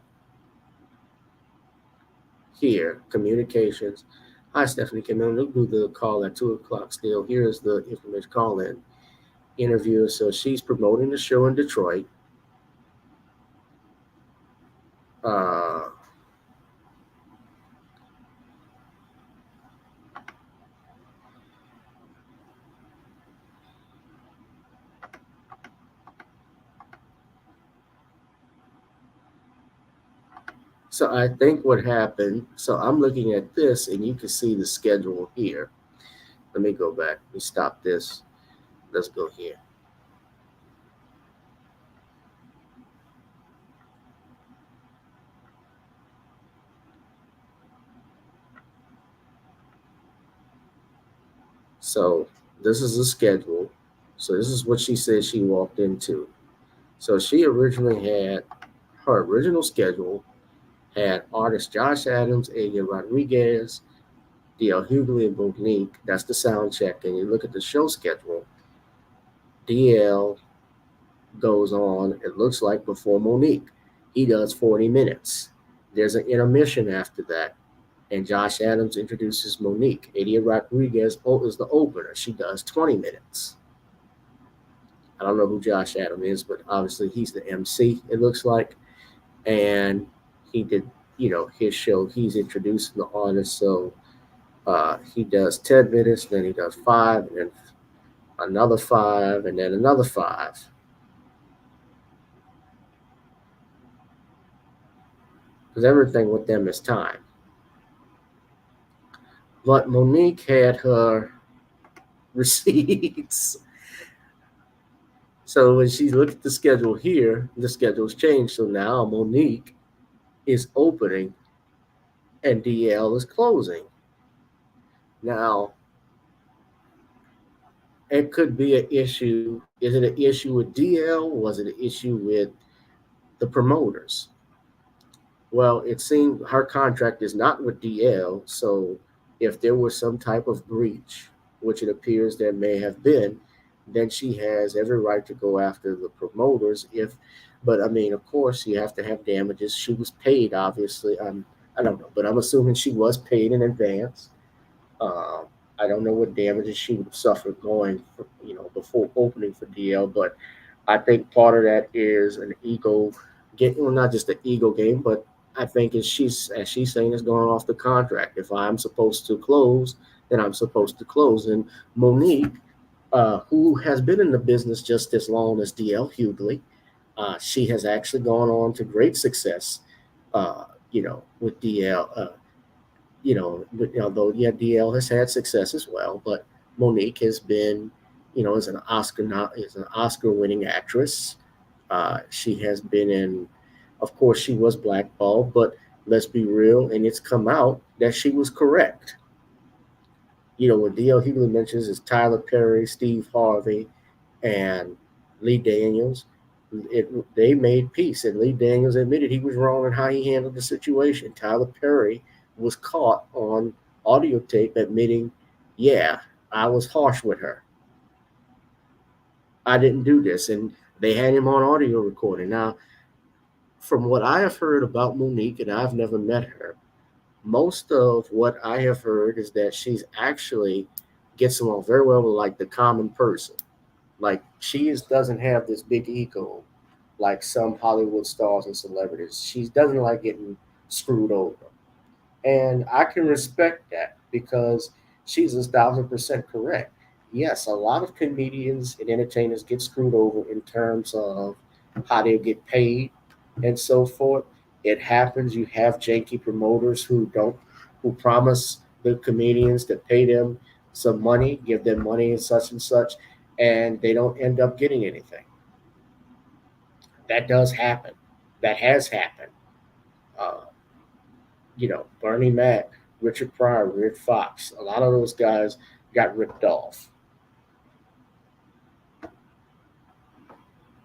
here communications. Hi, Stephanie came in. We'll do the call at 2 o'clock still. Here's the information call-in interview. So she's promoting the show in Detroit. So I think what happened, so I'm looking at this and you can see the schedule here. Let me go back. Let me stop this. Let's go here. So this is the schedule. So this is what she said she walked into. So she originally had, her original schedule had artists Josh Adams, Xavier Rodriguez, DL Hughley, and Monique. That's the sound check. And you look at the show schedule, DL goes on, it looks like, before Monique. He does 40 minutes. There's an intermission after that. And Josh Adams introduces Monique. Xavier Rodriguez is the opener. She does 20 minutes. I don't know who Josh Adams is, but obviously he's the MC, it looks like. And he did, his show. He's introducing the artist. So he does 10 minutes, then he does 5, and then another 5, and then another 5. Because everything with them is time. But Monique had her receipts. So when she looked at the schedule here, the schedule's changed. So now Monique is opening and DL is closing. Now, it could be an issue. Is it an issue with DL? Was it an issue with the promoters? Well, it seemed her contract is not with DL. So if there was some type of breach, which it appears there may have been, then she has every right to go after the promoters. But I mean, of course, you have to have damages. She was paid, obviously. I don't know, but I'm assuming she was paid in advance. I don't know what damages she would have suffered going, before opening for DL. But I think part of that is an ego game. Well, not just an ego game, but I think as she's saying, is going off the contract. If I'm supposed to close, then I'm supposed to close. And Monique, who has been in the business just as long as DL Hughley, she has actually gone on to great success, with DL. Although DL has had success as well, but Monique has been, is an Oscar-winning actress. She has been in. Of course, she was blackballed, but let's be real, and it's come out that she was correct. What D.L. Hughley mentions is Tyler Perry, Steve Harvey, and Lee Daniels. They made peace, and Lee Daniels admitted he was wrong in how he handled the situation. Tyler Perry was caught on audio tape admitting, yeah, I was harsh with her. I didn't do this, and they had him on audio recording. Now, from what I have heard about Monique, and I've never met her, most of what I have heard is that she's actually gets along very well with like the common person. Like she doesn't have this big ego like some Hollywood stars and celebrities. She doesn't like getting screwed over. And I can respect that because she's 1,000% correct. Yes, a lot of comedians and entertainers get screwed over in terms of how they get paid and so forth. It happens. You have janky promoters who promise the comedians to pay them some money, give them money and such, and they don't end up getting anything. that does happen. That has happened. Bernie Mac, Richard Pryor, Rick Fox, a lot of those guys got ripped off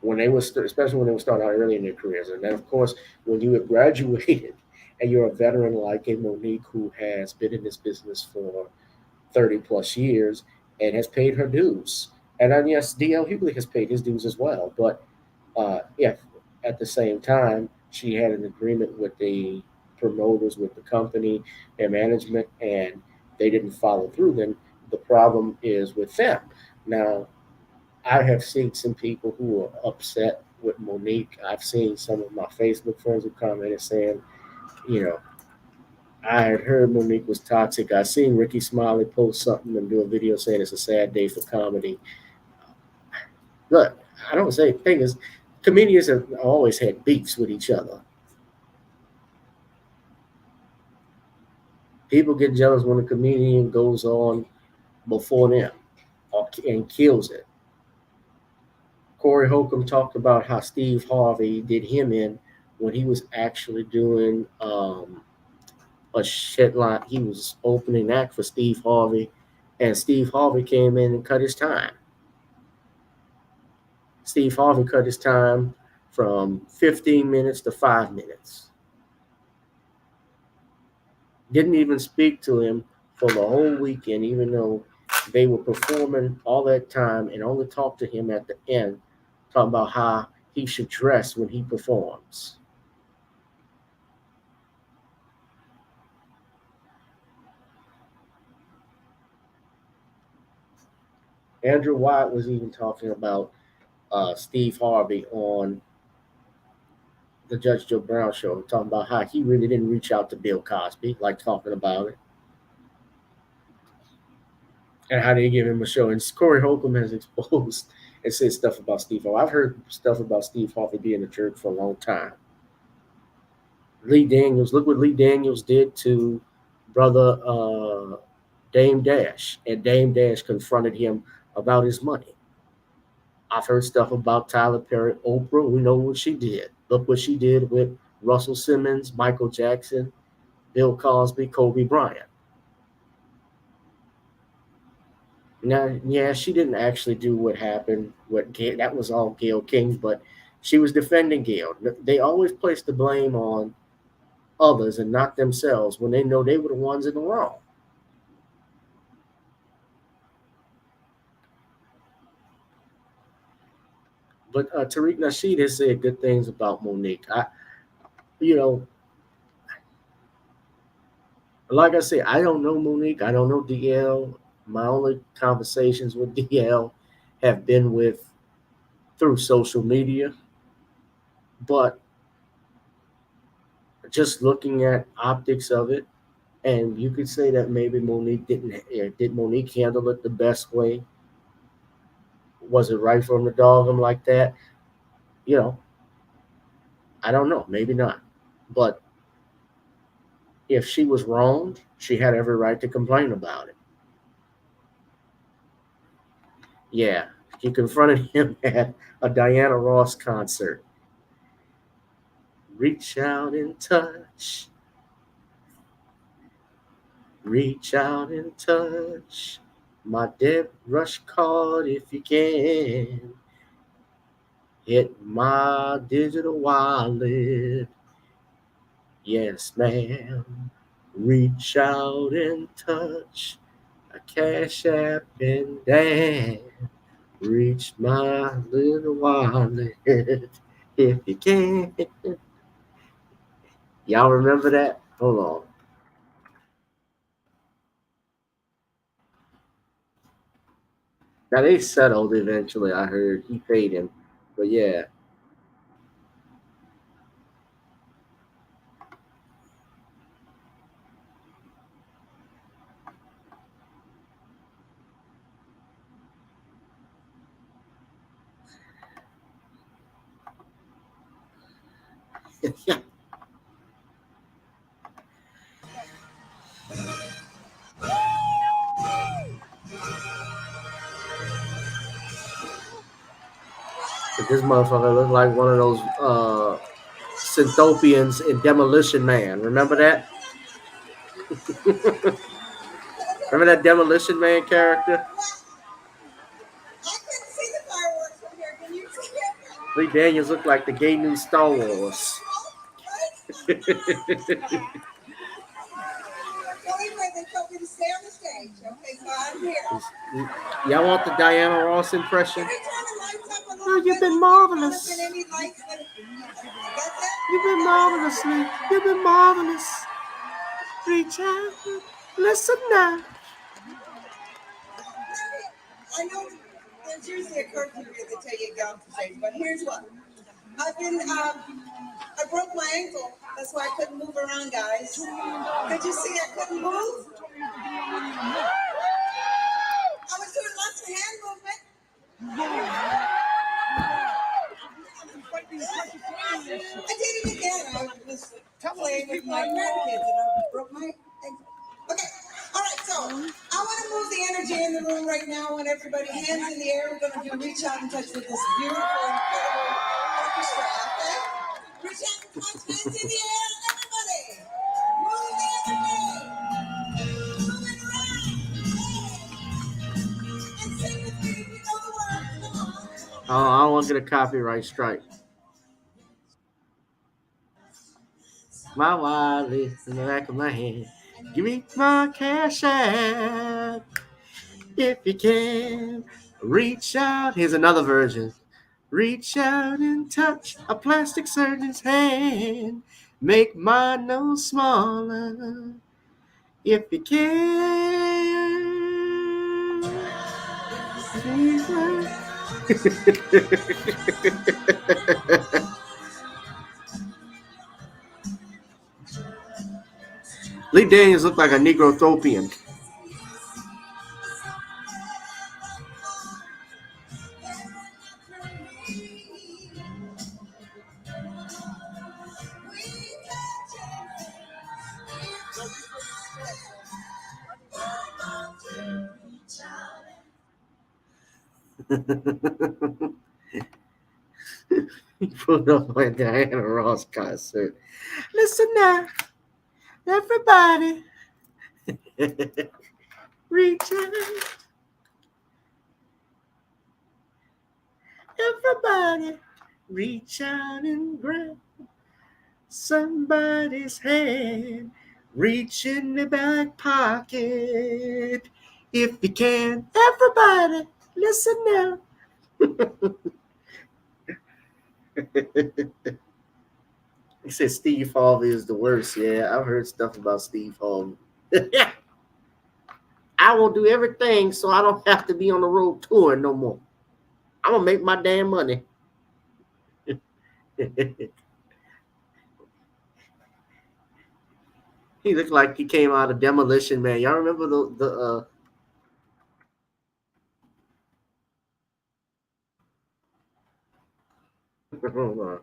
when they was, especially when they were starting out early in their careers. And then, of course, when you have graduated and you're a veteran like a Monique who has been in this business for 30 plus years and has paid her dues. And then, yes, D.L. Hughley has paid his dues as well. But if at the same time she had an agreement with the promoters, with the company and management, and they didn't follow through, then the problem is with them. Now, I have seen some people who are upset with Monique. I've seen some of my Facebook friends who commented saying, I had heard Monique was toxic. I seen Ricky Smiley post something and do a video saying it's a sad day for comedy. Look, I don't say, the thing is, comedians have always had beefs with each other. People get jealous when a comedian goes on before them and kills it. Corey Holcomb talked about how Steve Harvey did him in when he was actually doing a shit line. He was opening act for Steve Harvey, and Steve Harvey came in and cut his time. Steve Harvey cut his time from 15 minutes to 5 minutes. Didn't even speak to him for the whole weekend, even though they were performing all that time, and only talked to him at the end, talking about how he should dress when he performs. Andrew White was even talking about Steve Harvey on the Judge Joe Brown show, talking about how he really didn't reach out to Bill Cosby, like talking about it, and how they give him a show. And Corey Holcomb has exposed and said stuff about Steve Harvey. I've heard stuff about Steve Harvey being a jerk for a long time. Lee Daniels, look what Lee Daniels did to brother Dame Dash, and Dame Dash confronted him about his money. I've heard stuff about Tyler Perry, Oprah. We know what she did. Look what she did with Russell Simmons, Michael Jackson, Bill Cosby, Kobe Bryant. Now, yeah, she didn't actually do what happened. That was all Gayle King, but she was defending Gayle. They always place the blame on others and not themselves when they know they were the ones in the wrong. But Tariq Nasheed has said good things about Monique. Like I said, I don't know Monique. I don't know DL. My only conversations with DL have been through social media. But just looking at optics of it, and you could say that maybe Monique did Monique handle it the best way? Was it right for him to dog him like that? I don't know. Maybe not. But if she was wronged, she had every right to complain about it. Yeah, she confronted him at a Diana Ross concert. Reach out and touch. Reach out and touch my Deb Rush card if you can. Hit my digital wallet. Yes, ma'am. Reach out and touch a Cash App and Dan. Reach my little wallet if you can. Y'all remember that? Hold on. Now they settled eventually. I heard he paid him, but yeah. This motherfucker looked like one of those Synthopians in Demolition Man. Remember that? Remember that Demolition Man character? Lee Daniels looked like the gay new Star Wars. Y'all want the Diana Ross impression? Oh, you've been marvelous. You've been marvelous, Lee. You've been marvelous. Reach out. Listen now.
I know there's usually a curfew here that tell you to get off the stage, but here's what. I broke my ankle. That's why I couldn't move around, guys. Did you see I couldn't move? I was doing lots of hand movement. I did it again. I was playing with my grandkids and I broke my ankle. Okay. All right, so I want to move the energy in the room right now. I want everybody hands in the air. We're going to do reach out and touch with this beautiful, incredible orchestra, okay? Reach out and touch, hands in the air, everybody. Move the energy. Move it around. And sing with me if you know the words. Come on.
Oh, I don't want to get a copyright strike. My wallet in the back of my hand. Give me my cash app if you can. Reach out. Here's another version. Reach out and touch a plastic surgeon's hand. Make my nose smaller if you can. Lee Daniels looked like a Negrotropian. He put up my Diana Ross concert. Listen now, everybody. Reach out. Everybody, reach out and grab somebody's hand. Reach in the back pocket if you can. Everybody, listen now. He said Steve Harvey is the worst. Yeah, I've heard stuff about Steve Harvey. I will do everything so I don't have to be on the road touring no more. I'm going to make my damn money. He looked like he came out of Demolition Man. Y'all remember the hold on.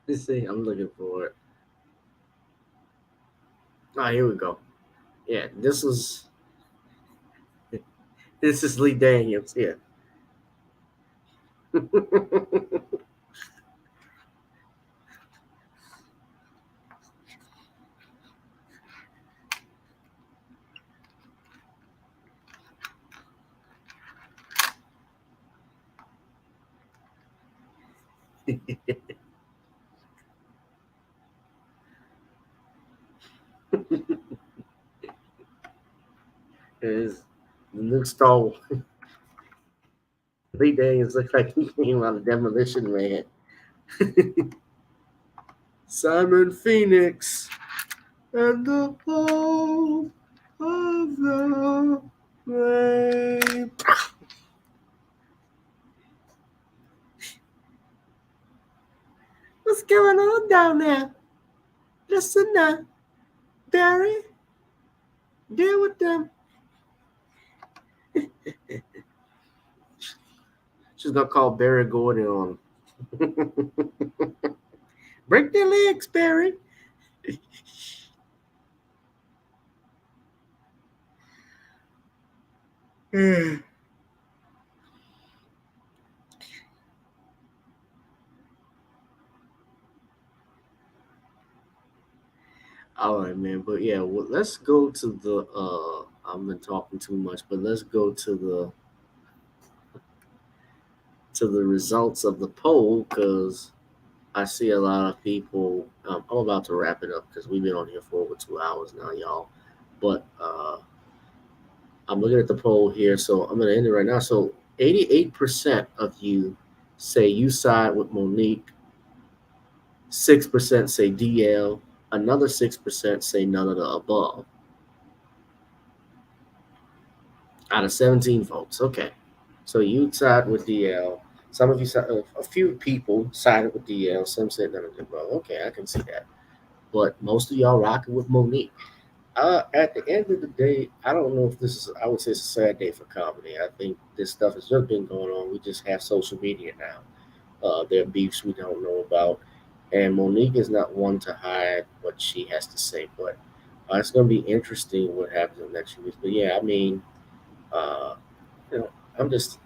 Let's see, I'm looking for it. Oh, here we go. Yeah, this is Lee Daniels here. Is the new Star Wars. Lee Daniels looks like he came out of Demolition Man. Simon Phoenix and the hope of the flame. What's going on down there? Listen now, Barry. Deal with them. She's gonna call Barry Gordon on. Break their legs, Barry. All right, man. But yeah, well, let's go to the I've been talking too much, but let's go to the results of the poll, because I see a lot of people. I'm about to wrap it up because we've been on here for over 2 hours now, y'all. But I'm looking at the poll here, so I'm going to end it right now. So 88% of you say you side with Monique. 6% say DL. Another 6% say none of the above. Out of 17 votes. Okay. So you side with DL. Some of you, a few people sided with DL. Some said none of the above. Okay, I can see that. But most of y'all rocking with Monique. At the end of the day, I don't know if this is, I would say it's a sad day for comedy. I think this stuff has just been going on. We just have social media now. There are beefs we don't know about. And Monique is not one to hide what she has to say. But it's going to be interesting what happens in the next few weeks. But yeah, I mean, I'm just,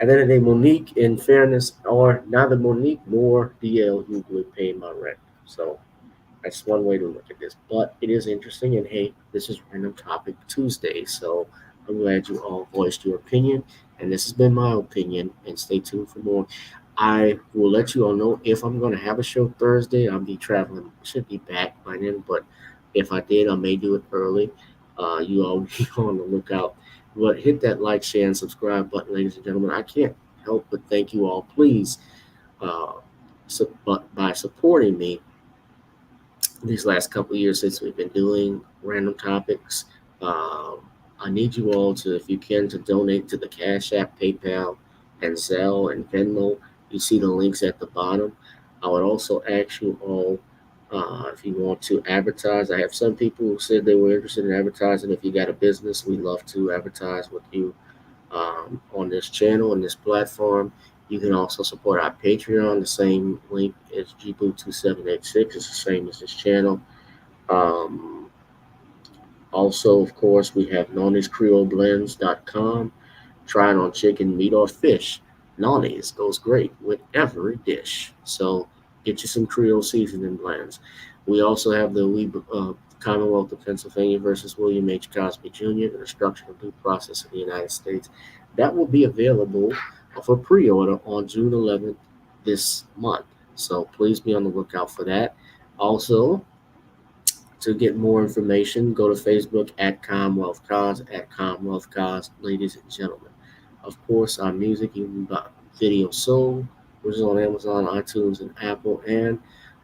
and then Monique, in fairness, or neither Monique nor DL Hughley paid my rent. So that's one way to look at this. But it is interesting. And hey, this is Random Topic Tuesday. So I'm glad you all voiced your opinion. And this has been my opinion. And stay tuned for more. I will let you all know if I'm going to have a show Thursday. I'll be traveling. Should be back by then. But if I did, I may do it early. You all be on the lookout. But hit that like, share, and subscribe button, ladies and gentlemen. I can't help but thank you all. Please, by supporting me these last couple of years since we've been doing Random Topics, I need you all to, if you can, to donate to the Cash App, PayPal, and Zelle and Venmo. You see the links at the bottom. I would also ask you all, if you want to advertise. I have some people who said they were interested in advertising. If you got a business, we love to advertise with you on this channel, on this platform. You can also support our Patreon. The same link is GBoot2786. It's the same as this channel. Also, of course, we have Nonny'sCreoleBlends.com. Try it on chicken, meat, or fish. Nonny's goes great with every dish. So get you some Creole seasoning blends. We also have the Commonwealth of Pennsylvania versus William H. Cosby Jr., the destruction of due process in the United States. That will be available for pre-order on June 11th this month. So please be on the lookout for that. Also, to get more information, go to Facebook at Commonwealth Cause, ladies and gentlemen. Of course, our music, even Video Soul, which is on Amazon, iTunes, and Apple. And,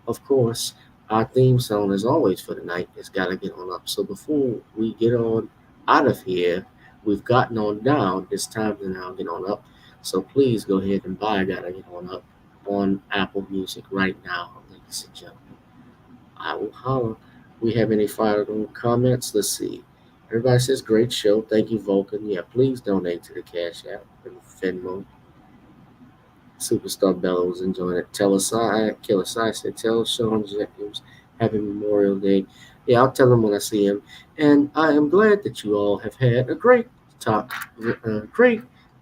of course, our theme song, as always, for the night is Gotta Get On Up. So before we get on out of here, we've gotten on down. It's time to now get on up. So please go ahead and buy Gotta Get On Up on Apple Music right now, ladies and gentlemen. I will holler. We have any final comments? Let's see. Everybody says great show. Thank you, Vulcan. Yeah, please donate to the Cash App and Venmo. Superstar Bella was enjoying it. Killer Sai said, tell Sean Jacobs happy Memorial Day. Yeah, I'll tell him when I see him. And I am glad that you all have had a great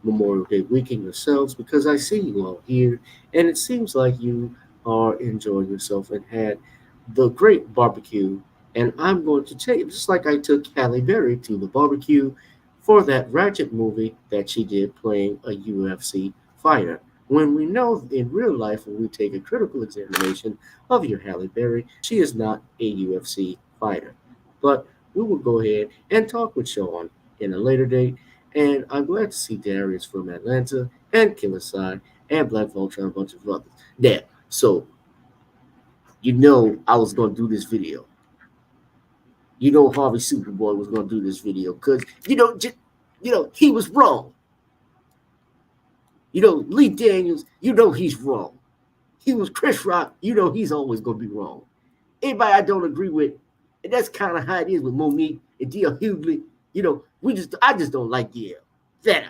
Memorial Day weekend yourselves, because I see you all here, and it seems like you are enjoying yourself and had the great barbecue. And I'm going to tell you, just like I took Halle Berry to the barbecue for that Ratchet movie that she did playing a UFC fighter. When we know in real life, when we take a critical examination of your Halle Berry, she is not a UFC fighter. But we will go ahead and talk with Sean in a later date. And I'm glad to see Darius from Atlanta and Killer Sai
and Black Vulture and a bunch of others. Now, so you know I was gonna do this video. You know Harvey Superboy was gonna do this video because he was wrong. Lee Daniels, he's wrong. He was Chris Rock, he's always gonna be wrong. Anybody I don't agree with, and that's kind of how it is with Monique and D.L. Hughley. I just don't like DL. Flat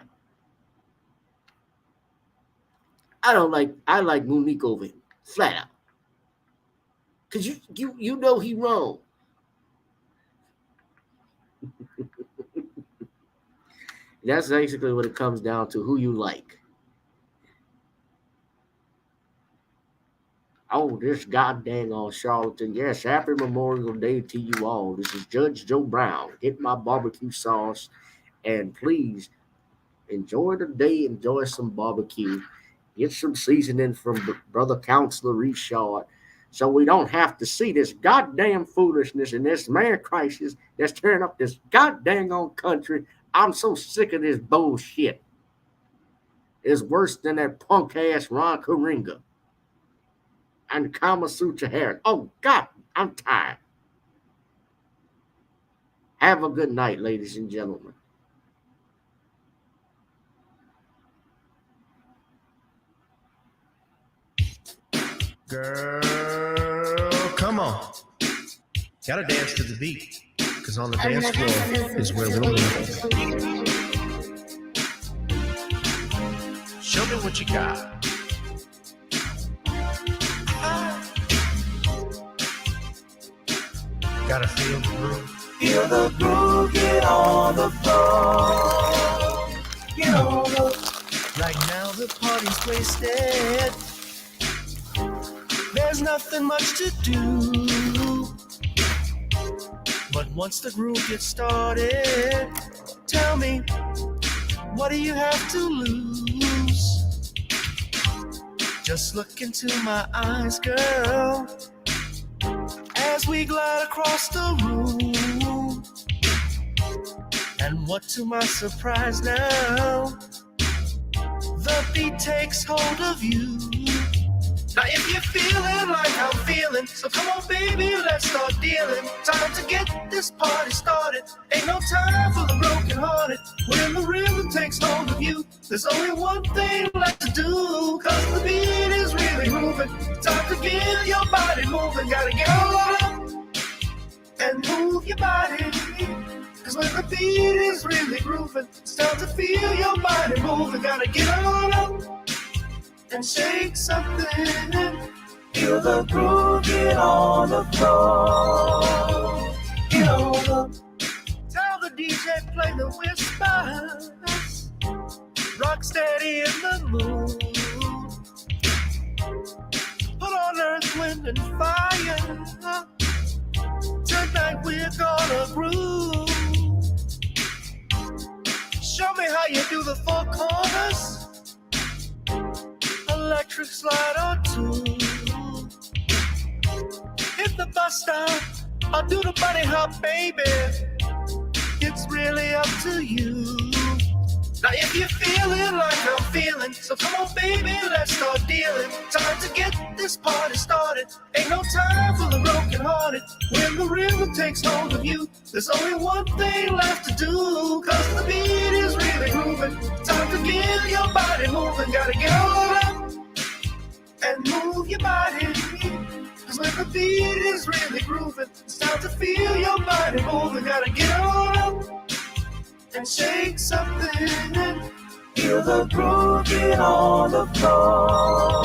out. I like Monique over him. Flat out. Because you know he wrong. That's basically what it comes down to, who you like. Oh, this goddamn on charlatan. Yes, happy Memorial Day to you all. This is Judge Joe Brown. Get my barbecue sauce. And please enjoy the day. Enjoy some barbecue. Get some seasoning from Brother Counselor Richard. So we don't have to see this goddamn foolishness and this man crisis that's tearing up this goddamn on country. I'm so sick of this bullshit. It's worse than that punk ass Ron Karinga and Kama Sutra Harris. Oh, God, I'm tired. Have a good night, ladies and gentlemen.
Girl, come on. Gotta dance to the beat, because on the dance floor is where we'll meet. Show me what you got. Gotta feel the groove.
Feel the groove, get on the floor. Get on the.
Right now the party's wasted. There's nothing much to do. But once the groove gets started, tell me, what do you have to lose? Just look into my eyes, girl, as we glide across the room. And what to my surprise now, the beat takes hold of you. Now if you're feeling like I'm feeling, so come on baby, let's start dealing. Time to get this party started. Ain't no time for the broken hearted. When the rhythm takes hold of you, there's only one thing left to do. Cause the beat is really moving. Time to get your body moving. Gotta get on up and move your body. Cause when the beat is really grooving, it's time to feel your body moving. Gotta get on up and shake something.
Feel the groove, get on the floor. Get on the.
Tell the DJ play the whispers. Rock steady in the mood. Put on earth, wind, and fire. Tonight we're gonna groove. Show me how you do the four corners. Electric slide or two. Hit the bus stop or do the bunny hop, baby. It's really up to you. Now if you're feeling like I'm feeling, so come on baby, let's start dealing. Time to get this party started. Ain't no time for the broken hearted. When the rhythm takes hold of you, there's only one thing left to do. Cause the beat is really grooving. Time to get your body moving. Gotta get on up and move your body. Cause when the beat is really grooving, it's time to feel your body moving. Gotta get on up and shake something.
Feel the groove, get on the floor.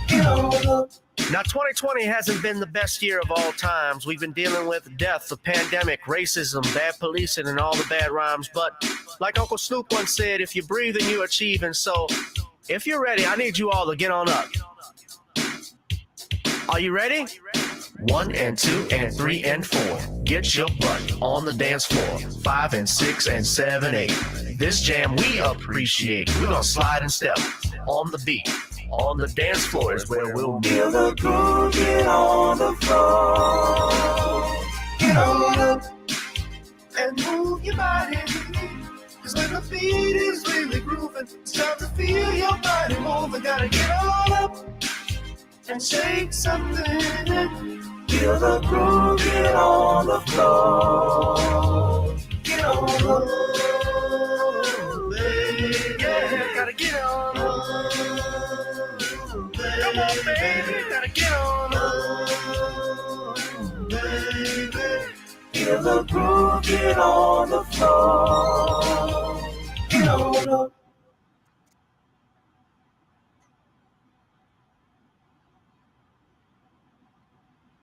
Get on the.
Now 2020 hasn't been the best year of all times. We've been dealing with death, the pandemic, racism, bad policing, and all the bad rhymes. But like Uncle Snoop once said, if you breathe and you achieve. And so if you're ready, I need you all to get on up. Are you ready? 1 and 2 and 3 and 4. Get your butt on the dance floor. 5 and 6 and 7, 8. This jam we appreciate. We're gonna slide and step on the beat. On the dance floor is where we'll be.
Feel the groove, get on the floor. Get on up
and move your body. 'Cause when the beat is really grooving, start to feel your body moving. Gotta get on up and shake something. Feel the groove, get on the floor. Get on the floor, baby. Yeah, gotta get on the floor. Come on, baby, gotta get on the floor, baby. Feel the groove, get on the floor.